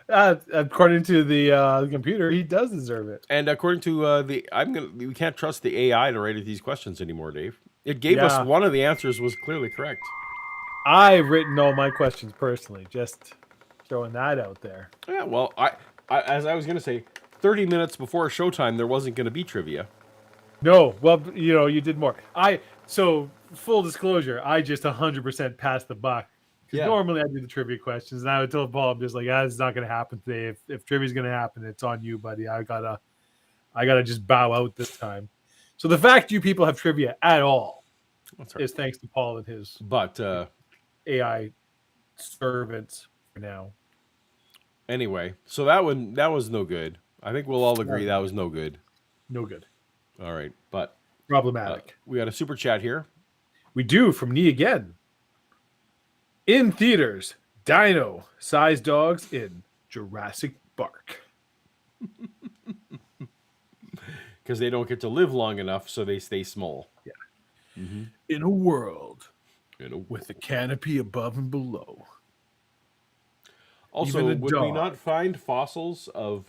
According to the computer, he does deserve it.
And according to we can't trust the AI to write these questions anymore, Dave. It gave us one of the answers was clearly correct.
I've written all my questions personally, just throwing that out there.
Yeah, well, I as I was going to say, 30 minutes before showtime, there wasn't going to be trivia.
No, well, you did more. So full disclosure, I just 100% passed the buck. Because normally I do the trivia questions, and I would tell Paul, I'm just like, it's not going to happen today. If trivia's going to happen, it's on you, buddy. I gotta just bow out this time. So the fact you people have trivia at all is thanks to Paul and his AI servants for now.
Anyway, so that was no good. I think we'll all agree that was no good.
No good.
All right, but
problematic.
We got a super chat here.
We do from Nee again. In theaters, dino-sized dogs in Jurassic Park.
Because they don't get to live long enough, so they stay small.
Yeah. Mm-hmm. In a world with a canopy above and below.
Also, would we not find fossils of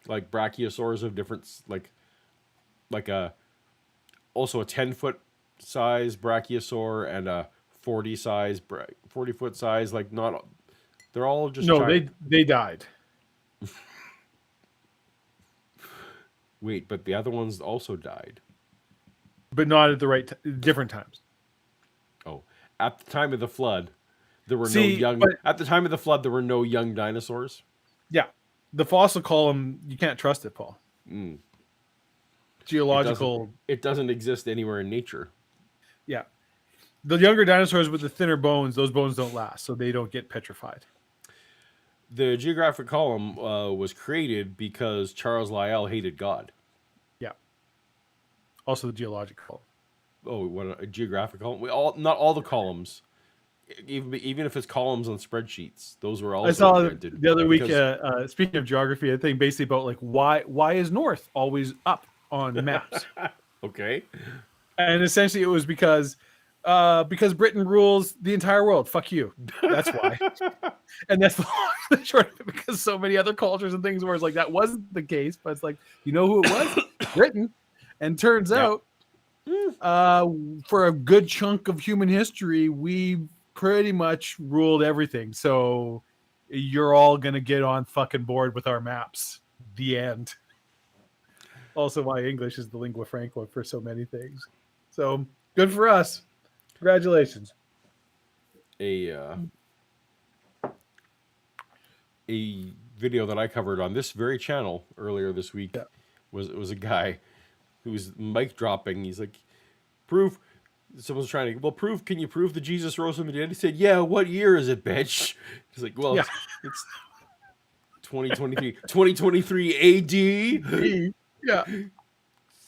like brachiosaurs of different, like also a 10-foot size brachiosaur and a 40-foot size, like not, they're all just giant.
they died.
Wait, but the other ones also died,
but not at the different times.
Oh, at the time of the flood, there were no young. At the time of the flood, there were no young dinosaurs.
Yeah, the fossil column, you can't trust it, Paul. Geological,
it doesn't exist anywhere in nature.
Yeah. The younger dinosaurs with the thinner bones, those bones don't last, so they don't get petrified.
The geographic column was created because Charles Lyell hated God.
Yeah. Also the geological.
Oh, what a geographic column! Not all the columns, even if it's columns on spreadsheets, those were also.
I saw the other week. Speaking of geography, I think basically about like why is north always up on maps?
Okay.
And essentially, it was because Britain rules the entire world. Fuck you. That's why. And that's the short of it, because so many other cultures and things where it's like that wasn't the case, but it's like, you know who it was? Britain. And turns out, for a good chunk of human history, we pretty much ruled everything. So you're all going to get on fucking board with our maps. The end. Also why English is the lingua franca for so many things. So good for us. Congratulations.
A video that I covered on this very channel earlier this week was a guy who was mic dropping. He's like, proof. Someone's trying to, can you prove that Jesus rose from the dead? He said, yeah, what year is it, bitch? He's like, well, it's 2023 AD.
Yeah.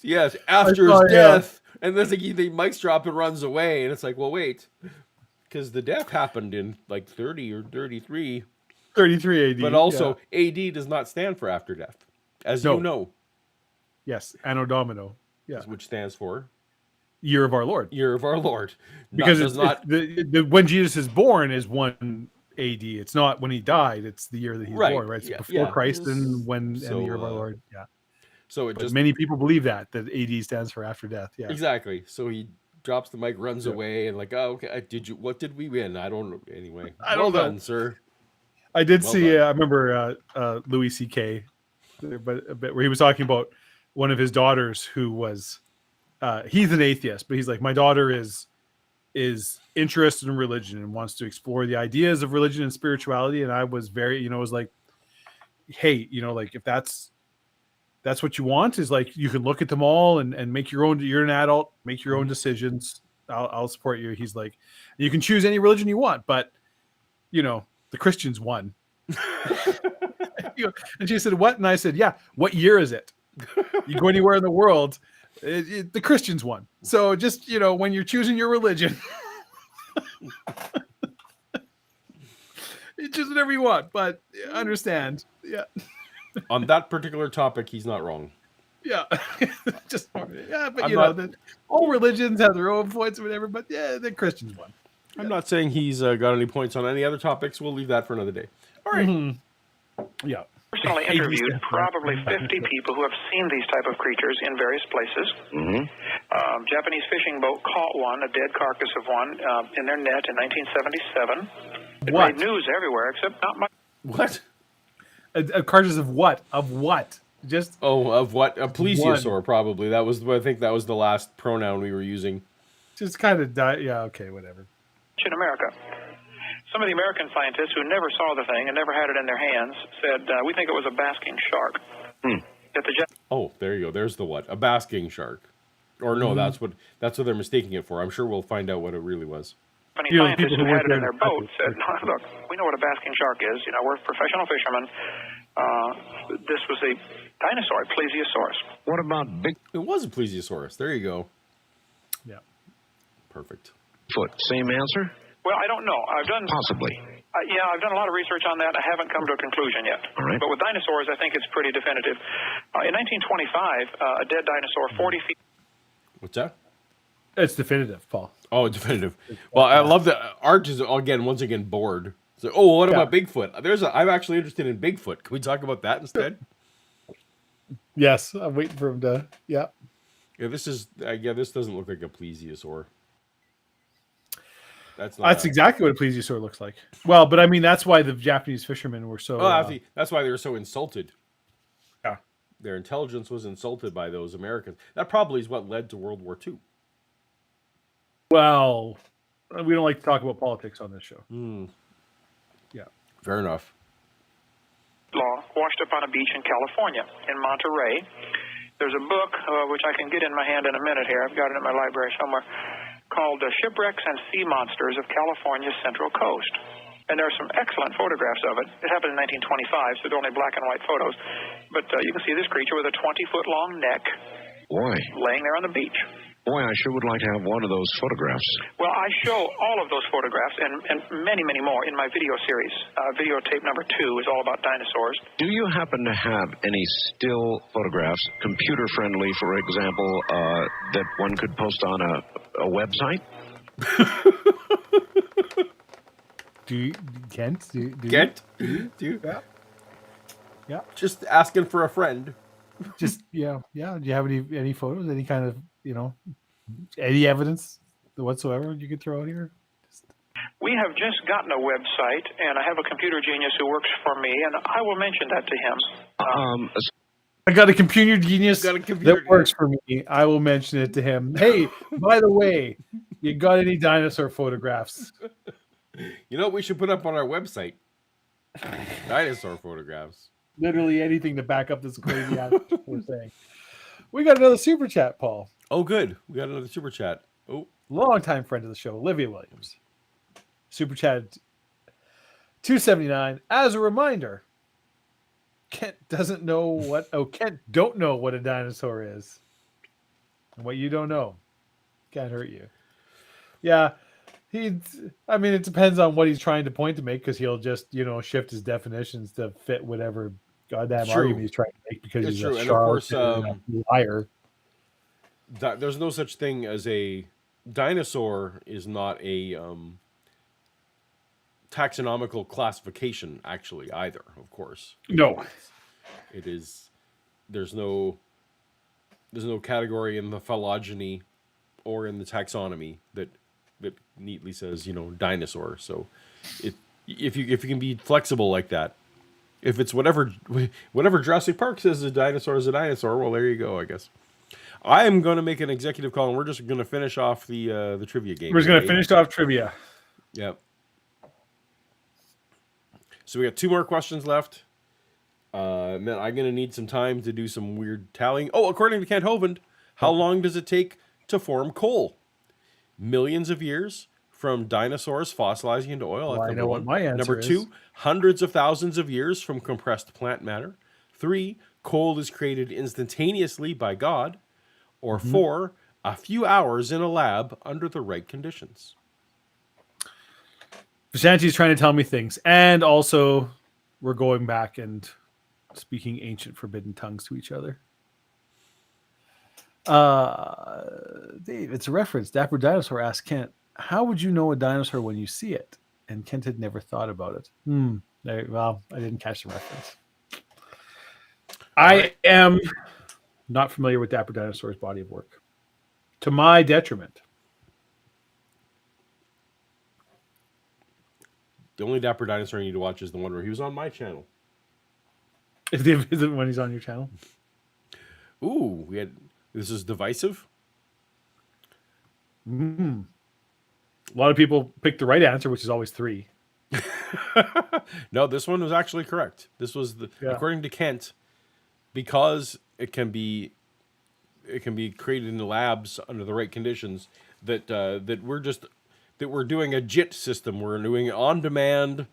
Yes, after his death. And then the mic's drop and runs away. And it's like, well, wait. Because the death happened in like 30 or 33.
33 AD.
But also, AD does not stand for after death. As you know.
Yes, Anno Domino. Yeah.
Which stands for?
Year of our Lord.
Year of our Lord.
Because it's when Jesus is born is 1 AD. It's not when he died. It's the year that he's born, right? So before Christ and the year of our Lord. Yeah.
So
many people believe that AD stands for after death. Yeah.
Exactly. So he drops the mic, runs away, and like, oh, okay. What did we win? I don't know. Anyway, well done, sir.
I did see. I remember Louis C.K. but a bit where he was talking about one of his daughters who was he's an atheist, but he's like, my daughter is interested in religion and wants to explore the ideas of religion and spirituality. And I was very, was like, hey, like if that's what you want, is like you can look at them all and make your own. You're an adult, make your own decisions. I'll support you. He's like, you can choose any religion you want, but the Christians won. And she said, what? And I said, yeah. What year is it? You go anywhere in the world, the Christians won. So just when you're choosing your religion, It's just whatever you want, but understand. Yeah.
On that particular topic, he's not wrong.
Yeah. Just yeah, but
I'm
you
not-
know, all religions have their own points or whatever, but yeah, the Christians won.
I'm not saying he's got any points on any other topics. We'll leave that for another day. All right.
Mm-hmm. Yeah.
Personally interviewed probably 50 people who have seen these type of creatures in various places. Japanese fishing boat caught one, a dead carcass of one, in their net in 1977. It
What?
made news everywhere, except not much.
What?
A carcass of what? Of what? Just
Of what? A plesiosaur, probably. I think that was the last pronoun we were using.
kind of die. Yeah. Okay. Whatever.
In America. Some of the American scientists who never saw the thing and never had it in their hands said, we think it was a basking shark. Yet the
Oh, there you go. There's the what? A basking shark. Or no, that's what they're mistaking it for. I'm sure we'll find out what it really was.
Japanese
You know,
scientists
people
who
who
had
work
it in
there
their boat said, no, look, we know what a basking shark is. You know, we're professional fishermen. This was a dinosaur, a plesiosaurus.
What about
It was a plesiosaurus. There you go.
Yeah.
Perfect.
Bigfoot? Same answer?
Well, I don't know. I've done
Possibly.
yeah, I've done a lot of research on that. I haven't come to a conclusion yet.
All right.
But with dinosaurs, I think it's pretty definitive. In 1925, a dead dinosaur 40 feet.
What's that?
It's definitive, Paul.
Oh, definitive. Well, I love that Art is once again bored. So, what about Bigfoot? I'm actually interested in Bigfoot. Can we talk about that instead?
Yes, I'm waiting for him to. Yeah.
Yeah, this doesn't look like a plesiosaur. That's
Exactly what a plesiosaur looks like. Well, but I mean, that's why the Japanese fishermen were so.
That's why they were so insulted.
Yeah.
Their intelligence was insulted by those Americans. That probably is what led to World War II.
Well, we don't like to talk about politics on this show. Yeah.
Fair enough.
Law washed up on a beach in California, in Monterey. There's a book, which I can get in my hand in a minute here. I've got it in my library somewhere, called Shipwrecks and Sea Monsters of California's Central Coast. And there are some excellent photographs of it. It happened in 1925, so it's only black and white photos. But you can see this creature with a 20-foot-long neck
Boy.
laying there on the beach.
Boy, I sure would like to have one of those photographs.
Well, I show all of those photographs and many, many more in my video series. Videotape number 2 is all about dinosaurs.
Do you happen to have any still photographs, computer-friendly, for example, that one could post on a website?
Kent?
Get? Do you?
Yeah.
Just asking for a friend.
Just yeah. Do you have any photos? Any kind of any evidence whatsoever you could throw out here?
We have just gotten a website, and I have a computer genius who works for me, and I will mention that to him.
I got a computer genius that works for me. I will mention it to him. Hey, by the way, you got any dinosaur photographs?
You know what we should put up on our website? Dinosaur photographs.
Literally anything to back up this crazy ass we're saying. We got another super chat, Paul.
Oh, good. We got another super chat. Oh,
Longtime friend of the show, Olivia Williams. Super chat $2.79. As a reminder, Kent don't know what a dinosaur is. And what you don't know can't hurt you. Yeah. It depends on what he's trying to point to make, because he'll just, shift his definitions to fit whatever goddamn argument he's trying to make, because he's a charlatan and a liar.
There's no such thing as a dinosaur is not a taxonomical classification, actually, either, of course.
No.
It is. There's no category in the phylogeny or in the taxonomy that neatly says, dinosaur. So if you can be flexible like that, if it's whatever Jurassic Park says a dinosaur is a dinosaur, well, there you go, I guess. I am going to make an executive call, and we're just going to finish off the trivia game.
We're just going to finish off trivia.
Yep. So we got 2 more questions left. Man, I'm going to need some time to do some weird tallying. Oh, according to Kent Hovind, how long does it take to form coal? Millions of years from dinosaurs fossilizing into oil.
Well,
That's
I know what my answer
Number
is.
2, hundreds of thousands of years from compressed plant matter. 3, coal is created instantaneously by God. Or 4, a few hours in a lab under the right conditions.
Vishanti's trying to tell me things. And also, we're going back and speaking ancient forbidden tongues to each other. Dave, it's a reference. Dapper Dinosaur asked Kent, how would you know a dinosaur when you see it? And Kent had never thought about it. Well, I didn't catch the reference. I am not familiar with Dapper Dinosaur's body of work. To my detriment.
The only Dapper Dinosaur you need to watch is the one where he was on my channel.
Is it when he's on your channel?
Ooh, this is divisive.
A lot of people picked the right answer, which is always 3.
No, this one was actually correct. This was according to Kent, because it can be created in the labs under the right conditions. That we're doing a JIT system. We're doing on-demand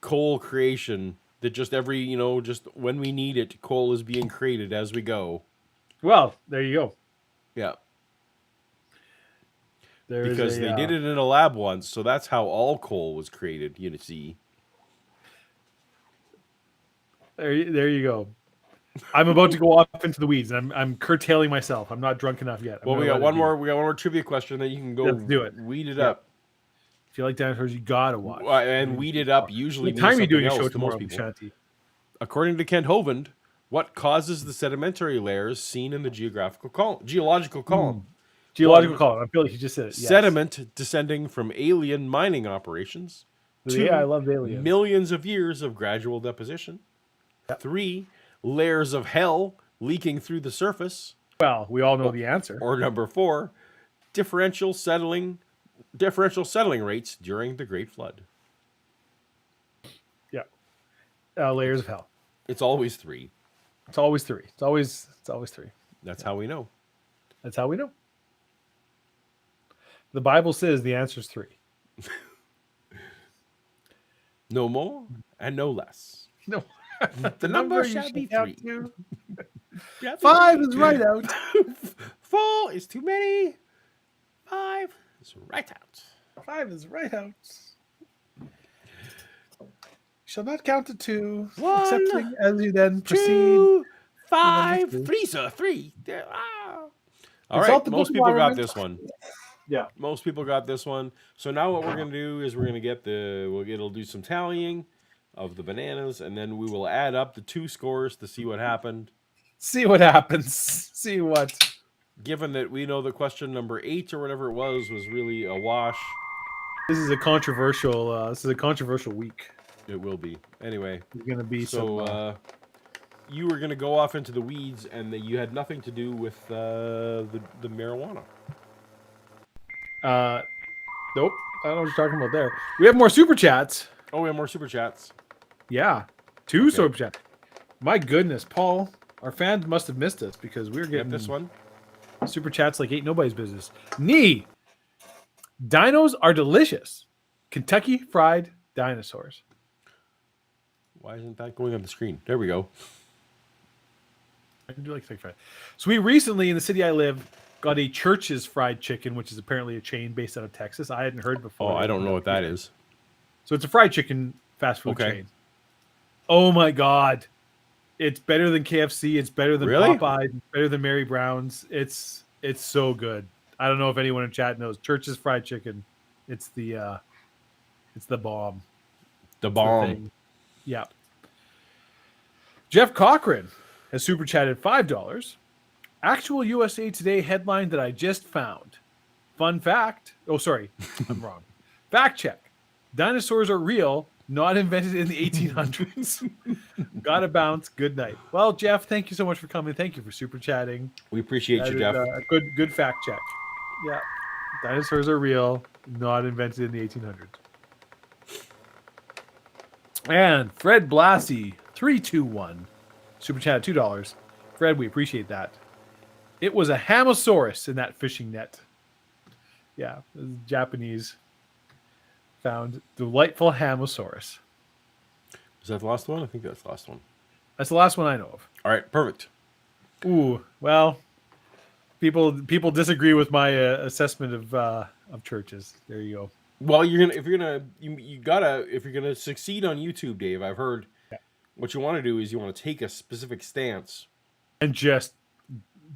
coal creation. That just just when we need it, coal is being created as we go.
Well, there you go.
Yeah.
Because
they did it in a lab once, so that's how all coal was created. You see.
There you go. I'm about to go off into the weeds, and I'm curtailing myself. I'm not drunk enough yet.
We got one more trivia question that you can go
do it.
Weed it up.
If you like dinosaurs, you gotta watch.
And weed it up usually means
what time are you
something
doing a show
else to
tomorrow,
most people.
Shanti?
According to Kent Hovind, what causes the sedimentary layers seen in the geological column?
Geological column. I feel like you just said it. Yes.
Sediment descending from alien mining operations. 2,
I love aliens.
Millions of years of gradual deposition. Yep. 3, layers of hell leaking through the surface.
Well, we all know the answer.
Or number 4, differential settling rates during the Great Flood.
Yeah. Layers of hell.
It's always 3.
It's always 3. It's always 3.
That's how we know.
That's how we know. The Bible says the answer is 3.
No more and no less.
No.
The number shall be 3.
5 is right out.
4 is too many. 5 is right out.
5 is right out. Shall not count to 2,
1,
excepting as you then proceed.
2, 5, 3, sir, 3. All right, most people got this one.
Yeah,
most people got this one. So now what we're gonna do is we're gonna get it'll do some tallying of the bananas, and then we will add up the 2 scores to see what happened.
See what happens. See what.
Given that we know the question number 8 or whatever it was really a wash.
This is a controversial. This is a controversial week.
It will be. Anyway,
it's gonna be
so. You were gonna go off into the weeds, and you had nothing to do with the marijuana.
Nope. I don't know what you're talking about there. We have more super chats.
Oh, we have more super chats.
Yeah, 2 super chats. My goodness, Paul, our fans must have missed us because we're getting
this one.
Super chats like ain't nobody's business. Dinos are delicious. Kentucky Fried Dinosaurs.
Why isn't that going on the screen? There we go.
I do like Kentucky Fried. So we recently, in the city I live, got a Church's Fried Chicken, which is apparently a chain based out of Texas. I hadn't heard before.
Oh, I don't know what that is.
So it's a fried chicken fast food chain. Oh my God. It's better than KFC. It's better than Popeyes. It's better than Mary Brown's. It's so good. I don't know if anyone in chat knows. Church's Fried Chicken. It's the bomb.
The bomb.
Yeah. Jeff Cochran has super chatted $5. Actual USA Today headline that I just found. Fun fact. Oh, sorry. I'm wrong. Fact check. Dinosaurs are real, not invented in the 1800s. Gotta bounce. Good night. Well, Jeff, thank you so much for coming. Thank you for super chatting.
We appreciate you, Jeff.
Good fact check. Yeah. Dinosaurs are real, not invented in the 1800s. And Fred Blassie, 321. Super chat at $2. Fred, we appreciate that. It was a Hamosaurus in that fishing net. Yeah, Japanese found delightful Hamosaurus.
Is that the last one? I think that's the last one.
That's the last one I know of.
All right, perfect.
Ooh, well, people disagree with my assessment of churches. There you go.
Well, if you're gonna succeed on YouTube, Dave. I've heard what you want to do is you want to take a specific stance
And just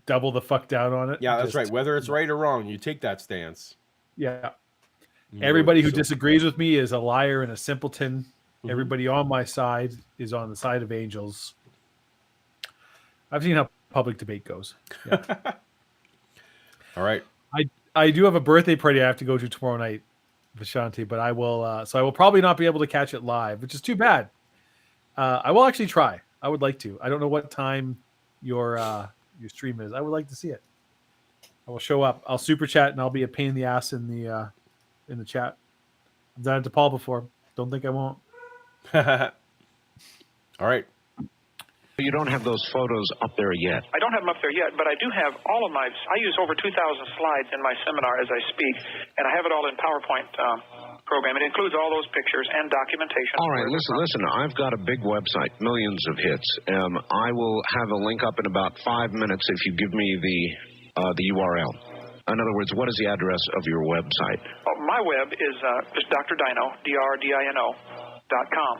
double the fuck down on it.
Yeah, that's
Just-
right. Whether it's right or wrong, you take that stance.
Yeah.
You
Everybody
know,
who
so-
disagrees with me is a liar and a simpleton.
Mhm.
Everybody on my side is on the side of angels. I've seen how public debate goes. Yeah.
All right.
I do have a birthday party I have to go to tomorrow night, Vishanti, but I will. So I will probably not be able to catch it live, which is too bad. I will actually try. I would like to. I don't know what time your stream is. I would like to see it. I will show up. I'll super chat and I'll be a pain in the ass in the chat. I've done it to Paul before. Don't think I won't.
All right.
You don't have those photos up there yet.
I don't have them up there yet, but I do have all of my. I use over 2,000 slides in my seminar as I speak, and I have it all in PowerPoint program. It includes all those pictures and documentation.
All right, listen. I've got a big website, millions of hits. I will have a link up in about 5 minutes if you give me the URL. In other words, what is the address of your website?
Oh, my web is just Dr. Dino, DRDINO.com.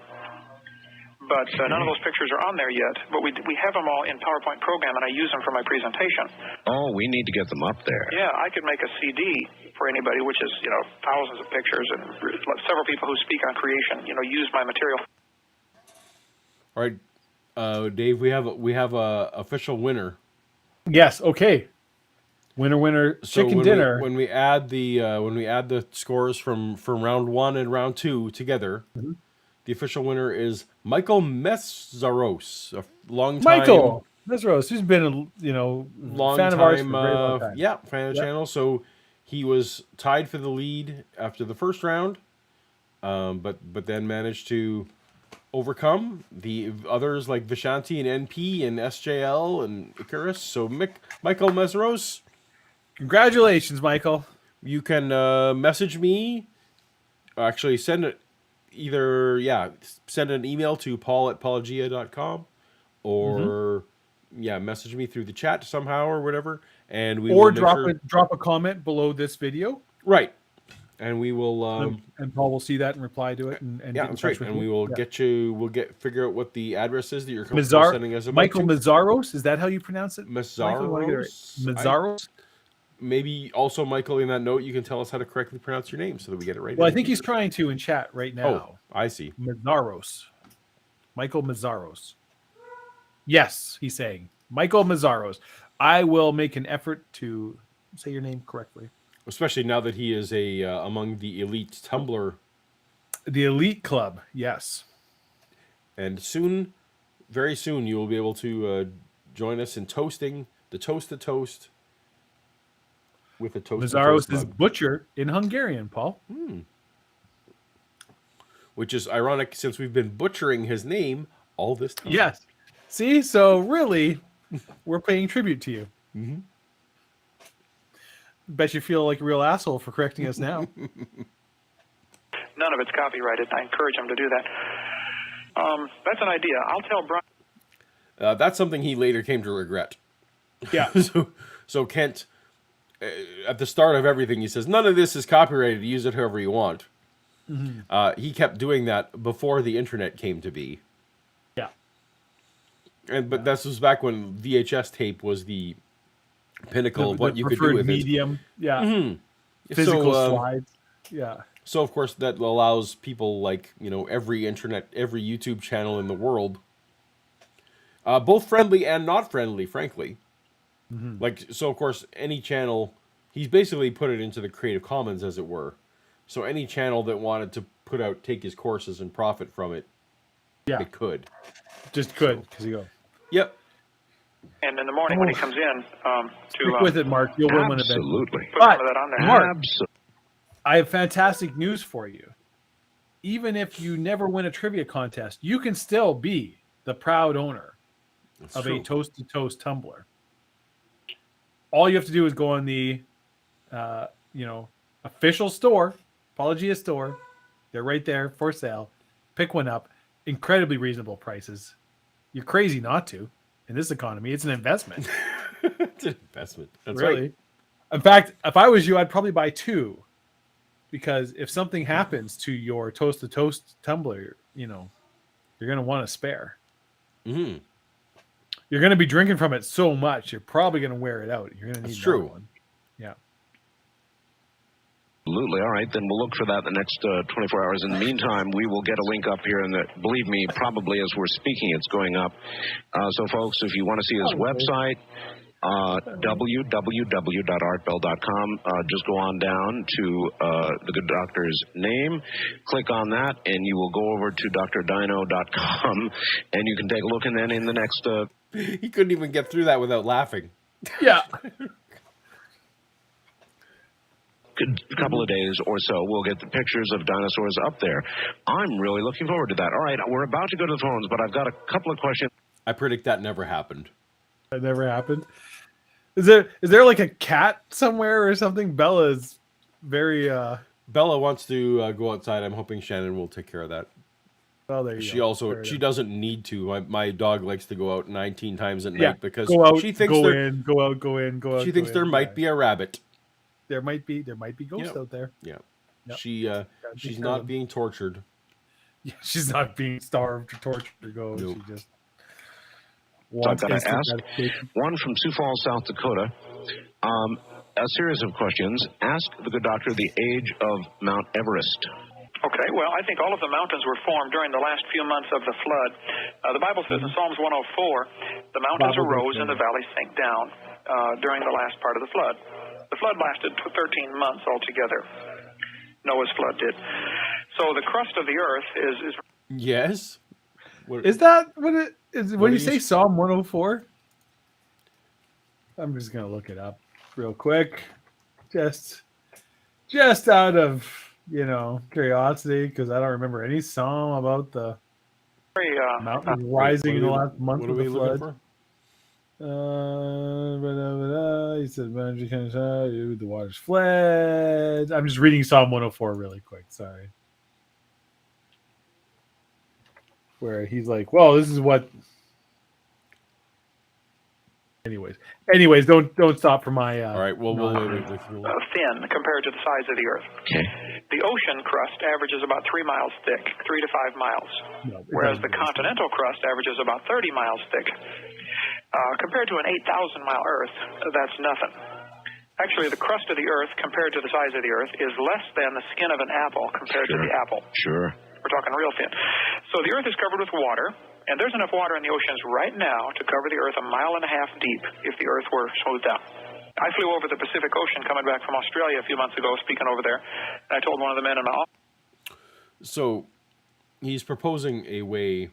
But none of those pictures are on there yet. But we have them all in PowerPoint program, and I use them for my presentation.
Oh, we need to get them up there.
Yeah, I could make a CD for anybody, which is, thousands of pictures, and several people who speak on creation, use my material.
All right, Dave. We have a official winner.
Yes. Okay. Winner, chicken dinner.
When we add the scores from round 1 and round 2 together, the official winner is Michael Meszaros, a long time
Michael Meszaros, who's been a fan of ours for a very long time.
fan of the channel. So he was tied for the lead after the first round, but then managed to overcome the others like Vishanti and NP and SJL and Icarus. So Michael Meszaros,
Congratulations, Michael.
you can message me. Actually, send an email to paul@paulogia.com or message me through the chat somehow or whatever, and we will
drop a comment below this video.
Right, and we will
and Paul will see that and reply to it and get in
that's
touch
right,
with
and
you.
we will figure out what the address is that you're comfortable
Mazar
sending us a
Michael
to.
Mazzaros, is that how you pronounce it?
Mazzaros.
Mazzaros.
Maybe also, Michael, in that note, you can tell us how to correctly pronounce your name so that we get it right.
Well, I think he's trying to in chat right now.
Oh, I see.
Mazzaros. Michael Mazzaros. Yes, he's saying. Michael Mazzaros. I will make an effort to say your name correctly.
Especially now that he is among the elite Tumblr.
The Elite Club, yes.
And very soon, you will be able to join us in toasting the Toast to Toast with a Toast to
Mazzaros
Toast
is
mug.
butcher in Hungarian, Paul.
Which is ironic since we've been butchering his name all this time.
Yes. See, so really, we're paying tribute to you.
Mm-hmm.
Bet you feel like a real asshole for correcting us now.
None of it's copyrighted. I encourage him to do that. That's an idea. I'll tell Brian.
That's something he later came to regret.
Yeah.
So Kent, at the start of everything, he says, none of this is copyrighted. Use it however you want. Mm-hmm. He kept doing that before the internet came to be.
Yeah.
But this was back when VHS tape was the pinnacle of what you could do with
medium. Yeah.
it.
Physical
So,
slides. Yeah.
So, of course, that allows people like, every YouTube channel in the world, both friendly and not friendly, frankly. Mm-hmm. So, of course, any channel, he's basically put it into the Creative Commons, as it were. So any channel that wanted to take his courses and profit from it, it could.
Just could, because you go.
Yep.
And in the morning when he comes in,
Stick with it, Mark. You'll win one eventually.
Absolutely.
put some of that on there.
Mark,
Absolutely.
I have fantastic news for you. Even if you never win a trivia contest, you can still be the proud owner of a Toast to Toast tumbler. All you have to do is go on the, official store, Paulogia store. They're right there for sale. Pick one up. Incredibly reasonable prices. You're crazy not to. In this economy, it's an investment.
It's an investment. That's
really.
right.
In fact, if I was you, I'd probably buy two. because if something happens to your toast-to-toast tumbler, you know, you're going to want a spare.
Mm-hmm.
You're going to be drinking from it so much, you're probably going to wear it out. You're going to need
That's
another
true.
one. Yeah.
Absolutely. All right, then we'll look for that the next 24 hours. In the meantime, we will get a link up here, and believe me, probably as we're speaking, it's going up. So, folks, if you want to see his website, www.artbell.com, just go on down to the good doctor's name, click on that, and you will go over to drdino.com, and you can take a look, and then in the next...
He couldn't even get through that without laughing.
Yeah.
couple of days or so, we'll get the pictures of dinosaurs up there. I'm really looking forward to that. All right, we're about to go to the phones, but I've got a couple of questions.
I predict that never happened.
That never happened. Is there like a cat somewhere or something? Bella's very
Bella wants to go outside. I'm hoping Shannon will take care of that.
well, there you
She
go.
also
Fair
she
enough.
doesn't need to. My dog likes to go out 19 times at
Yeah,
night because
go out,
she thinks
go
there
in, go out, go in, go out.
she thinks there might be a rabbit.
there might be ghosts
Yep.
out there.
Yeah,
Yep.
she's
careful.
not being tortured.
Yeah, she's not being starved or tortured or go.
Nope.
She just
So I've
wants
got to
instant
ask
gratification.
one from Sioux Falls, South Dakota. A series of questions. Ask the good doctor the age of Mount Everest.
Okay, well, I think all of the mountains were formed during the last few months of the flood. The Bible says in Psalms 104, the mountains
Bible
arose
does
and the valleys sank down during the last part of the flood. The flood lasted 13 months altogether. Noah's flood did. So the crust of the earth is
Yes. What,
Is that what it is?
What
When you
do
say
you-
Psalm 104, I'm just gonna look it up real quick, just out of curiosity, because I don't remember any psalm about the
very
mountains rising in the last month
what
of
are we
the
looking
flood.
for?
He said, the waters fled. I'm just reading Psalm 104 really quick. Sorry. Where he's like, well, this is what. Anyways, don't stop for my.
All right. Well, we'll wait.
thin compared to the size of the earth.
Okay.
The ocean crust averages about 3 miles thick, 3 to 5 miles,
No, it
whereas
doesn't
the
really
continental crust averages about 30 miles thick. Compared to an 8,000-mile Earth, that's nothing. Actually, the crust of the Earth compared to the size of the Earth is less than the skin of an apple compared to the apple.
Sure.
We're talking real thin. So the Earth is covered with water, and there's enough water in the oceans right now to cover the Earth 1.5 miles deep if the Earth were smoothed out. I flew over the Pacific Ocean coming back from Australia a few months ago, speaking over there, and I told one of the men in my office.
So, he's proposing a way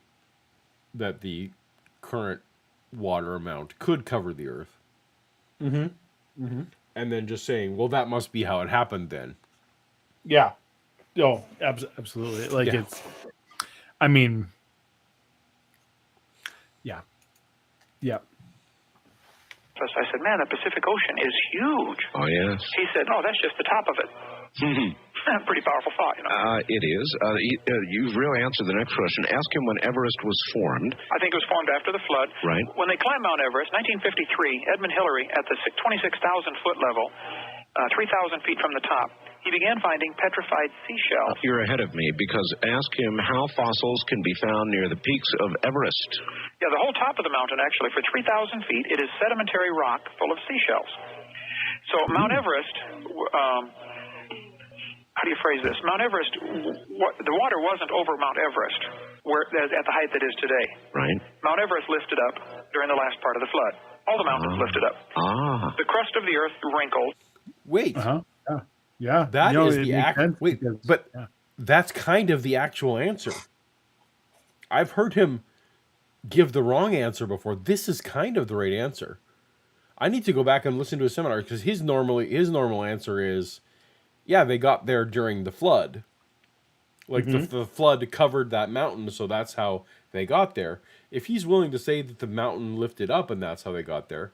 that the current water amount could cover the Earth.
Mm-hmm. Mm-hmm.
And then just saying, well, that must be how it happened then.
Yeah. Oh, absolutely. Like
Yeah.
it's. I mean. Yeah. Yeah.
I said, man, the Pacific Ocean is huge.
Oh, yes.
He said, oh, that's just the top of it. Pretty powerful thought, you know.
It is. You've really answered the next question. Ask him when Everest was formed.
I think it was formed after the flood.
Right.
When they climbed Mount Everest, 1953, Edmund Hillary, at the 26,000-foot level, 3,000 feet from the top, he began finding petrified seashells.
You're ahead of me, because ask him how fossils can be found near the peaks of Everest.
Yeah, the whole top of the mountain, actually, for 3,000 feet, it is sedimentary rock full of seashells. So Mount Everest, how do you phrase this? Mount Everest, the water wasn't over Mount Everest, where at the height that is today.
Right.
Mount Everest lifted up during the last part of the flood. All the mountains lifted up. The crust of the earth wrinkled.
Wait.
Uh-huh. Yeah. Yeah.
That is
it
the
makes sense
Wait,
because-
but
yeah.
that's kind of the actual answer. I've heard him give the wrong answer before. This is kind of the right answer. I need to go back and listen to a seminar because his normal answer is, yeah, they got there during the flood. Like the flood covered that mountain, so that's how they got there. If he's willing to say that the mountain lifted up and that's how they got there,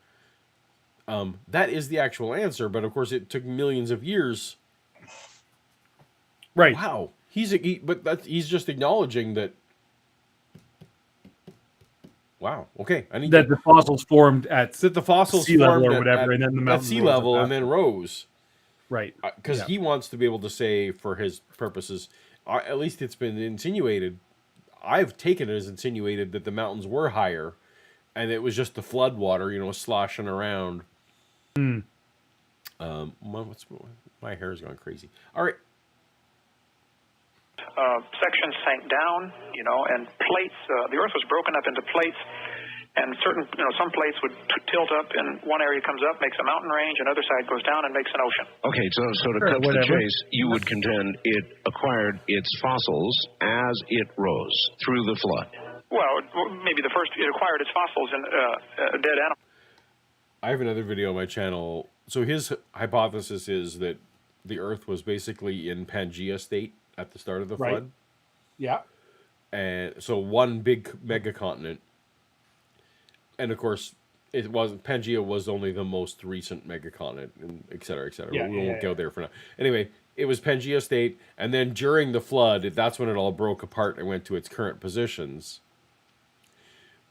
that is the actual answer. But of course, it took millions of years.
Right.
Wow, he's just acknowledging that. Wow. Okay, I need
That the fossils formed at
that the fossils
sea level
formed
or
at-
whatever,
at,
and then the
at
mountain
sea
rose
level
at
and
that.
then rose.
Right.
Because he wants to be able to say, for his purposes, at least it's been insinuated. I've taken it as insinuated that the mountains were higher, and it was just the flood water, sloshing around. My hair's gone crazy. All right.
Sections sank down, and plates. The Earth was broken up into plates, and some plates would tilt up, and one area comes up, makes a mountain range, another side goes down and makes an ocean.
Okay, so to cut to the chase, you would contend it acquired its fossils as it rose through the flood.
Well, maybe it acquired its fossils in dead animals.
I have another video on my channel. So his hypothesis is that the Earth was basically in Pangea state at the start of the flood.
Yeah.
And so one big megacontinent. And of course, Pangea was only the most recent megacontinent, and et cetera, et cetera. We won't go there for now. Anyway, it was Pangea state, and then during the flood, that's when it all broke apart and went to its current positions.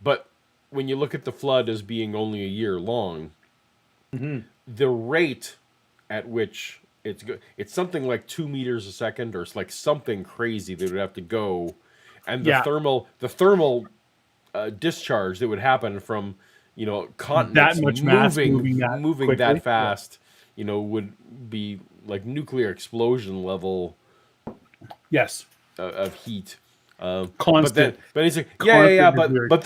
But when you look at the flood as being only a year long, the rate at which it's something like 2 meters a second, or it's like something crazy that would have to go, and the thermal discharge that would happen from continents moving that fast, would be like nuclear explosion level.
Yes.
Of heat.
Constant.
But he's like, but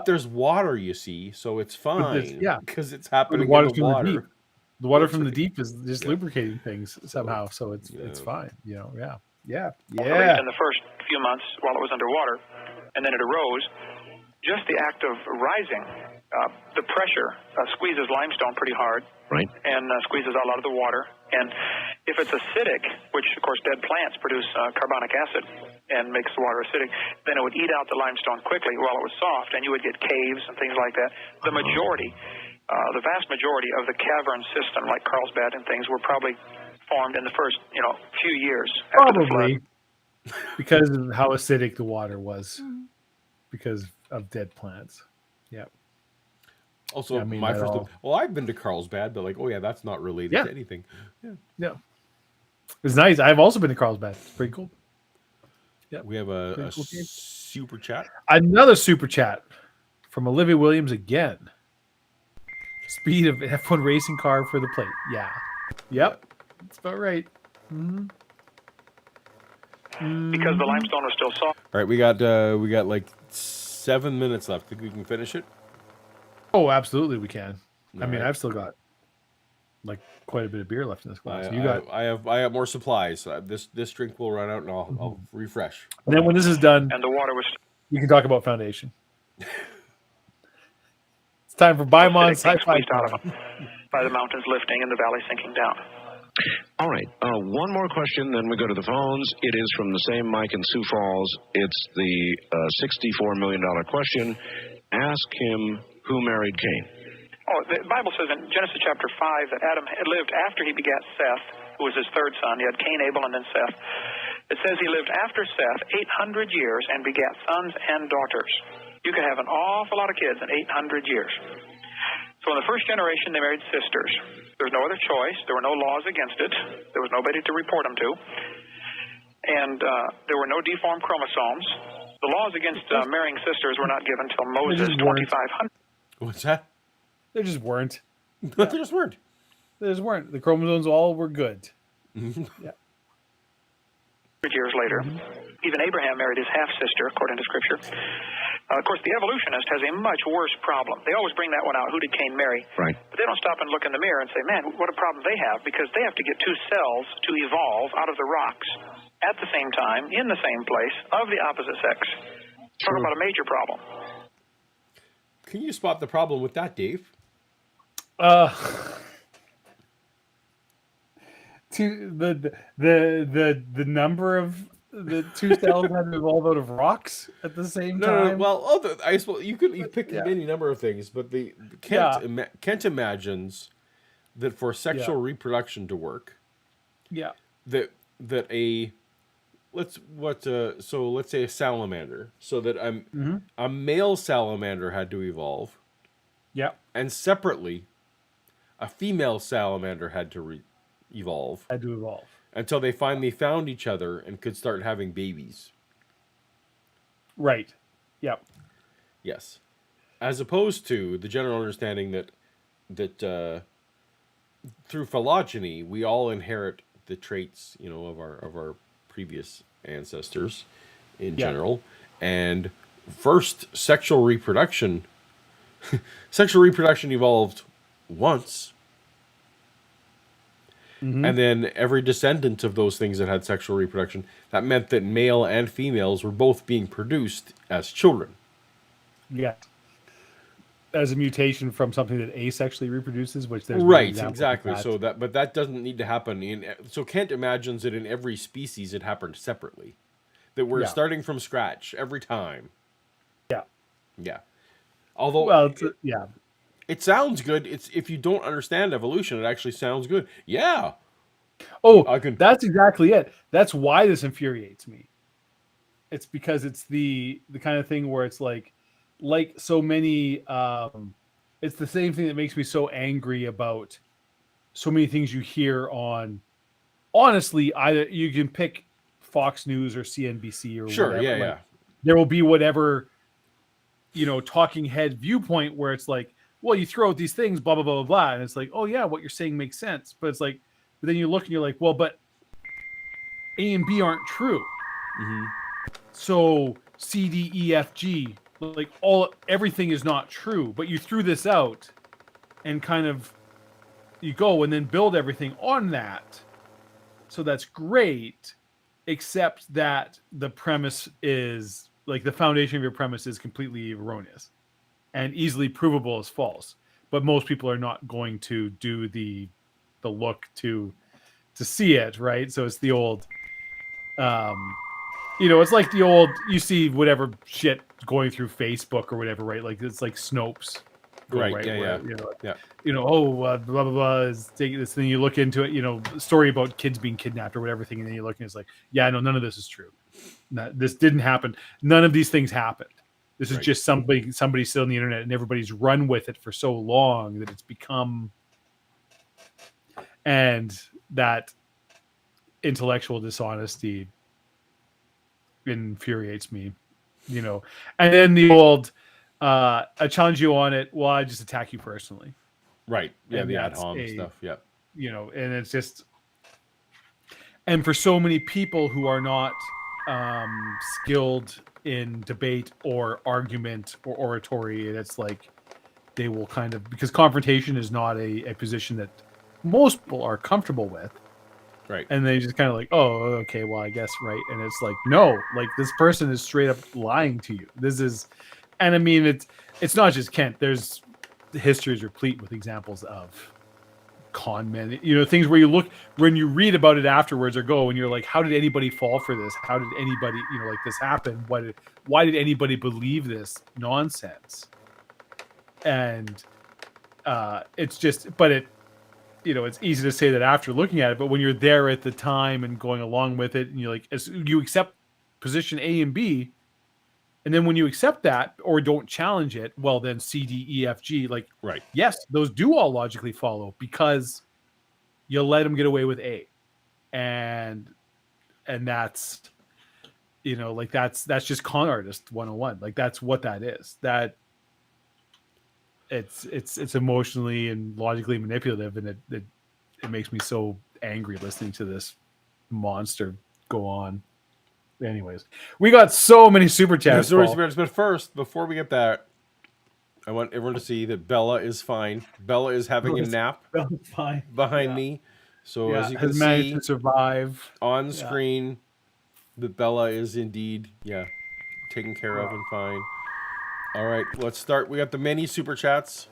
there's water, you see, so it's fine. Because it's happening in the water.
The water from the deep is just lubricating things somehow, so it's fine. Yeah.
At least in the first few months while it was underwater, and then it arose. Just the act of rising, the pressure squeezes limestone pretty hard,
right?
And squeezes out a lot of the water. And if it's acidic, which of course dead plants produce carbonic acid and makes the water acidic, then it would eat out the limestone quickly while it was soft, and you would get caves and things like that. The vast majority of the cavern system, like Carlsbad and things, were probably formed in the first few years after the flood.
Because of how acidic the water was, because of dead plants. Yeah.
Also, I've been to Carlsbad, but that's not related to anything.
Yeah. It's nice. I've also been to Carlsbad. It's pretty cool. Yeah.
We have a cool super chat.
Another super chat from Olivia Williams again. Speed of F1 racing car for the plate. Yeah. Yep. That's about right.
Because the limestone was still soft.
All right, we got like 7 minutes left. Think we can finish it?
Oh, absolutely, we can. I've still got like quite a bit of beer left in this glass.
I have more supplies. This drink will run out, and I'll refresh.
And then when this is done,
and the water was,
you can talk about Foundation. It's time for Bimon Sci-Fi
by the mountains lifting and the valley sinking down.
All right. One more question, then we go to the phones. It is from the same Mike in Sioux Falls. It's the $64 million question. Ask him who married Cain.
Oh, the Bible says in Genesis chapter 5 that Adam had lived after he begat Seth, who was his third son. He had Cain, Abel, and then Seth. It says he lived after Seth 800 years and begat sons and daughters. You could have an awful lot of kids in 800 years. So in the first generation, they married sisters. There was no other choice. There were no laws against it. There was nobody to report them to. And there were no deformed chromosomes. The laws against marrying sisters were not given until Moses 2500.
What's that?
There just weren't.
There just weren't.
There just weren't. The chromosomes all were good. Yeah.
Years later, even Abraham married his half-sister, according to Scripture. Of course, the evolutionist has a much worse problem. They always bring that one out. Who did Cain marry?
Right.
But they don't stop and look in the mirror and say, man, what a problem they have, because they have to get two cells to evolve out of the rocks at the same time, in the same place, of the opposite sex. Talk about a major problem.
Can you spot the problem with that, Dave?
The number of the two cells had to evolve out of rocks at the same time.
Well, I suppose you pick any number of things, but Kent imagines that for sexual reproduction to work, let's say a salamander, so that a male salamander had to evolve, and separately, a female salamander had to evolve
Had to evolve.
until they finally found each other and could start having babies.
Right. Yep.
Yes. As opposed to the general understanding that through phylogeny we all inherit the traits, of our previous ancestors in general, and first sexual reproduction evolved once. And then every descendant of those things that had sexual reproduction, that meant that male and females were both being produced as children.
Yeah. As a mutation from something that asexually reproduces, which there's
Right, exactly. But that doesn't need to happen so Kent imagines that in every species it happened separately. That we're starting from scratch every time.
Yeah.
Yeah. Although it sounds good. If you don't understand evolution, it actually sounds good. Yeah.
That's exactly it. That's why this infuriates me. It's because it's the kind of thing where it's like so many. It's the same thing that makes me so angry about so many things you hear on. Honestly, either you can pick Fox News or CNBC or whatever.
Yeah.
There will be whatever, talking head viewpoint where it's like, well, you throw out these things, blah, blah, blah, blah, blah. And it's like, oh, yeah, what you're saying makes sense. But it's like, but then you look and you're like, well, but A and B aren't true.
Mm-hmm.
So C, D, E, F, G, like everything is not true. But you threw this out and kind of you go and then build everything on that. So that's great, except that the premise is like the foundation of your premise is completely erroneous and easily provable as false. But most people are not going to do the look to see it, right? So it's the old, it's like the old, you see whatever shit going through Facebook or whatever, right? Like it's like Snopes.
Right.
Where, blah, blah, blah, is taking this thing. You look into it, story about kids being kidnapped or whatever thing. And then you look and it's like, yeah, no, none of this is true. This didn't happen. None of these things happened. This is just somebody still on the internet and everybody's run with it for so long that it's become, and that intellectual dishonesty infuriates me, and then the old, I challenge you on it. Well, I just attack you personally.
Right. Yeah.
And
the ad hom stuff. Yeah.
And it's just, and for so many people who are not skilled in debate or argument or oratory, and it's like they will kind of, because confrontation is not a position that most people are comfortable with.
Right.
And they just kind of like, oh, okay, well, I guess, right. And it's like, no, like this person is straight up lying to you. This is, and I mean, it's not just Kent. There's history is replete with examples of con men, things where you look, when you read about it afterwards or go and you're like, how did anybody fall for this? How did anybody, like this happen? Why did anybody believe this nonsense? And it's just, but it, it's easy to say that after looking at it, but when you're there at the time and going along with it, and you're like, as you accept position A and B, and then when you accept that or don't challenge it, well, then C, D, E, F, G, like,
right.
Yes, those do all logically follow because you let them get away with A. And that's, like that's just con artist 101. Like that's what that is. That it's emotionally and logically manipulative, and it makes me so angry listening to this monster go on. Anyways, we got so many super chats.
But first, before we get that, I want everyone to see that Bella is fine. Bella is having a nap
fine
behind me. So as you can
has managed
see
to survive
on screen, that Bella is indeed, taken care of and fine. All right, let's start. We got the many super chats.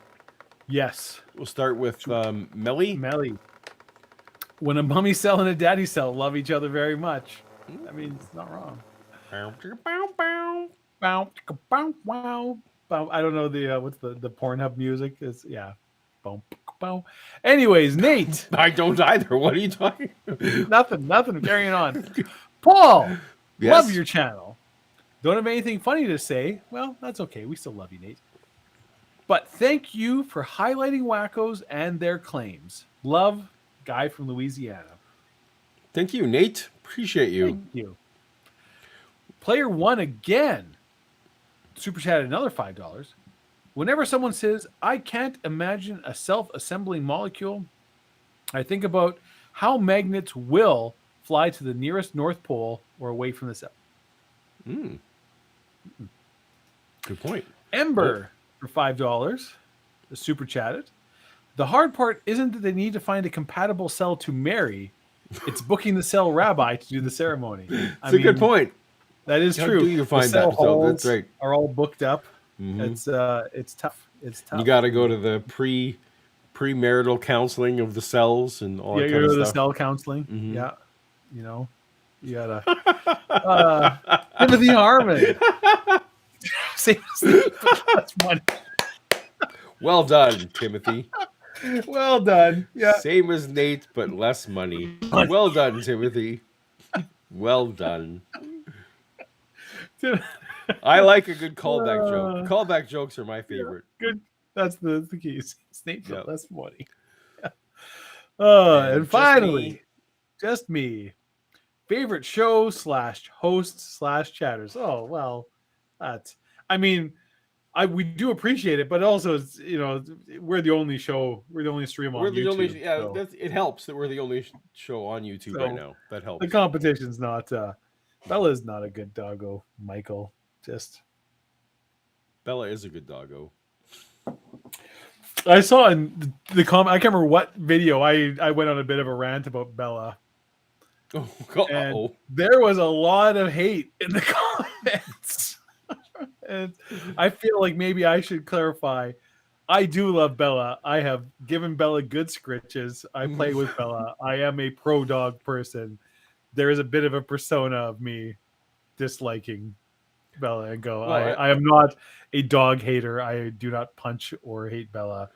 Yes.
We'll start with Melly.
Melly. When a mummy cell and a daddy cell love each other very much. I mean, it's not wrong. I don't know what's the Pornhub music is. Yeah. Anyways, Nate.
I don't either. What are you talking about?
Nothing. Carrying on. Paul.
Yes.
Love your channel. Don't have anything funny to say. Well, that's okay. We still love you, Nate. But thank you for highlighting wackos and their claims. Love Guy from Louisiana.
Thank you, Nate. Appreciate you.
Thank you. Player 1 again. Super chat another $5. Whenever someone says, I can't imagine a self-assembling molecule, I think about how magnets will fly to the nearest North Pole or away from the South.
Good point.
Ember for $5. The super chatted. The hard part isn't that they need to find a compatible cell to marry. It's booking the cell rabbi to do the ceremony.
That's a good point.
That is
How
true.
do you find
the cell
that? So
halls
that's right.
are all booked up.
Mhm.
It's tough. It's tough.
You got to go to the premarital counseling of the cells and all that
you
kind
go
of
to the
stuff.
cell counseling.
Mhm.
Yeah. You know, you gotta Timothy Harmon. Same as that's one.
Well done, Timothy.
Well done. Yeah.
Same as Nate, but less money. Well done, Timothy. Well done. I like a good callback joke. Callback jokes are my favorite.
Good. That's the key. Snape for
Yep.
less money. And
just
finally,
me.
just me. Favorite show / host / chatters. Oh well, that's. I mean, we do appreciate it, but also it's, we're the only show, we're the only stream on
We're the
YouTube.
only. Yeah,
So
it helps that we're the only show on YouTube right now. That helps.
the competition's not. Bella's not a good doggo. Michael, just.
Bella is a good doggo.
I saw in the comment. I can't remember what video. I went on a bit of a rant about Bella. And there was a lot of hate in the comments. And I feel like maybe I should clarify. I do love Bella. I have given Bella good scritches. I play with Bella. I am a pro dog person. There is a bit of a persona of me disliking Bella and go. I am not a dog hater. I do not punch or hate Bella.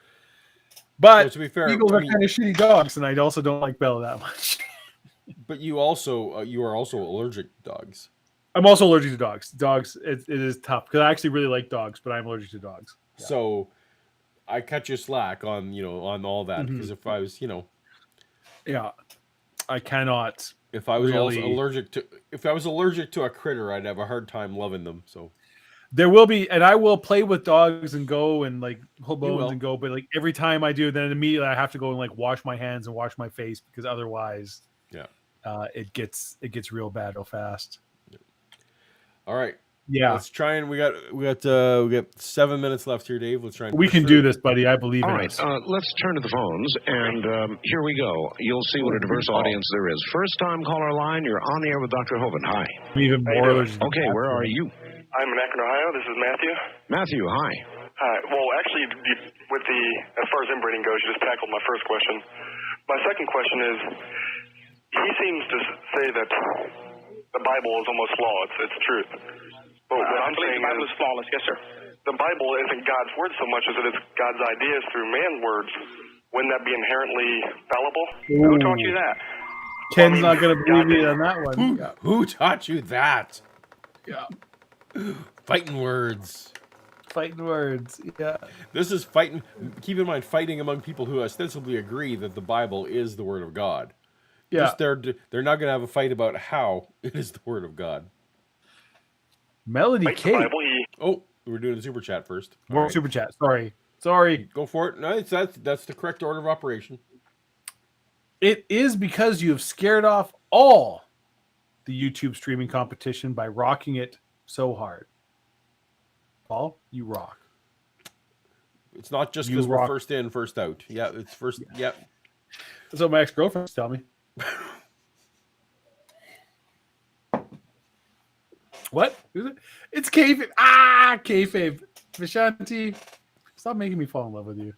But
to be fair,
Eagles are kind of shitty dogs, and I also don't like Bella that much.
But you are also allergic to dogs.
I'm also allergic to dogs. Dogs, it is tough because I actually really like dogs, but I'm allergic to dogs.
Yeah. So I cut you slack on on all that because if I was
yeah, I cannot.
If I was
really...
allergic to a critter, I'd have a hard time loving them. So
there will be, and I will play with dogs and go and like pull bones and go, but like every time I do, then immediately I have to go and like wash my hands and wash my face because otherwise, it gets real bad real fast.
All right.
Yeah.
Let's try and we got 7 minutes left here, Dave. Let's try and
we can do this, buddy. I believe
in
us.
All right. Let's turn to the phones, and here we go. You'll see what a diverse audience there is. First time caller line. You're on the air with Dr. Hovind. Hi.
Even more.
Okay. Where are you?
I'm in Akron, Ohio. This is Matthew.
Matthew. Hi.
Hi. Well, actually, as far as inbreeding goes, you just tackled my first question. My second question is, he seems to say that the Bible is almost flawed. It's truth. But what I'm saying
the Bible is flawless. Yes, sir.
The Bible isn't God's word so much as it is God's ideas through man's words. Wouldn't that be inherently fallible?
Who taught you that?
Ken's not going to believe me on that one.
Who taught you that?
Yeah.
Fighting words.
Fighting words. Yeah.
This is fighting. Keep in mind, fighting among people who ostensibly agree that the Bible is the word of God.
Yeah.
Just they're not going to have a fight about how it is the word of God.
Melody Kate.
Oh, we're doing a super chat first.
More super chat. Sorry.
Go for it. No, that's the correct order of operation.
It is because you have scared off all the YouTube streaming competition by rocking it so hard. Paul, you rock.
It's not just because we're first in, first out. Yeah, it's first. Yeah.
That's what my ex-girlfriends tell me. What? It's kayfabe. Kayfabe. Vishanti, stop making me fall in love with you.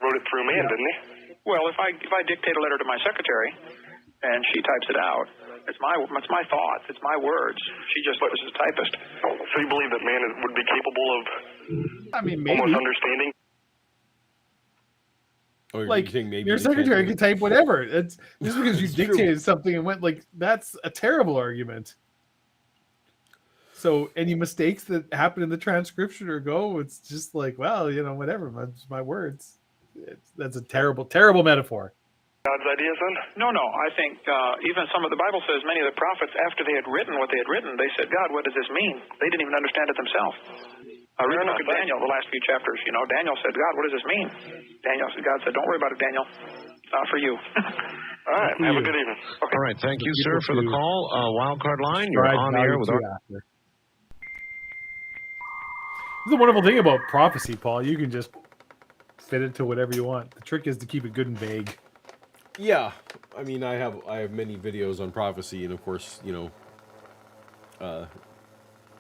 Wrote it through man, didn't he?
Well, if I dictate a letter to my secretary and she types it out, it's my thoughts, it's my words. She just was a typist.
So you believe that man would be capable of
maybe
almost understanding?
Oh,
like your secretary can type whatever. It's just because you dictated something and went like that's a terrible argument. So any mistakes that happen in the transcription it's just like, well, whatever. It's my words. That's a terrible, terrible metaphor.
God's ideas then?
No. I think even some of the Bible says many of the prophets, after they had written what they had written, they said, God, what does this mean? They didn't even understand it themselves. Read the book of Daniel, the last few chapters. Daniel said, God, what does this mean? God said, don't worry about it, Daniel. It's not for you.
All right. Have a good evening.
Okay.
All right. Thank you, sir, for the call. Wildcard line, you're on the air with our...
This is the wonderful thing about prophecy, Paul. You can just fit it to whatever you want. The trick is to keep it good and vague.
Yeah, I mean, I have many videos on prophecy, and of course, we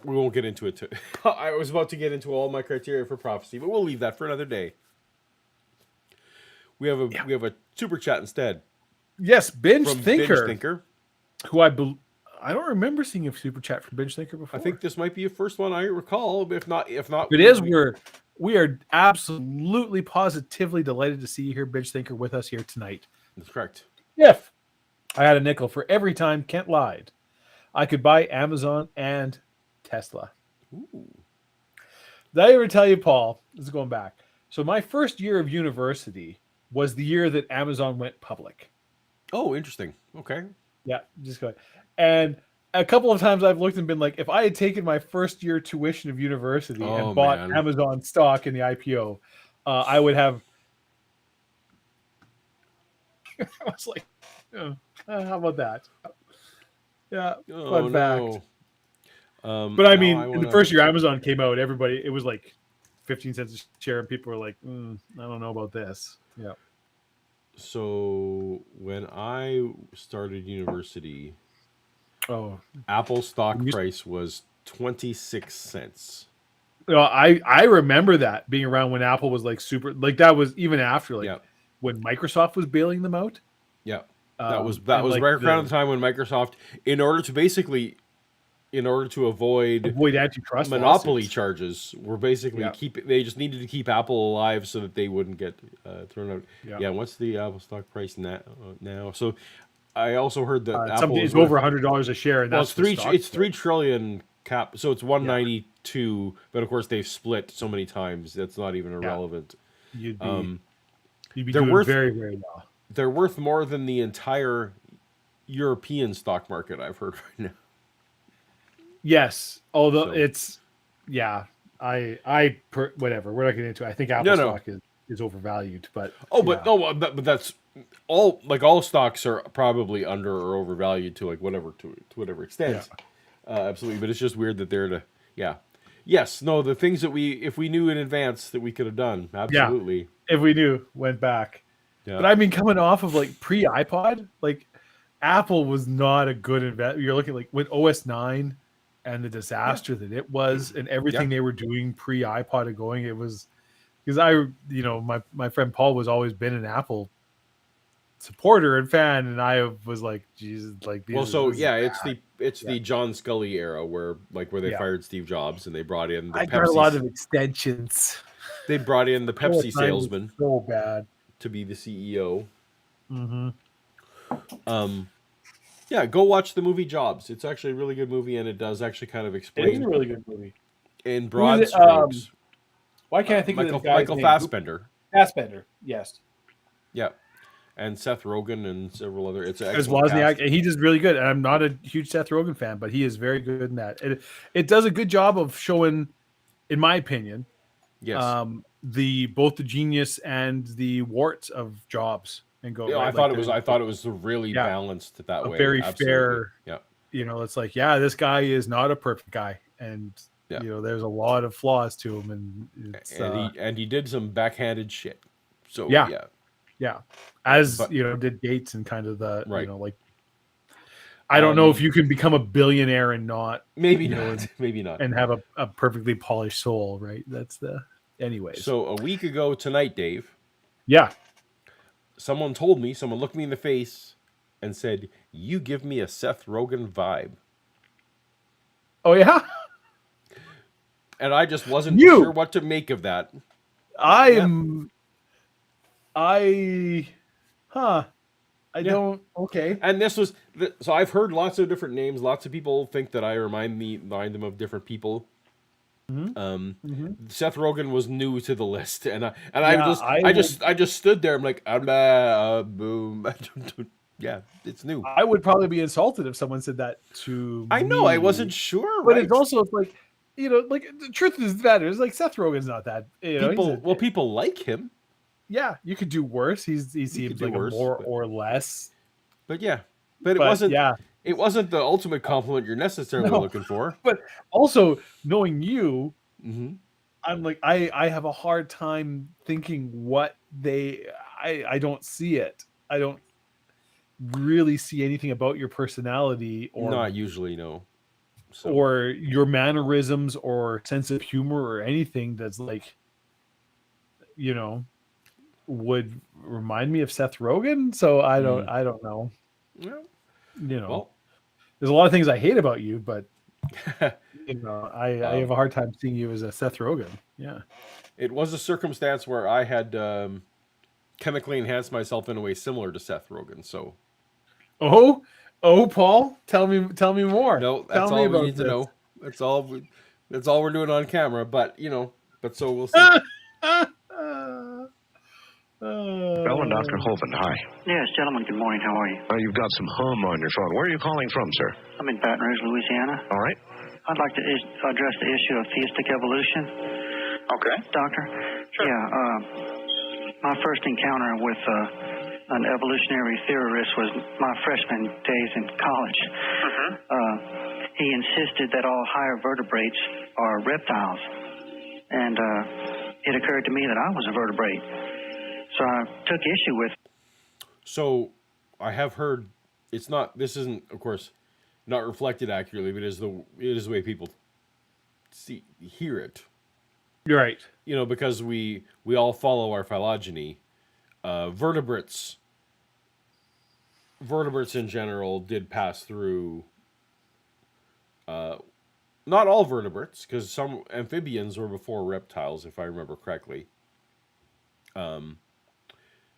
won't get into it. I was about to get into all my criteria for prophecy, but we'll leave that for another day. We have a super chat instead.
Yes, Binge
From
Thinker,
Binge Thinker,
who I don't remember seeing a super chat from Binge Thinker before.
I think this might be a first one I recall. If not,
it is. We are absolutely positively delighted to see you here, Binge Thinker, with us here tonight.
That's correct.
If I had a nickel for every time Kent lied, I could buy Amazon and Tesla.
Ooh.
Did I ever tell you, Paul? This is going back. So my first year of university was the year that Amazon went public.
Oh, interesting. Okay.
Yeah, just go ahead. And a couple of times I've looked and been like, if I had taken my first year tuition of university and bought Amazon stock in the IPO, I would have. I was like, how about that? Yeah, fun fact. But I mean, in the first year Amazon came out, it was like 15 cents a share, and people were like, I don't know about this. Yeah.
So when I started university, Apple stock
You-
price was 26 cents.
Well, I remember that being around when Apple was like super, like that was even after like when Microsoft was bailing them out.
Yeah, that was
and,
right around the time when Microsoft, in order to avoid
antitrust
monopoly
lawsuits.
charges, were basically they just needed to keep Apple alive so that they wouldn't get thrown out. Yeah, what's the Apple stock price now? So I also heard that Apple is
over $100 a share, and that's
it's 3 trillion cap, so it's 192. But of course, they've split so many times that's not even irrelevant.
You'd be doing very, very well.
They're worth more than the entire European stock market, I've heard right now.
Yes, although whatever. We're not getting into it. I think Apple stock is overvalued, but
but that's all. Like all stocks are probably under or overvalued to whatever extent. Yeah. Absolutely, but it's just weird that they're the things that if we knew in advance that we could have done, absolutely.
If we knew, went back. Yeah. But I mean, coming off of like pre-iPod, like Apple was not a good investment. You're looking like with OS 9 and the disaster that it was, and everything they were doing pre-iPod going. It was because my friend Paul was always been an Apple supporter and fan, and I was like, Jesus, like these.
Well, it's the John Scully era where they fired Steve Jobs and they brought in the
got a lot of extensions.
They brought in the Pepsi salesman
so bad
to be the CEO.
Mm-hmm.
Go watch the movie Jobs. It's actually a really good movie, and it does actually kind of explain.
It is a really good movie.
In broad strokes.
Why can't I think of the guy's
Michael
name?
Fassbender.
Fassbender, yes.
Yeah. And Seth Rogen and several other. It's
as Wozniak, and he does really good. And I'm not a huge Seth Rogen fan, but he is very good in that. It does a good job of showing, in my opinion, both the genius and the warts of Jobs. And go.
Yeah, I thought it was really balanced that way.
Very
absolutely.
fair.
Yeah.
It's like, this guy is not a perfect guy, and there's a lot of flaws to him, and
he did some backhanded shit. So
did Gates and kind of the I don't know if you can become a billionaire and not
maybe not
and have a perfectly polished soul, right? That's anyways.
So a week ago tonight, Dave.
Yeah.
Someone looked me in the face and said, "You give me a Seth Rogen vibe."
Oh yeah.
And I just wasn't sure what to make of that.
I don't. Okay.
And this was so I've heard lots of different names. Lots of people think that I remind them of different people. Seth Rogen was new to the list, and
Yeah,
I just stood there. I'm like, boom. Yeah, it's new.
I would probably be insulted if someone said that to
I know.
me.
I wasn't sure.
But
right?
it's also like, like the truth is that it's like Seth Rogen's not that.
People like him.
Yeah, you could do worse. He seems like
worse,
a more or less.
But yeah, but it wasn't.
Yeah,
it wasn't the ultimate compliment you're necessarily looking for.
But also knowing you,
Mm-hmm.
I'm like I have a hard time thinking what I don't see it. I don't really see anything about your personality or
Not usually, no. So.
Or your mannerisms or sense of humor or anything that's like, would remind me of Seth Rogen. So I don't know.
Yeah.
Well, there's a lot of things I hate about you, but I have a hard time seeing you as a Seth Rogen. Yeah.
It was a circumstance where I had chemically enhanced myself in a way similar to Seth Rogen. So.
Oh, Paul, tell me more.
No, that's all we need to know. That's all we're doing on camera. But so we'll see.
Bell and Dr. Hovind, hi.
Yes, gentlemen, good morning. How are you?
You've got some hum on your phone. Where are you calling from, sir?
I'm in Baton Rouge, Louisiana.
All right.
I'd like to address the issue of theistic evolution.
Okay.
Doctor?
Sure.
Yeah, my first encounter with an evolutionary theorist was my freshman days in college. He insisted that all higher vertebrates are reptiles. And it occurred to me that I was a vertebrate. So I took issue with.
So I have heard this isn't, of course, not reflected accurately, but it is the way people hear it.
You're right.
Because we all follow our phylogeny. Vertebrates in general did pass through. Not all vertebrates, because some amphibians were before reptiles, if I remember correctly.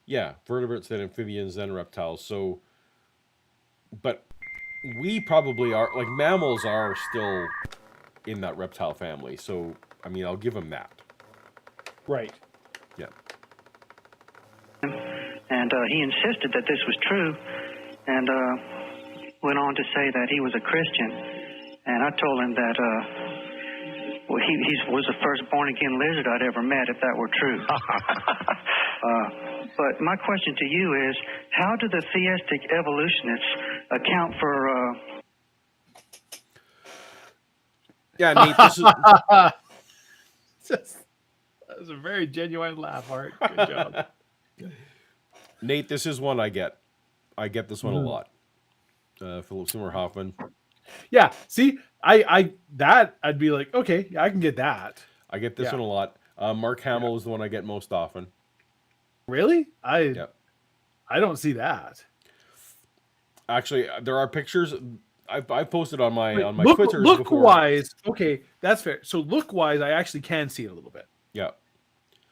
Yeah, vertebrates, then amphibians, then reptiles. So, but we probably are, like, mammals are still in that reptile family. So, I mean, I'll give them that.
Right.
Yeah.
And he insisted that this was true, and went on to say that he was a Christian. And I told him that he was the first born-again lizard I'd ever met, if that were true. But my question to you is, how do the theistic evolutionists account for...
Yeah, Nate, this is...
That was a very genuine laugh, Art. Good job.
Nate, this is one I get. I get this one a lot. Philip Seymour Hoffman.
Yeah, see, I'd be like, okay, I can get that.
I get this one a lot. Mark Hamill is the one I get most often.
Really? I don't see that.
Actually, there are pictures I posted on my Twitter.
Look wise, okay, that's fair. So look wise, I actually can see it a little bit.
Yeah.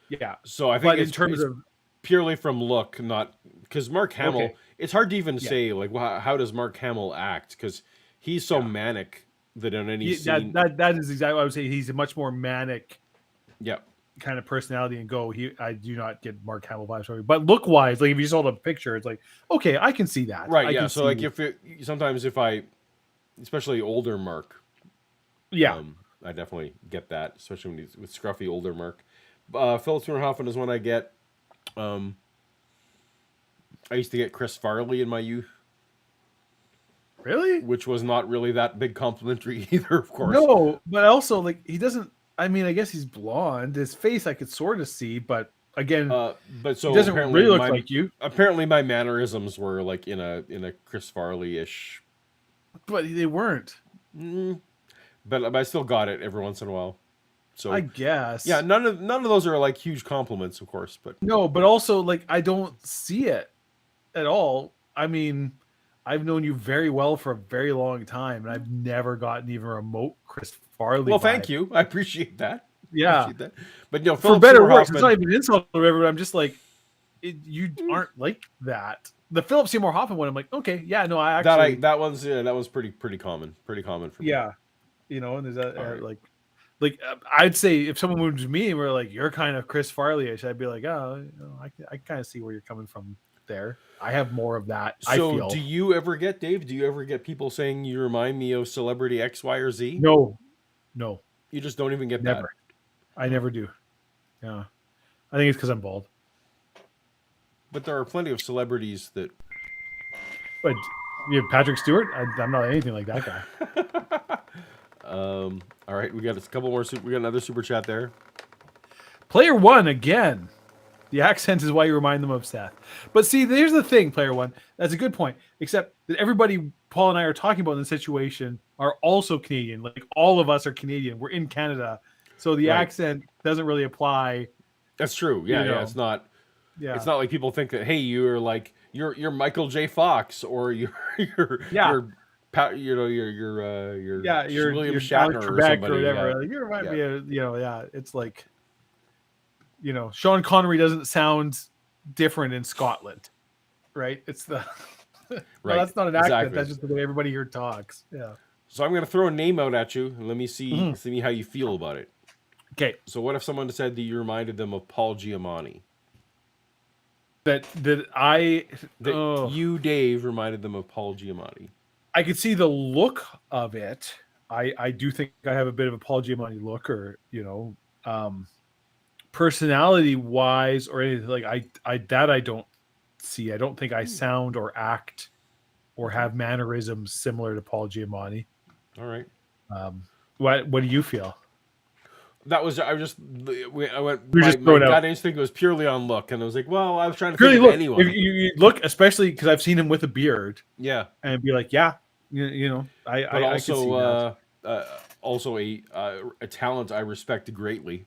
Yeah.
So I think
in terms of
purely from look, not because Mark Hamill.
Okay.
It's hard to even say like how does Mark Hamill act because he's so manic that in any scene
that is exactly what I would say. He's a much more manic.
Yeah.
Kind of personality and go. I do not get Mark Hamill vibes from him. But look wise, like if you saw the picture, it's like okay, I can see that.
Right. Yeah. So like if I, especially older Mark.
Yeah.
I definitely get that, especially when he's with scruffy older Mark. Philip Seymour Hoffman is one I get. I used to get Chris Farley in my youth.
Really?
Which was not really that big complimentary either, of course.
No, but also like he doesn't. I mean, I guess he's blonde. His face I could sort of see, but again,
but so
he doesn't really look like you.
Apparently, my mannerisms were like in a Chris Farley-ish.
But they weren't.
But I still got it every once in a while. So
I guess.
Yeah, none of those are like huge compliments, of course. But
no, but also like I don't see it at all. I mean, I've known you very well for a very long time, and I've never gotten even remote Chris Farley.
Well, thank you. I appreciate that.
Yeah,
but no,
for better or worse, it's not even an insult or whatever. I'm just like, you aren't like that. The Philip Seymour Hoffman one, I'm like, okay, yeah, no, I actually
that one's pretty common, for me.
Yeah, and there's that like like I'd say if someone moved to me and were like, "You're kind of Chris Farley-ish," I'd be like, "Oh, I kind of see where you're coming from there. I have more of that." I
So,
feel
do you ever get, Dave? Do you ever get people saying you remind me of celebrity X, Y, or Z?
no,
You just don't even get that.
never. I never do. Yeah, I think it's because I'm bald.
But there are plenty of celebrities that.
But you have Patrick Stewart. I'm not anything like that guy.
All right, we got a couple more. We got another super chat there.
Player one again. The accent is why you remind them of Seth. But see, there's the thing, player one. That's a good point. Except that everybody Paul and I are talking about in the situation are also Canadian. Like all of us are Canadian. We're in Canada. So the
Right.
accent doesn't really apply.
That's true. Yeah,
You know.
yeah. It's not.
Yeah.
It's not like people think that, hey, you're like you're Michael J. Fox or you're
Yeah.
you're
Yeah, you're
William
Alex
Shatner or
Trebek
somebody.
or whatever.
Yeah.
Like, you remind me of, it's like, Sean Connery doesn't sound different in Scotland, right? It's the
Right.
well, that's not an accent.
Exactly.
That's just the way everybody here talks. Yeah.
So I'm gonna throw a name out at you and let me see
Mm-hmm.
see how you feel about it.
Okay.
So what if someone said that you reminded them of Paul Giamatti?
That I
That you, Dave, reminded them of Paul Giamatti.
I could see the look of it. I do think I have a bit of a Paul Giamatti look, or personality wise, or anything like I don't see. I don't think I sound or act or have mannerisms similar to Paul Giamatti.
All right.
What do you feel?
That was I went.
You're just
My
throwing out.
gut instinct was purely on look, and I was like, well, I was trying to
Really
think
look.
of anyone.
If you look, especially because I've seen him with a beard,
Yeah,
and be like, yeah, I
but
I can see that.
also a talent I respect greatly.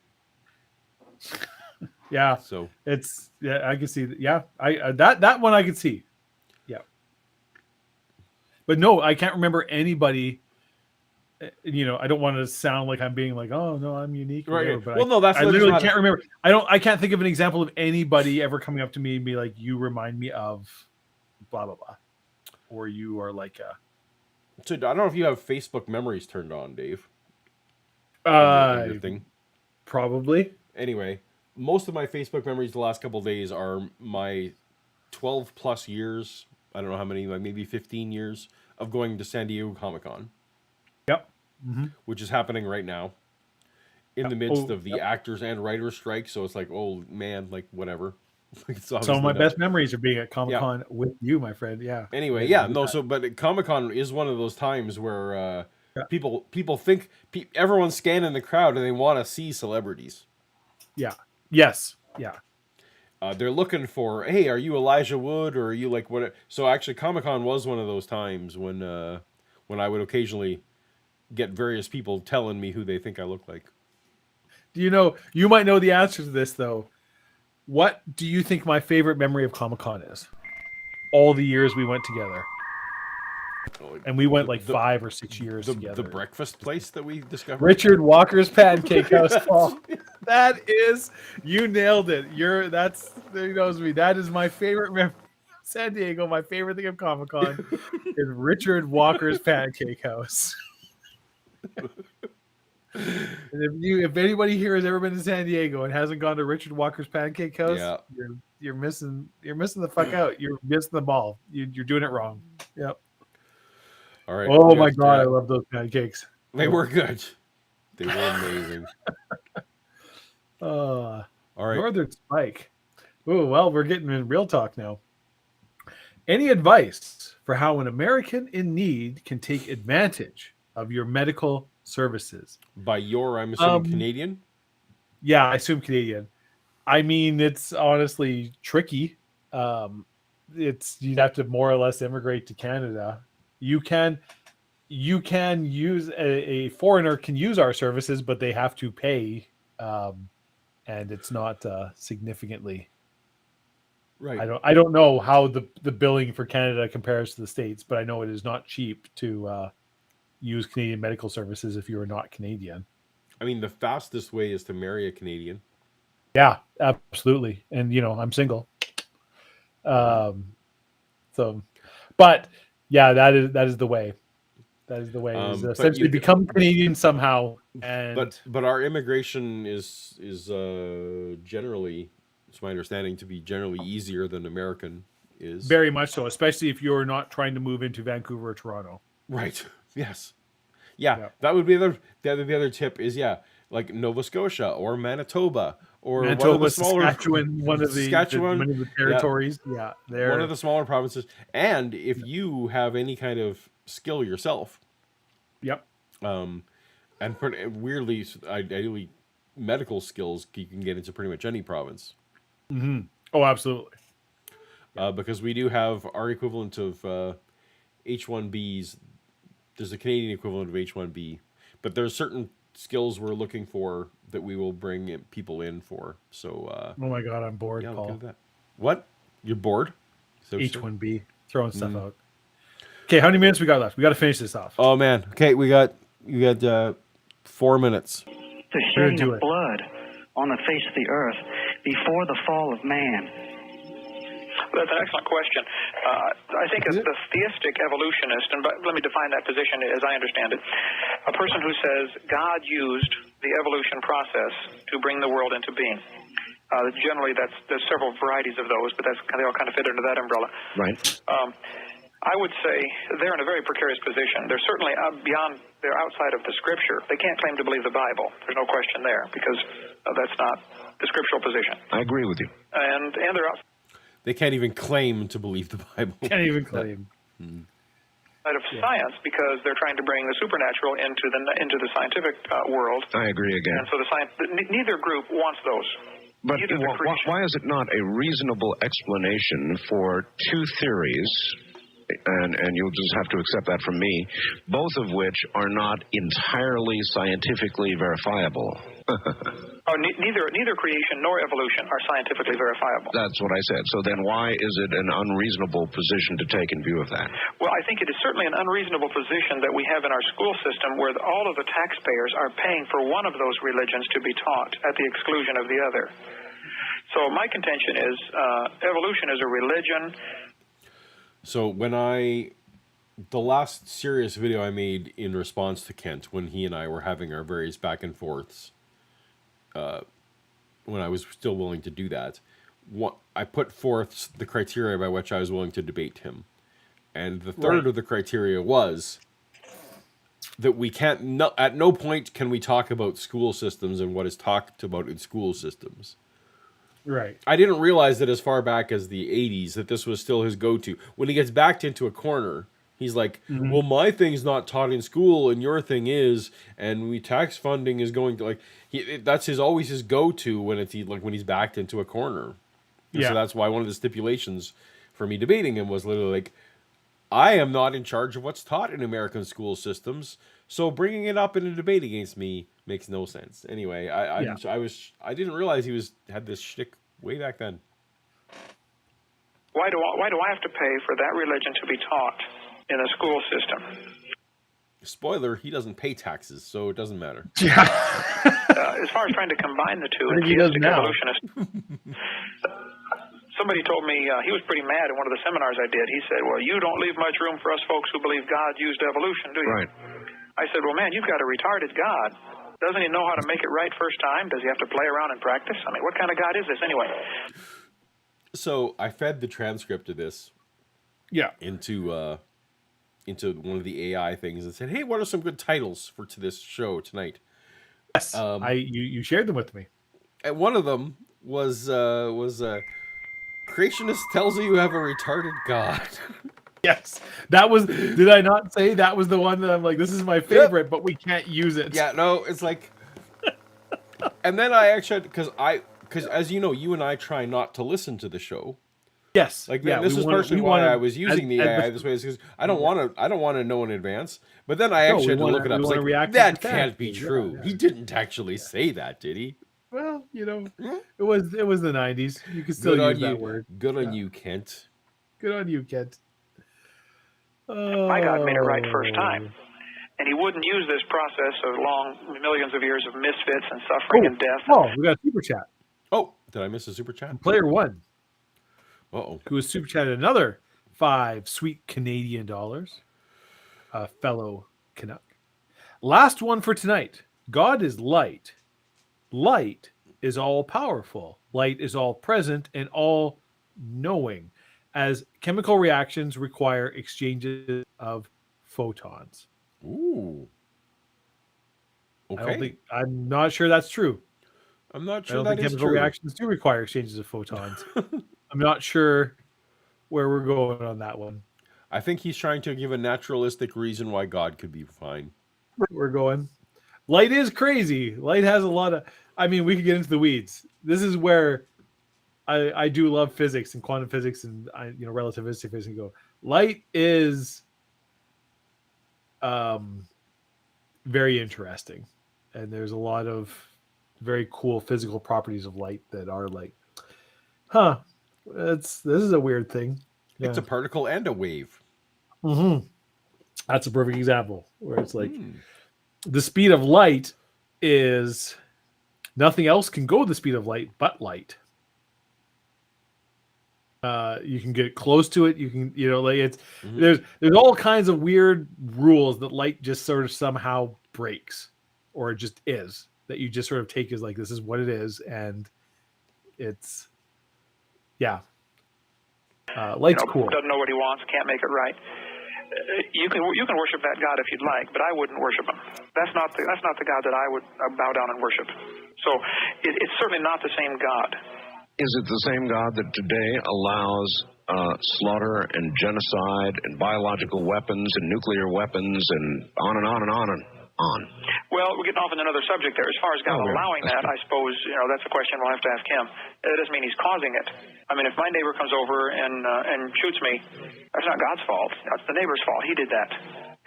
Yeah,
So
it's I can see that. Yeah, I that one I could see. Yeah, but no, I can't remember anybody. I don't want to sound like I'm being like, oh no, I'm unique. Or
right.
whatever, but
Well, no, that's
I
not-
literally
not-
can't remember. I can't think of an example of anybody ever coming up to me and be like, you remind me of blah blah blah, or you are like a.
So I don't know if you have Facebook memories turned on, Dave. In your thing.
Probably.
Anyway, most of my Facebook memories the last couple of days are my 12 plus years. I don't know how many, like maybe 15 years of going to San Diego Comic-Con.
Yep.
Which is happening right now in the midst of the actors and writers strike. So it's like, oh man, like whatever.
Some of my best memories are being at Comic-Con with you, my friend. Yeah.
Anyway, yeah, no. So, but Comic-Con is one of those times where people think everyone's scanning the crowd and they want to see celebrities.
Yeah. Yes. Yeah.
They're looking for, hey, are you Elijah Wood or are you like what? So actually, Comic-Con was one of those times when I would occasionally get various people telling me who they think I look like.
Do you might know the answer to this though. What do you think my favorite memory of Comic-Con is? All the years we went together. And we went like 5 or 6 years together.
The breakfast place that we discovered.
Richard Walker's Pancake House, Paul. That is, you nailed it. There knows me. That is my favorite memory. San Diego, my favorite thing of Comic-Con is Richard Walker's Pancake House. And if anybody here has ever been to San Diego and hasn't gone to Richard Walker's Pancake House,
Yeah.
you're missing the fuck out. You're missing the ball. You're doing it wrong. Yep.
All right.
Oh my god, I love those pancakes.
They were good. They were amazing. All right.
Northern Spike. Oh well, we're getting in real talk now. Any advice for how an American in need can take advantage of your medical services?
By your, I'm assuming Canadian?
Yeah, I assume Canadian. I mean, it's honestly tricky. You'd have to more or less immigrate to Canada. You can use a foreigner can use our services, but they have to pay, and it's not significantly.
Right.
I don't know how the billing for Canada compares to the States, but I know it is not cheap to use Canadian medical services if you are not Canadian.
I mean, the fastest way is to marry a Canadian.
Yeah, absolutely. And I'm single. But yeah, that is the way. That is the way. Is
But
essentially
you-
become Canadian somehow. And
but our immigration is generally, it's my understanding, to be generally easier than American is.
very much so, especially if you're not trying to move into Vancouver or Toronto.
Right. Yes. Yeah.
Yeah.
That would be the other tip is like Nova Scotia or Manitoba or one of
Manitoba,
the smaller
Saskatchewan, one of the territories. Yeah, they're
one of the smaller provinces. And if you have any kind of skill yourself,
Yep.
and weirdly, ideally, medical skills, you can get into pretty much any province.
Oh, absolutely.
Because we do have our equivalent of H-1Bs. There's a Canadian equivalent of H-1B, but there's certain skills we're looking for that we will bring people in for. So,
Oh my God, I'm bored,
yeah, look
Paul.
at that. What? You're bored? So
H1B, throwing stuff out. Okay, how many minutes we got left? We got to finish this off.
Oh man. Okay, you got 4 minutes.
The shedding of blood on the face of the earth before the fall of man.
That's an excellent question. I think as the theistic evolutionist, and let me define that position as I understand it, a person who says God used the evolution process to bring the world into being. Generally, there's several varieties of those, but they all kind of fit under that umbrella.
Right.
I would say they're in a very precarious position. They're certainly they're outside of the Scripture. They can't claim to believe the Bible. There's no question there, because that's not the scriptural position.
I agree with you.
And they're outside
They can't even claim to believe the Bible.
Can't even claim.
of science because they're trying to bring the supernatural into the scientific world.
I agree again.
And so neither group wants those.
But
Either the creation-
why is it not a reasonable explanation for two theories, and you'll just have to accept that from me, both of which are not entirely scientifically verifiable?
Neither creation nor evolution are scientifically verifiable.
That's what I said. So then why is it an unreasonable position to take in view of that?
Well, I think it is certainly an unreasonable position that we have in our school system where all of the taxpayers are paying for one of those religions to be taught at the exclusion of the other. So my contention is evolution is a religion.
So the last serious video I made in response to Kent, when he and I were having our various back and forths, when I was still willing to do that, I put forth the criteria by which I was willing to debate him. And the third of the criteria was that we can't, at no point can we talk about school systems and what is talked about in school systems.
Right.
I didn't realize that as far back as the 80s that this was still his go-to. When he gets backed into a corner, he's like, well, my thing's not taught in school and your thing is, and tax funding is going to, that's always his go-to when when he's backed into a corner. And so that's why one of the stipulations for me debating him was literally like, I am not in charge of what's taught in American school systems, so bringing it up in a debate against me makes no sense. Anyway, I didn't realize he had this shtick way back then.
Why do I have to pay for that religion to be taught in a school system?
Spoiler: he doesn't pay taxes, so it doesn't matter.
Yeah.
As far as trying to combine the two,
I think he does
theistic
now.
evolutionist. Somebody told me he was pretty mad in one of the seminars I did. He said, "Well, you don't leave much room for us folks who believe God used evolution, do you?"
Right.
I said, "Well, man, you've got a retarded God. Doesn't he know how to make it right first time? Does he have to play around and practice? I mean, what kind of God is this anyway?"
So I fed the transcript of this into one of the AI things and said, "Hey, what are some good titles to this show tonight?"
Yes. You shared them with me.
And one of them was Creationist tells you have a retarded God.
Yes. That was, did I not say that was the one that I'm like, this is my favorite, but we can't use it.
Yeah, no, it's like, and then I actually, because as you know, you and I try not to listen to the show.
Yes.
Like, this is partially why I was using the AI this way, is because I don't want to know in advance. But then I actually had to look it up. I was like, that can't be true.
Yeah.
He didn't actually say that, did he?
Well, it was the 90s. You can still use that word.
Good on you, Kent.
Good on you, Kent.
My God made it right first time. And he wouldn't use this process of long millions of years of misfits and suffering and death.
Oh, we got a super chat.
Oh, did I miss a super chat?
Player one.
Uh-oh.
Who has super chatted another 5 sweet Canadian dollars. Fellow Canuck. Last one for tonight. God is light. Light is all powerful. Light is all present and all knowing, as chemical reactions require exchanges of photons.
Ooh. Okay.
I'm not sure that's true.
I'm not
I
sure
don't
that
think
is
chemical
true.
reactions do require exchanges of photons. I'm not sure where we're going on that one.
I think he's trying to give a naturalistic reason why God could be fine.
We're going. Light is crazy. Light has a lot of. I mean, we could get into the weeds. This is where I do love physics and quantum physics and relativistic physics. And go. Light is very interesting, and there's a lot of very cool physical properties of light that are like, this is a weird thing. Yeah.
It's a particle and a wave.
Mm-hmm. That's a perfect example where it's like the speed of light is nothing else can go the speed of light but light. You can get close to it. You can, it's there's all kinds of weird rules that light just sort of somehow breaks, or it just is, that you just sort of take as like, this is what it is, and it's light's cool.
Doesn't know what he wants, can't make it right. You can worship that God if you'd like, but I wouldn't worship him. That's not the God that I would bow down and worship. So it's certainly not the same God.
Is it the same God that today allows slaughter and genocide and biological weapons and nuclear weapons and on and on and on and on?
Well, we're getting off on another subject there. As far as God allowing that, I suppose that's a question we'll have to ask him. It doesn't mean he's causing it. I mean, if my neighbor comes over and shoots me, that's not God's fault. That's the neighbor's fault. He did that.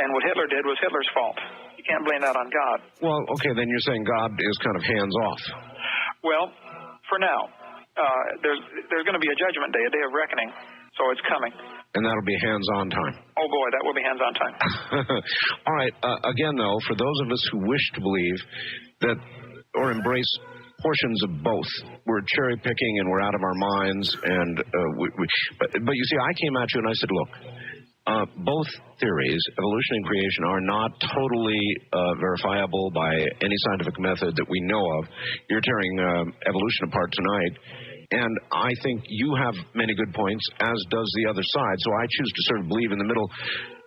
And what Hitler did was Hitler's fault. You can't blame that on God.
Well, okay, then you're saying God is kind of hands off.
Well, for now, there's going to be a judgment day, a day of reckoning. So it's coming.
And that'll be hands-on time.
Oh, boy, that will be hands-on time.
All right. Again, though, for those of us who wish to believe that or embrace portions of both, we're cherry-picking and we're out of our minds. And but you see, I came at you and I said, look, both theories, evolution and creation, are not totally verifiable by any scientific method that we know of. You're tearing evolution apart tonight. And I think you have many good points, as does the other side. So I choose to sort of believe in the middle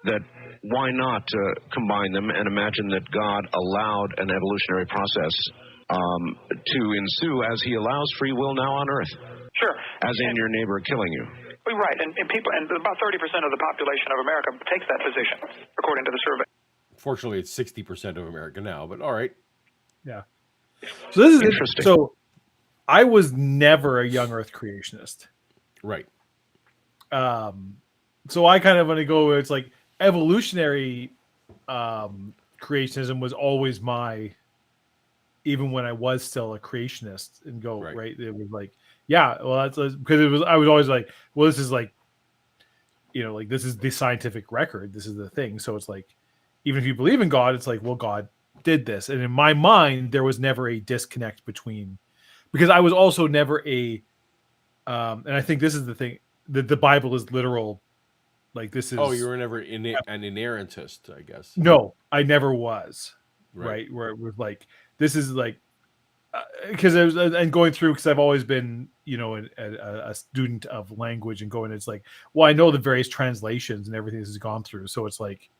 that why not combine them and imagine that God allowed an evolutionary process to ensue as he allows free will now on Earth.
Sure.
As in your neighbor killing you.
Right. And people, and about 30% of the population of America takes that position, according to the survey.
Fortunately, it's 60% of America now, but all right.
Yeah. So this is
interesting.
So I was never a young Earth creationist.
Right.
So I kind of want to go where it's like evolutionary creationism was always even when I was still a creationist and go, right. It was like, yeah, well, that's because I was always like, well, this is like, like this is the scientific record. This is the thing. So it's like, even if you believe in God, it's like, well, God did this. And in my mind, there was never a disconnect between, because I was also never and I think this is the thing, that the Bible is literal. Like this is.
Oh, you were never an inerrantist, I guess.
No, I never was. Right. Where it was like, this is like, because I was and going through, because I've always been, a student of language and going, it's like, well, I know the various translations and everything this has gone through. So it's like,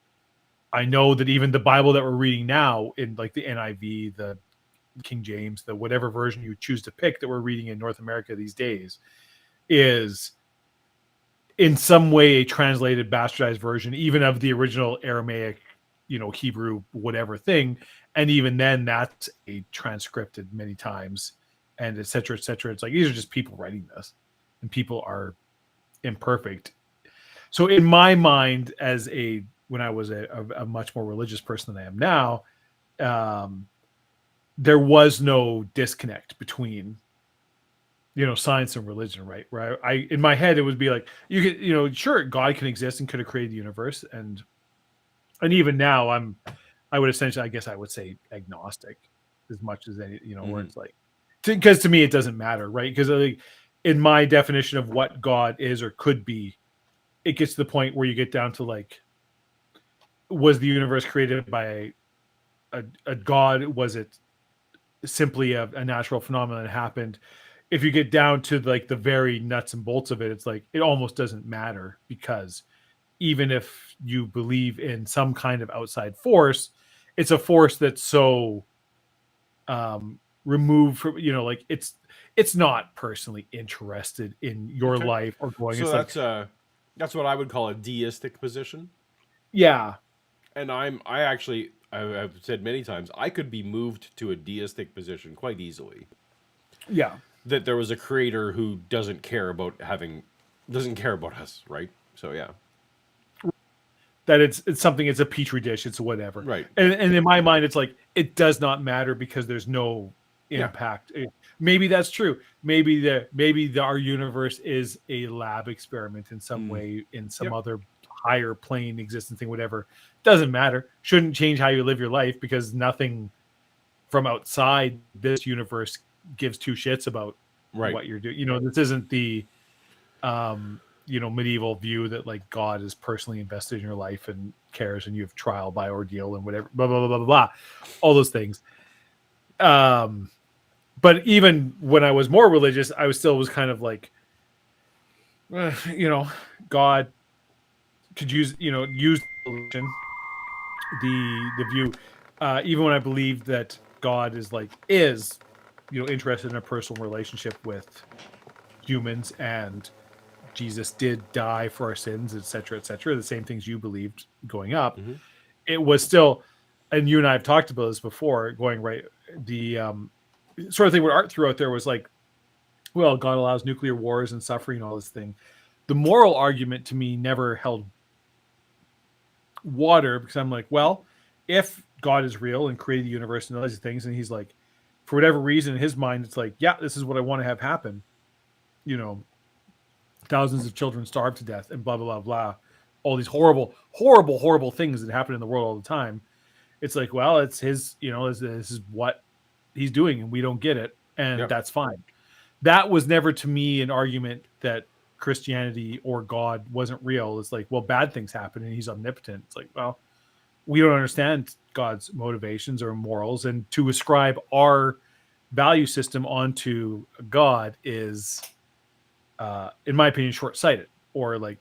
I know that even the Bible that we're reading now in like the NIV, the King James, the whatever version you choose to pick that we're reading in North America these days is in some way a translated, bastardized version, even of the original Aramaic, Hebrew, whatever thing. And even then that's a transcripted many times and et cetera, et cetera. It's like, these are just people writing this and people are imperfect. So in my mind, when I was a much more religious person than I am now, there was no disconnect between, science and religion, right? Where in my head, it would be like, you could, sure, God can exist and could have created the universe. And even now I would essentially, I guess I would say agnostic as much as any, where it's like, because to me, it doesn't matter, right? Because in my definition of what God is or could be, it gets to the point where you get down to like, was the universe created by a god? Was it simply a natural phenomenon that happened? If you get down to like the very nuts and bolts of it, it's like it almost doesn't matter, because even if you believe in some kind of outside force, it's a force that's so removed from, like it's not personally interested in your
Okay.
life or going.
So
It's
that's what I would call a deistic position.
yeah,
And I've said many times I could be moved to a deistic position quite easily.
yeah.
That there was a creator who doesn't care about us, right? So yeah.
That it's something, it's a petri dish, it's whatever.
Right.
And in my mind, it's like it does not matter because there's no impact. Maybe that's true. Maybe our universe is a lab experiment in some way, in some other higher plane existence thing, whatever. Doesn't matter. Shouldn't change how you live your life, because nothing from outside this universe gives two shits about what you're doing. This isn't the medieval view that like God is personally invested in your life and cares, and you have trial by ordeal and whatever, blah blah blah blah blah, blah. All those things. But even when I was more religious, I was kind of like, God could use religion, the view, even when I believed that God is interested in a personal relationship with humans, and Jesus did die for our sins, etc., etc. The same things you believed going up. It was still, and you and I have talked about this before, going right. The sort of thing what Art threw out there was like, well, God allows nuclear wars and suffering and all this thing. The moral argument to me never held water, because I'm like, well, if God is real and created the universe and all these things, and he's like, for whatever reason in his mind, it's like, yeah, this is what I want to have happen. Thousands of children starve to death and blah, blah, blah, blah. All these horrible, horrible, horrible things that happen in the world all the time. It's like, well, it's his, this is what he's doing, and we don't get it. And that's fine. That was never to me an argument that Christianity or God wasn't real. It's like, well, bad things happen and he's omnipotent. It's like, well, we don't understand God's motivations or morals, and to ascribe our value system onto God is, in my opinion, short-sighted, or like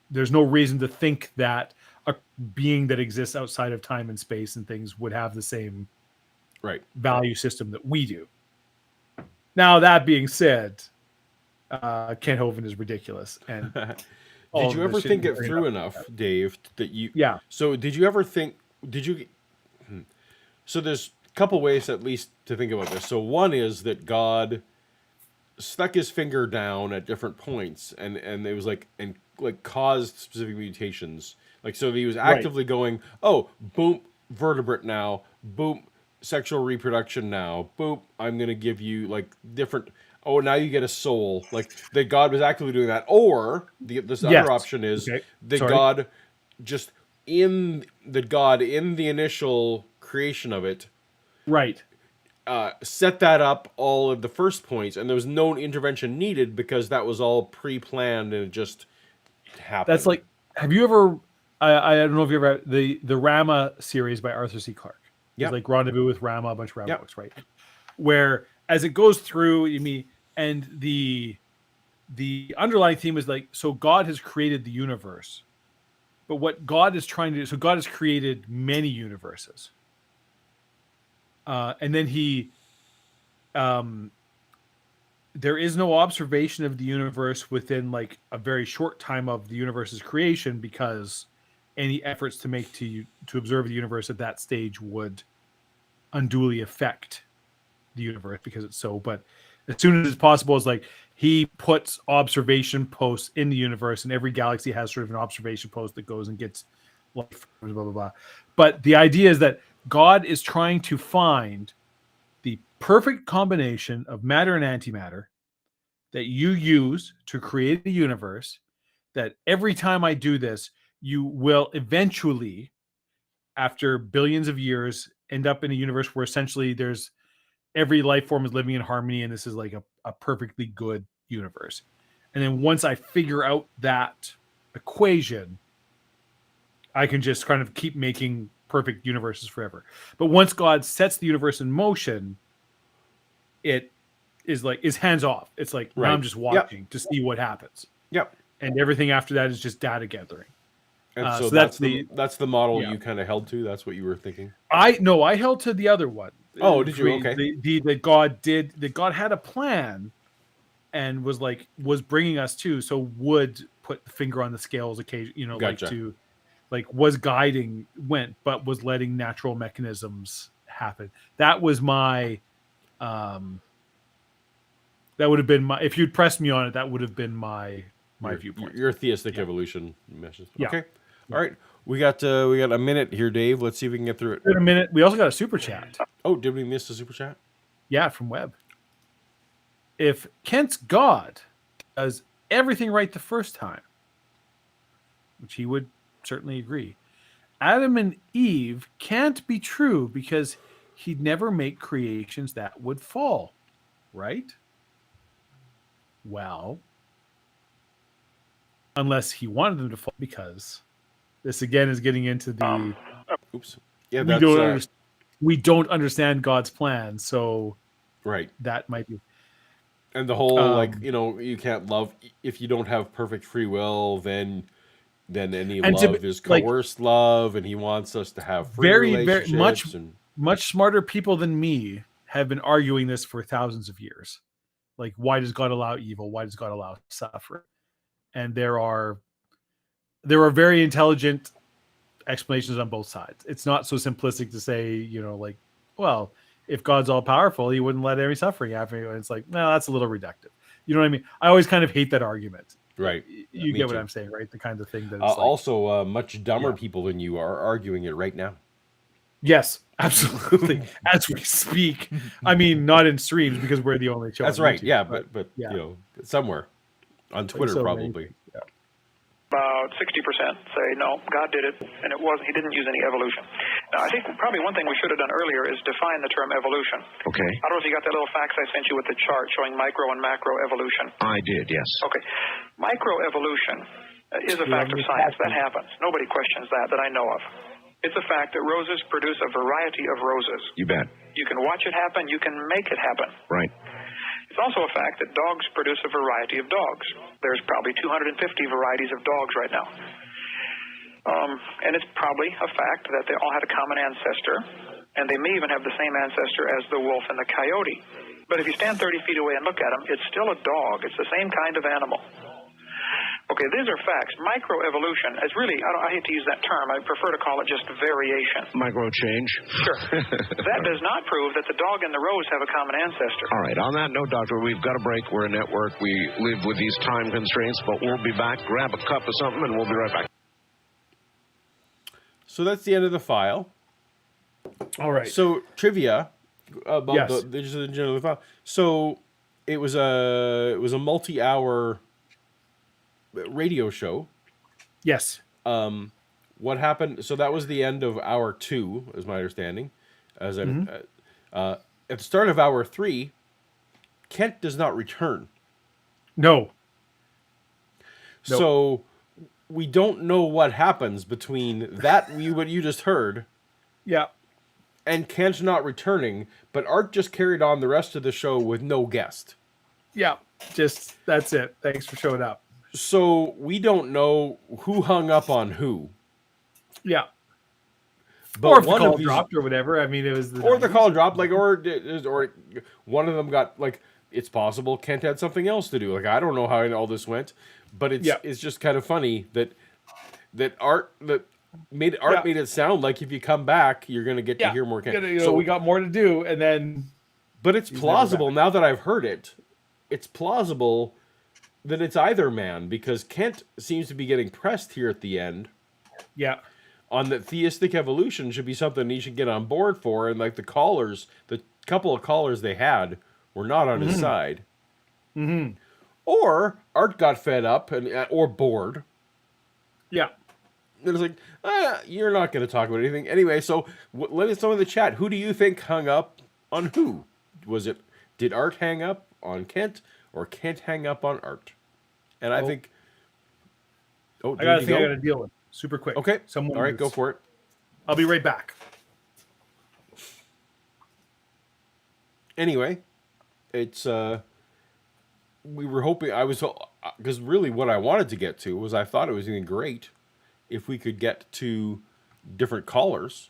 there's no reason to think that a being that exists outside of time and space and things would have the same value system that we do. Now, that being said, Kent Hovind is ridiculous. And
did you ever think it through enough, Dave, that you...
Yeah.
So did you ever think... So there's a couple ways at least to think about this. So one is that God stuck his finger down at different points, and it was like caused specific mutations. Like, so he was actively going, oh, boom, vertebrate now, boom, sexual reproduction now, boom, I'm going to give you like different... Oh, now you get a soul. Like, that God was actively doing that. Or this other option is that God just in the initial creation of it, set that up all of the first points, and there was no intervention needed because that was all pre-planned and it just happened. That's
like, have you ever? I don't know if you ever the Rama series by Arthur C. Clarke. Yeah, like Rendezvous with Rama, a bunch of Rama books, right? Where as it goes through, and the underlying theme is like, so God has created the universe, but what God is trying to do, so God has created many universes, and then there is no observation of the universe within like a very short time of the universe's creation, because any efforts to observe the universe at that stage would unduly affect the universe, because it's so. But as soon as it's possible, it's like he puts observation posts in the universe, and every galaxy has sort of an observation post that goes and gets life, blah blah blah. But the idea is that God is trying to find the perfect combination of matter and antimatter that you use to create a universe, that every time I do this, you will eventually, after billions of years, end up in a universe where essentially there's every life form is living in harmony, and this is like a perfectly good universe. And then once I figure out that equation, I can just kind of keep making perfect universes forever. But once God sets the universe in motion, it is hands off. It's like now
Right.
I'm just watching to see what happens,
Yep.
and everything after that is just data gathering.
And so
So
that's
that's
that's the model
yeah.
you kind of held to. That's what you were thinking.
I held to the other one.
Oh, did you? Okay.
That God had a plan, and was bringing us to, so would put the finger on the scales occasion,
Gotcha.
was guiding, but was letting natural mechanisms happen. That was my that would have been my, if you'd pressed me on it, that would have been my viewpoint.
Your theistic evolution message.
Yeah.
Okay. All right. We got a minute here, Dave. Let's see if we can get through it.
In a minute, we also got a super chat.
Oh, did we miss the super chat?
Yeah, from Webb. If Kent's God does everything right the first time, which he would certainly agree, Adam and Eve can't be true because he'd never make creations that would fall, right? Well, unless he wanted them to fall, because this again is getting into the
Oops. Yeah,
we don't understand God's plan, so
right.
that might be.
And the whole you can't love if you don't have perfect free will, then any love is coerced love, and he wants us to have free relationships.
Much smarter people than me have been arguing this for thousands of years. Like, why does God allow evil? Why does God allow suffering? And there are very intelligent explanations on both sides. It's not so simplistic to say, well, if God's all powerful, he wouldn't let any suffering happen. And it's like, no, that's a little reductive. You know what I mean? I always kind of hate that argument.
Right.
You get what I'm saying, right? The kind of thing that
also much dumber people than you are arguing it right now.
Yes, absolutely. As we speak. I mean, not in streams because we're the only show.
That's right. YouTube, yeah, but somewhere on Twitter probably.
Yeah.
About 60% say no, God did it, and he didn't use any evolution. Now, I think probably one thing we should have done earlier is define the term evolution.
Okay.
I don't know if you got that little fax I sent you with the chart showing micro and macro evolution.
I did, yes.
Okay. Microevolution is a fact of science. That happens. Nobody questions that I know of. It's a fact that roses produce a variety of roses.
You bet.
You can watch it happen. You can make it happen.
Right.
It's also a fact that dogs produce a variety of dogs. There's probably 250 varieties of dogs right now. And it's probably a fact that they all had a common ancestor, and they may even have the same ancestor as the wolf and the coyote. But if you stand 30 feet away and look at them, it's still a dog. It's the same kind of animal. Okay, these are facts. Microevolution is really, I hate to use that term. I prefer to call it just variation.
Micro change.
Sure. That does not prove that the dog and the rose have a common ancestor.
All right. On that note, Doctor, we've got a break. We're a network. We live with these time constraints, but we'll be back. Grab a cup of something, and we'll be right back.
So that's the end of the file.
All right.
So trivia about the general file. So it was a multi-hour radio show.
Yes.
What happened? So that was the end of hour 2, is my understanding. At the start of hour 3, Kent does not return.
No.
So we don't know what happens between what you just heard.
Yeah.
And Kent not returning, but Art just carried on the rest of the show with no guest.
Yeah. That's it. Thanks for showing up.
So we don't know who hung up on who.
Yeah.
But
or if the call dropped or whatever. I mean, it was
the call dropped, or one of them got, it's possible Kent had something else to do. I don't know how all this went, but it's just kind of funny that Art made it sound like if you come back, you're going to get to hear more Kent.
So we got more to do, and then.
But it's plausible now that I've heard it. It's plausible that it's either man, because Kent seems to be getting pressed here at the end.
Yeah.
On that theistic evolution should be something he should get on board for, and the couple of callers they had were not on his side.
Mm-hmm.
Or Art got fed up or bored.
Yeah.
And it's you're not going to talk about anything. Anyway, so let us know in the chat, who do you think hung up on who? Did Art hang up on Kent, or Kent hang up on Art? And I think...
I got a thing I got to deal with. super quick.
Okay.
Someone
All right, go
moves.
for it.
I'll be right back.
Anyway, it's we were hoping because really what I wanted to get to was I thought it was going to be great if we could get to different callers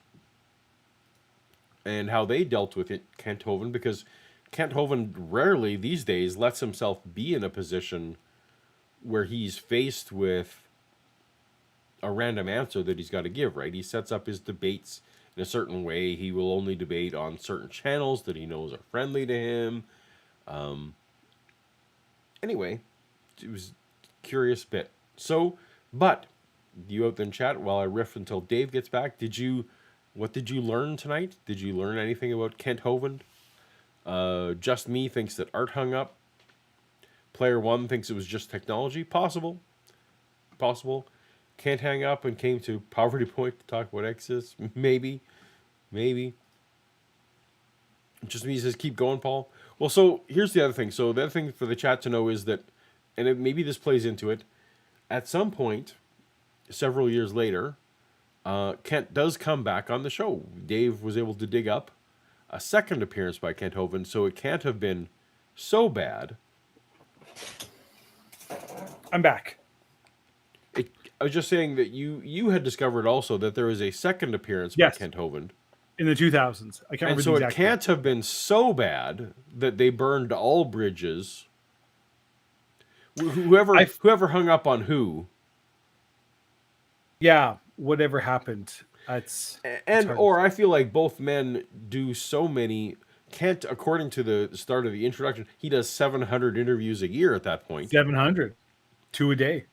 and how they dealt with it, Kent Hovind, because Kent Hovind rarely these days lets himself be in a position where he's faced with a random answer that he's got to give, right? He sets up his debates in a certain way. He will only debate on certain channels that he knows are friendly to him. Anyway, it was a curious bit. So, but you out there in chat while I riff until Dave gets back. What did you learn tonight? Did you learn anything about Kent Hovind? Just Me thinks that art hung up. Player One thinks it was just technology. Possible. Can't hang up and came to Poverty Point to talk about Exodus. Maybe. Just Me says, keep going, Paul. Well, so here's the other thing. So the other thing for the chat to know is that, and maybe this plays into it, at some point, several years later, Kent does come back on the show. Dave was able to dig up a second appearance by Kent Hovind, so it can't have been so bad.
I'm back.
I was just saying that you had discovered also that there is a second appearance by Kent Hovind.
In the 2000s. I can't remember
And so
the
it
exact
can't have been so bad that they burned all bridges. Whoever hung up on who.
Yeah, whatever happened. It's
I feel like both men do so many. Kent, according to the start of the introduction, he does 700 interviews a year at that point.
700. 2 a day.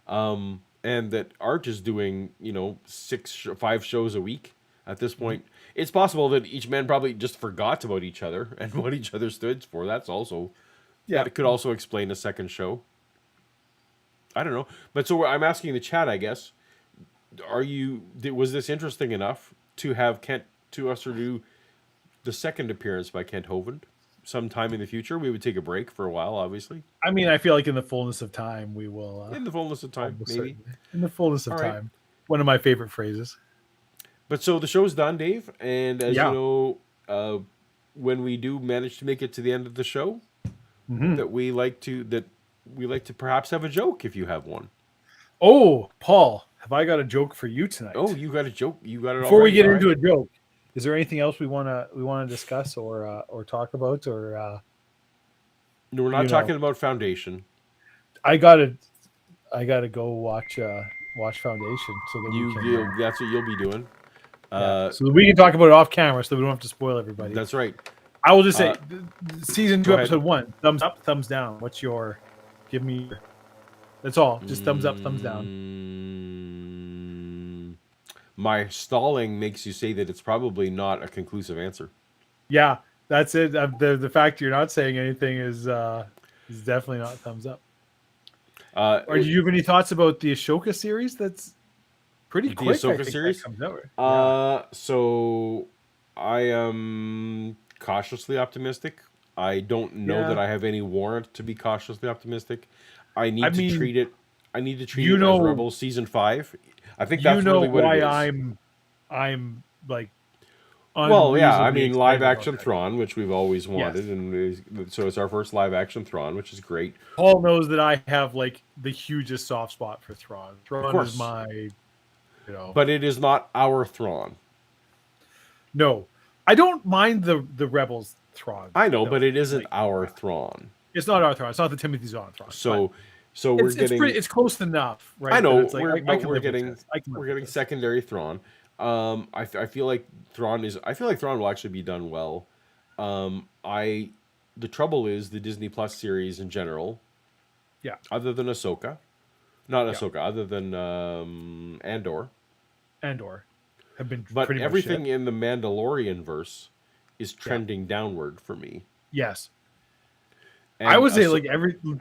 And that Art is doing, 5 shows a week at this point. It's possible that each man probably just forgot about each other and what each other stood for. That could also explain a second show. I don't know. But so I'm asking the chat, I guess, was this interesting enough to have Kent to us or do the second appearance by Kent Hovind sometime in the future? We would take a break for a while, obviously.
I mean, I feel like in the fullness of time, we will.
In the fullness of time, maybe.
In the fullness of time. One of my favorite phrases.
But so the show's done, Dave. And as you know, when we do manage to make it to the end of the show, that we like to perhaps have a joke if you have one.
Oh, Paul, have I got a joke for you tonight?
Oh, you got a joke. You got it.
Before we get into a joke, is there anything else we want to discuss or talk about or?
No, we're not talking about Foundation.
I gotta go watch Foundation so that
that's what you'll be doing.
So that we can talk about it off camera, so we don't have to spoil everybody.
That's right.
I will just say, season 2, episode 1, thumbs up, thumbs down. What's your? Give me. That's all. Just thumbs up, thumbs down.
My stalling makes you say that it's probably not a conclusive answer.
Yeah, that's it. The fact you're not saying anything is definitely not thumbs up. Or do you have any thoughts about the Ashoka series? That's pretty quick.
The Ahsoka series
comes out.
So I am cautiously optimistic. I don't know that I have any warrant to be cautiously optimistic. I need to treat it as Rebels season 5. I think that's really what it is.
I'm like.
Well, yeah, I mean, live action Thrawn, which we've always wanted, and so it's our first live action Thrawn, which is great.
Paul knows that I have like the hugest soft spot for Thrawn. Thrawn is my,
But it is not our Thrawn.
No, I don't mind the Rebels Thrawn.
I know, but it isn't our Thrawn.
It's not our Thrawn. It's not the Timothy Zahn Thrawn.
So we're getting.
It's close enough, right?
I know.
We're
getting secondary Thrawn. I feel like Thrawn will actually be done well. The trouble is the Disney Plus series in general.
Yeah.
Other than Ahsoka, other than Andor.
Have been.
But
pretty
everything
much shit.
in the Mandalorian verse is trending downward for me.
Yes.
And
I would say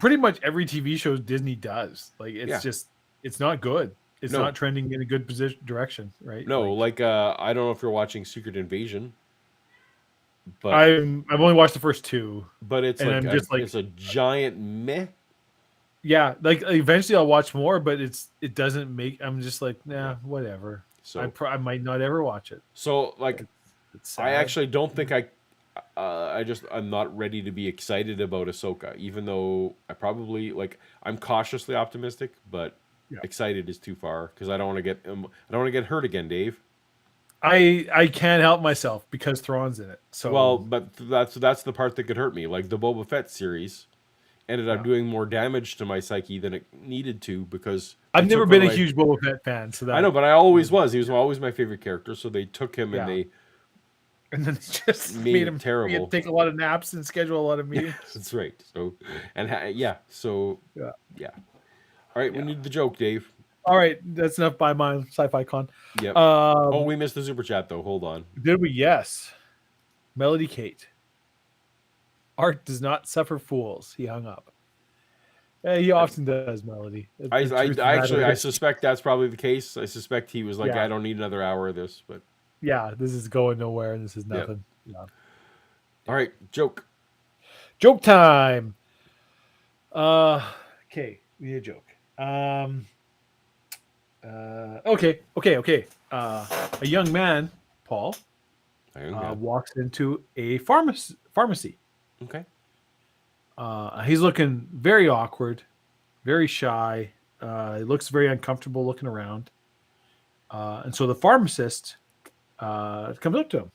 pretty much every TV show Disney does. Like it's not good. It's not trending in a good direction, right?
No, I don't know if you're watching Secret Invasion, but
I've only watched the first 2.
But it's it's a giant meh.
Yeah, like eventually I'll watch more, but it doesn't make. I'm just like, nah, whatever.
So
I might not ever watch it.
so like
It's
I
sad.
actually don't think I'm not ready to be excited about Ahsoka, even though I'm cautiously optimistic, but
Yeah.
excited is too far because I don't want to get hurt again, Dave.
I can't help myself because Thrawn's in it. So
Well, but that's the part that could hurt me. Like the Boba Fett series ended up doing more damage to my psyche than it needed to because
I've
they
never
took
been a
away-
huge Boba Fett fan. So that
I know, but I always was. He was always my favorite character. So they took him
Yeah.
and they
and then it just
Made
made
it
him
terrible.
take a lot of naps and schedule a lot of meetings.
That's right. So
Yeah.
All right, we need the joke, Dave.
All right, that's enough by my Sci-Fi Con.
Yep.
Um,
We missed the super chat though. Hold on.
Did we? Yes. Melody Kate. Art does not suffer fools. He hung up. He often does, Melody. The truth of the matter
I
is-
suspect that's probably the case. I suspect he was like,
Yeah.
I don't need another hour of this. But
yeah, this is going nowhere, and this is
Yeah.
nothing. Yeah.
all right, joke.
Joke time. Okay, we need a joke. Okay. A young man, Paul, walks into a pharmacy.
Okay.
He's looking very awkward, very shy. He looks very uncomfortable looking around. And so the pharmacist comes up to him,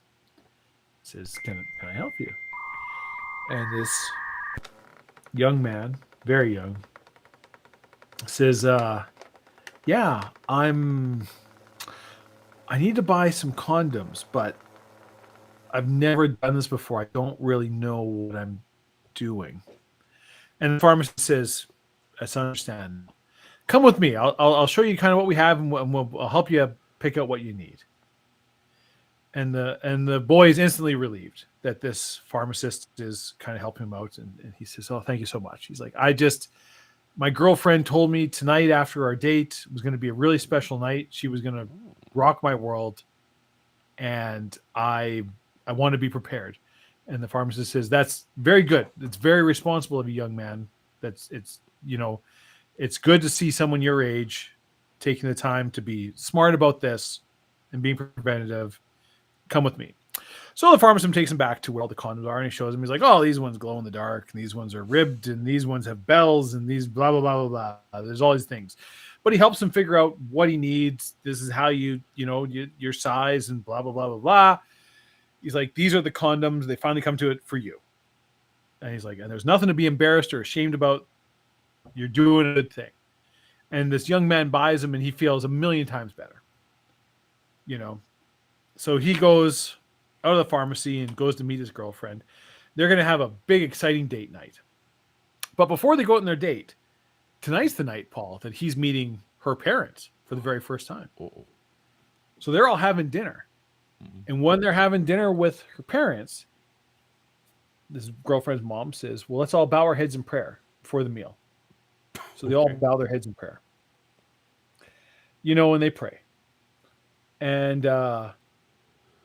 says, can I help you? And this young man, very young, says, yeah, I need to buy some condoms, but I've never done this before. I don't really know what I'm doing. And the pharmacist says, that's understandable. Come with me. I'll show you kind of what we have, and I'll help you pick out what you need. And the boy is instantly relieved that this pharmacist is kind of helping him out. And he says, oh, thank you so much. He's like, my girlfriend told me tonight after our date was going to be a really special night. She was going to rock my world. And I want to be prepared. And the pharmacist says, that's very good. It's very responsible of a young man. It's good to see someone your age taking the time to be smart about this and being preventative. Come with me. So the pharmacist takes him back to where all the condoms are, and he shows him. He's like, oh, these ones glow in the dark, and these ones are ribbed, and these ones have bells, and these blah, blah, blah, blah, blah. There's all these things. But he helps him figure out what he needs. This is how your size and blah, blah, blah, blah, blah. He's like, these are the condoms. They finally come to it for you. And he's like, and there's nothing to be embarrassed or ashamed about. You're doing a good thing. And this young man buys them, and he feels 1,000,000 times better. So he goes out of the pharmacy and goes to meet his girlfriend. They're going to have a big, exciting date night. But before they go out on their date, tonight's the night, Paul, that he's meeting her parents for the very first time.
Uh-oh.
So they're all having dinner. And when they're having dinner with her parents, this girlfriend's mom says, well, let's all bow our heads in prayer before the meal. So they all bow their heads in prayer. And they pray. And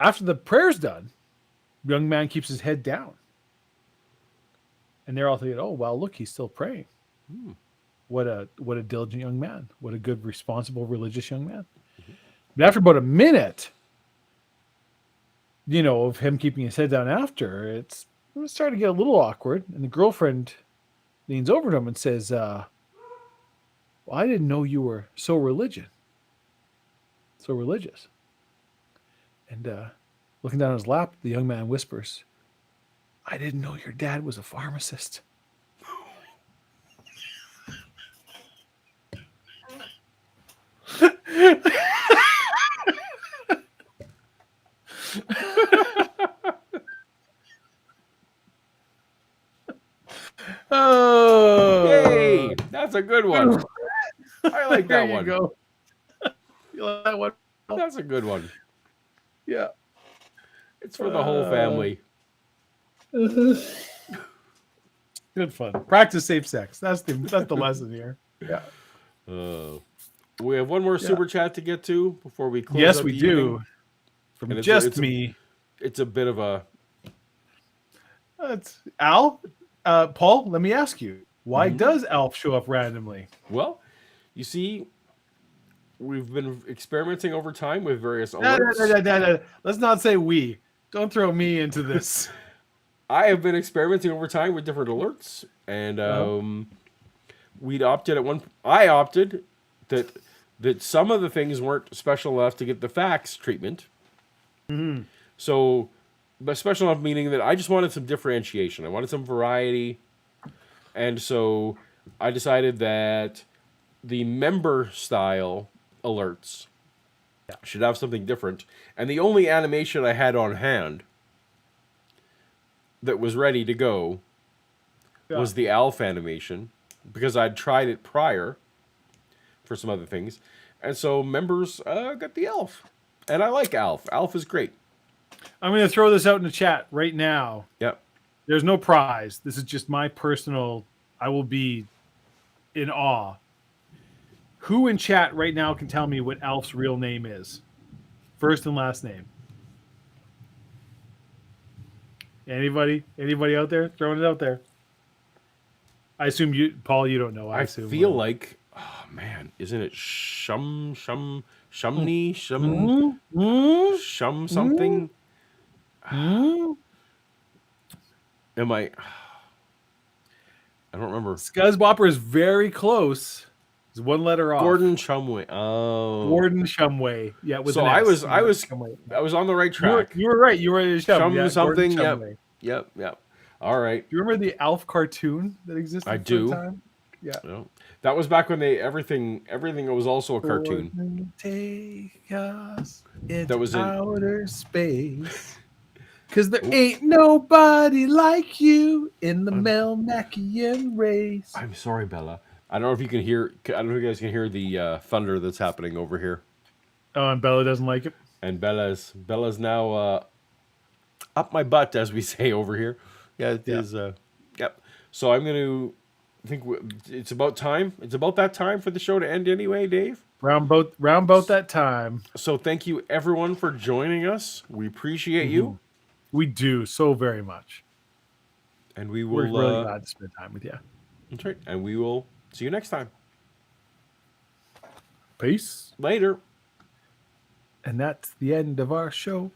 after the prayer's done, the young man keeps his head down. And they're all thinking, oh, well, look, he's still praying. What a diligent young man. What a good, responsible, religious young man. But after about a minute, of him keeping his head down after, it's starting to get a little awkward. And the girlfriend leans over to him and says, well, I didn't know you were so religious. And looking down his lap, the young man whispers, I didn't know your dad was a pharmacist. Oh,
Yay! That's a good one. I like that
there you
one.
go. You like that one?
That's a good one.
Yeah.
It's for the whole family.
Good fun. Practice safe sex. That's the lesson here. Yeah.
We have one more super chat to get to before we close.
Yes,
out
we
the
do.
evening.
From
And
just me.
It's a bit of a.
Al, Paul, let me ask you. Why does Alf show up randomly?
Well, you see, we've been experimenting over time with various
No,
alerts.
Let's not say we. Don't throw me into this.
I have been experimenting over time with different alerts, and I opted that some of the things weren't special enough to get the facts treatment. So, but special enough meaning that I just wanted some differentiation. I wanted some variety, and so I decided that the member style alerts should have something different. And the only animation I had on hand that was ready to go was the Alf animation, because I'd tried it prior for some other things. And so members got the Alf. And I like Alf. Alf is great.
I'm going to throw this out in the chat right now.
Yep.
There's no prize. This is just my personal, I will be in awe. Who in chat right now can tell me what Alf's real name is? First and last name. Anybody? Anybody out there? Throwing it out there. I assume you, Paul, you don't know.
I
assume.
feel like, oh man, isn't it Shumney? Shum something? Am I don't remember.
Scuzzbopper is very close. It's one letter off.
Gordon Shumway. Oh.
Gordon Shumway. Yeah, with
So
an
I
S.
was
Shumway.
I was on the right track.
You were right. You were in Shum.
Shum
Yeah,
something.
Gordon Shumway.
Yep. All right.
Do you remember the Alf cartoon that existed?
I
for
do.
a time? Yeah.
No. That was back when everything was also a cartoon.
Take us into
That was in
outer space. Because there ain't nobody like you in the Melmacian race.
I'm sorry, Bella. I don't know if you can hear. I don't know if you guys can hear the thunder that's happening over here.
Oh, and Bella doesn't like it.
And Bella's now up my butt, as we say over here. Yeah, it is. Yep. So I'm going to think it's about time. It's about that time for the show to end anyway, Dave.
Round boat that time.
So thank you, everyone, for joining us. We appreciate you.
We do so very much.
And we will.
We're really glad to spend time with you.
That's right. And we will see you next time.
Peace.
Later.
And that's the end of our show.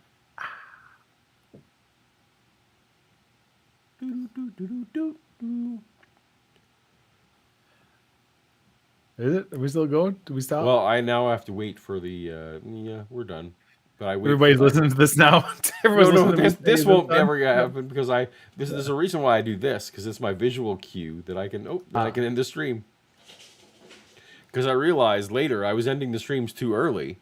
Is it? Are we still going? Do we stop?
Well, I now have to wait for the. Yeah, we're done. But I wait.
Everybody's listening to this now.
No, this won't ever happen because there's a reason why I do this, because it's my visual cue that I can I can end the stream. Because I realized later I was ending the streams too early.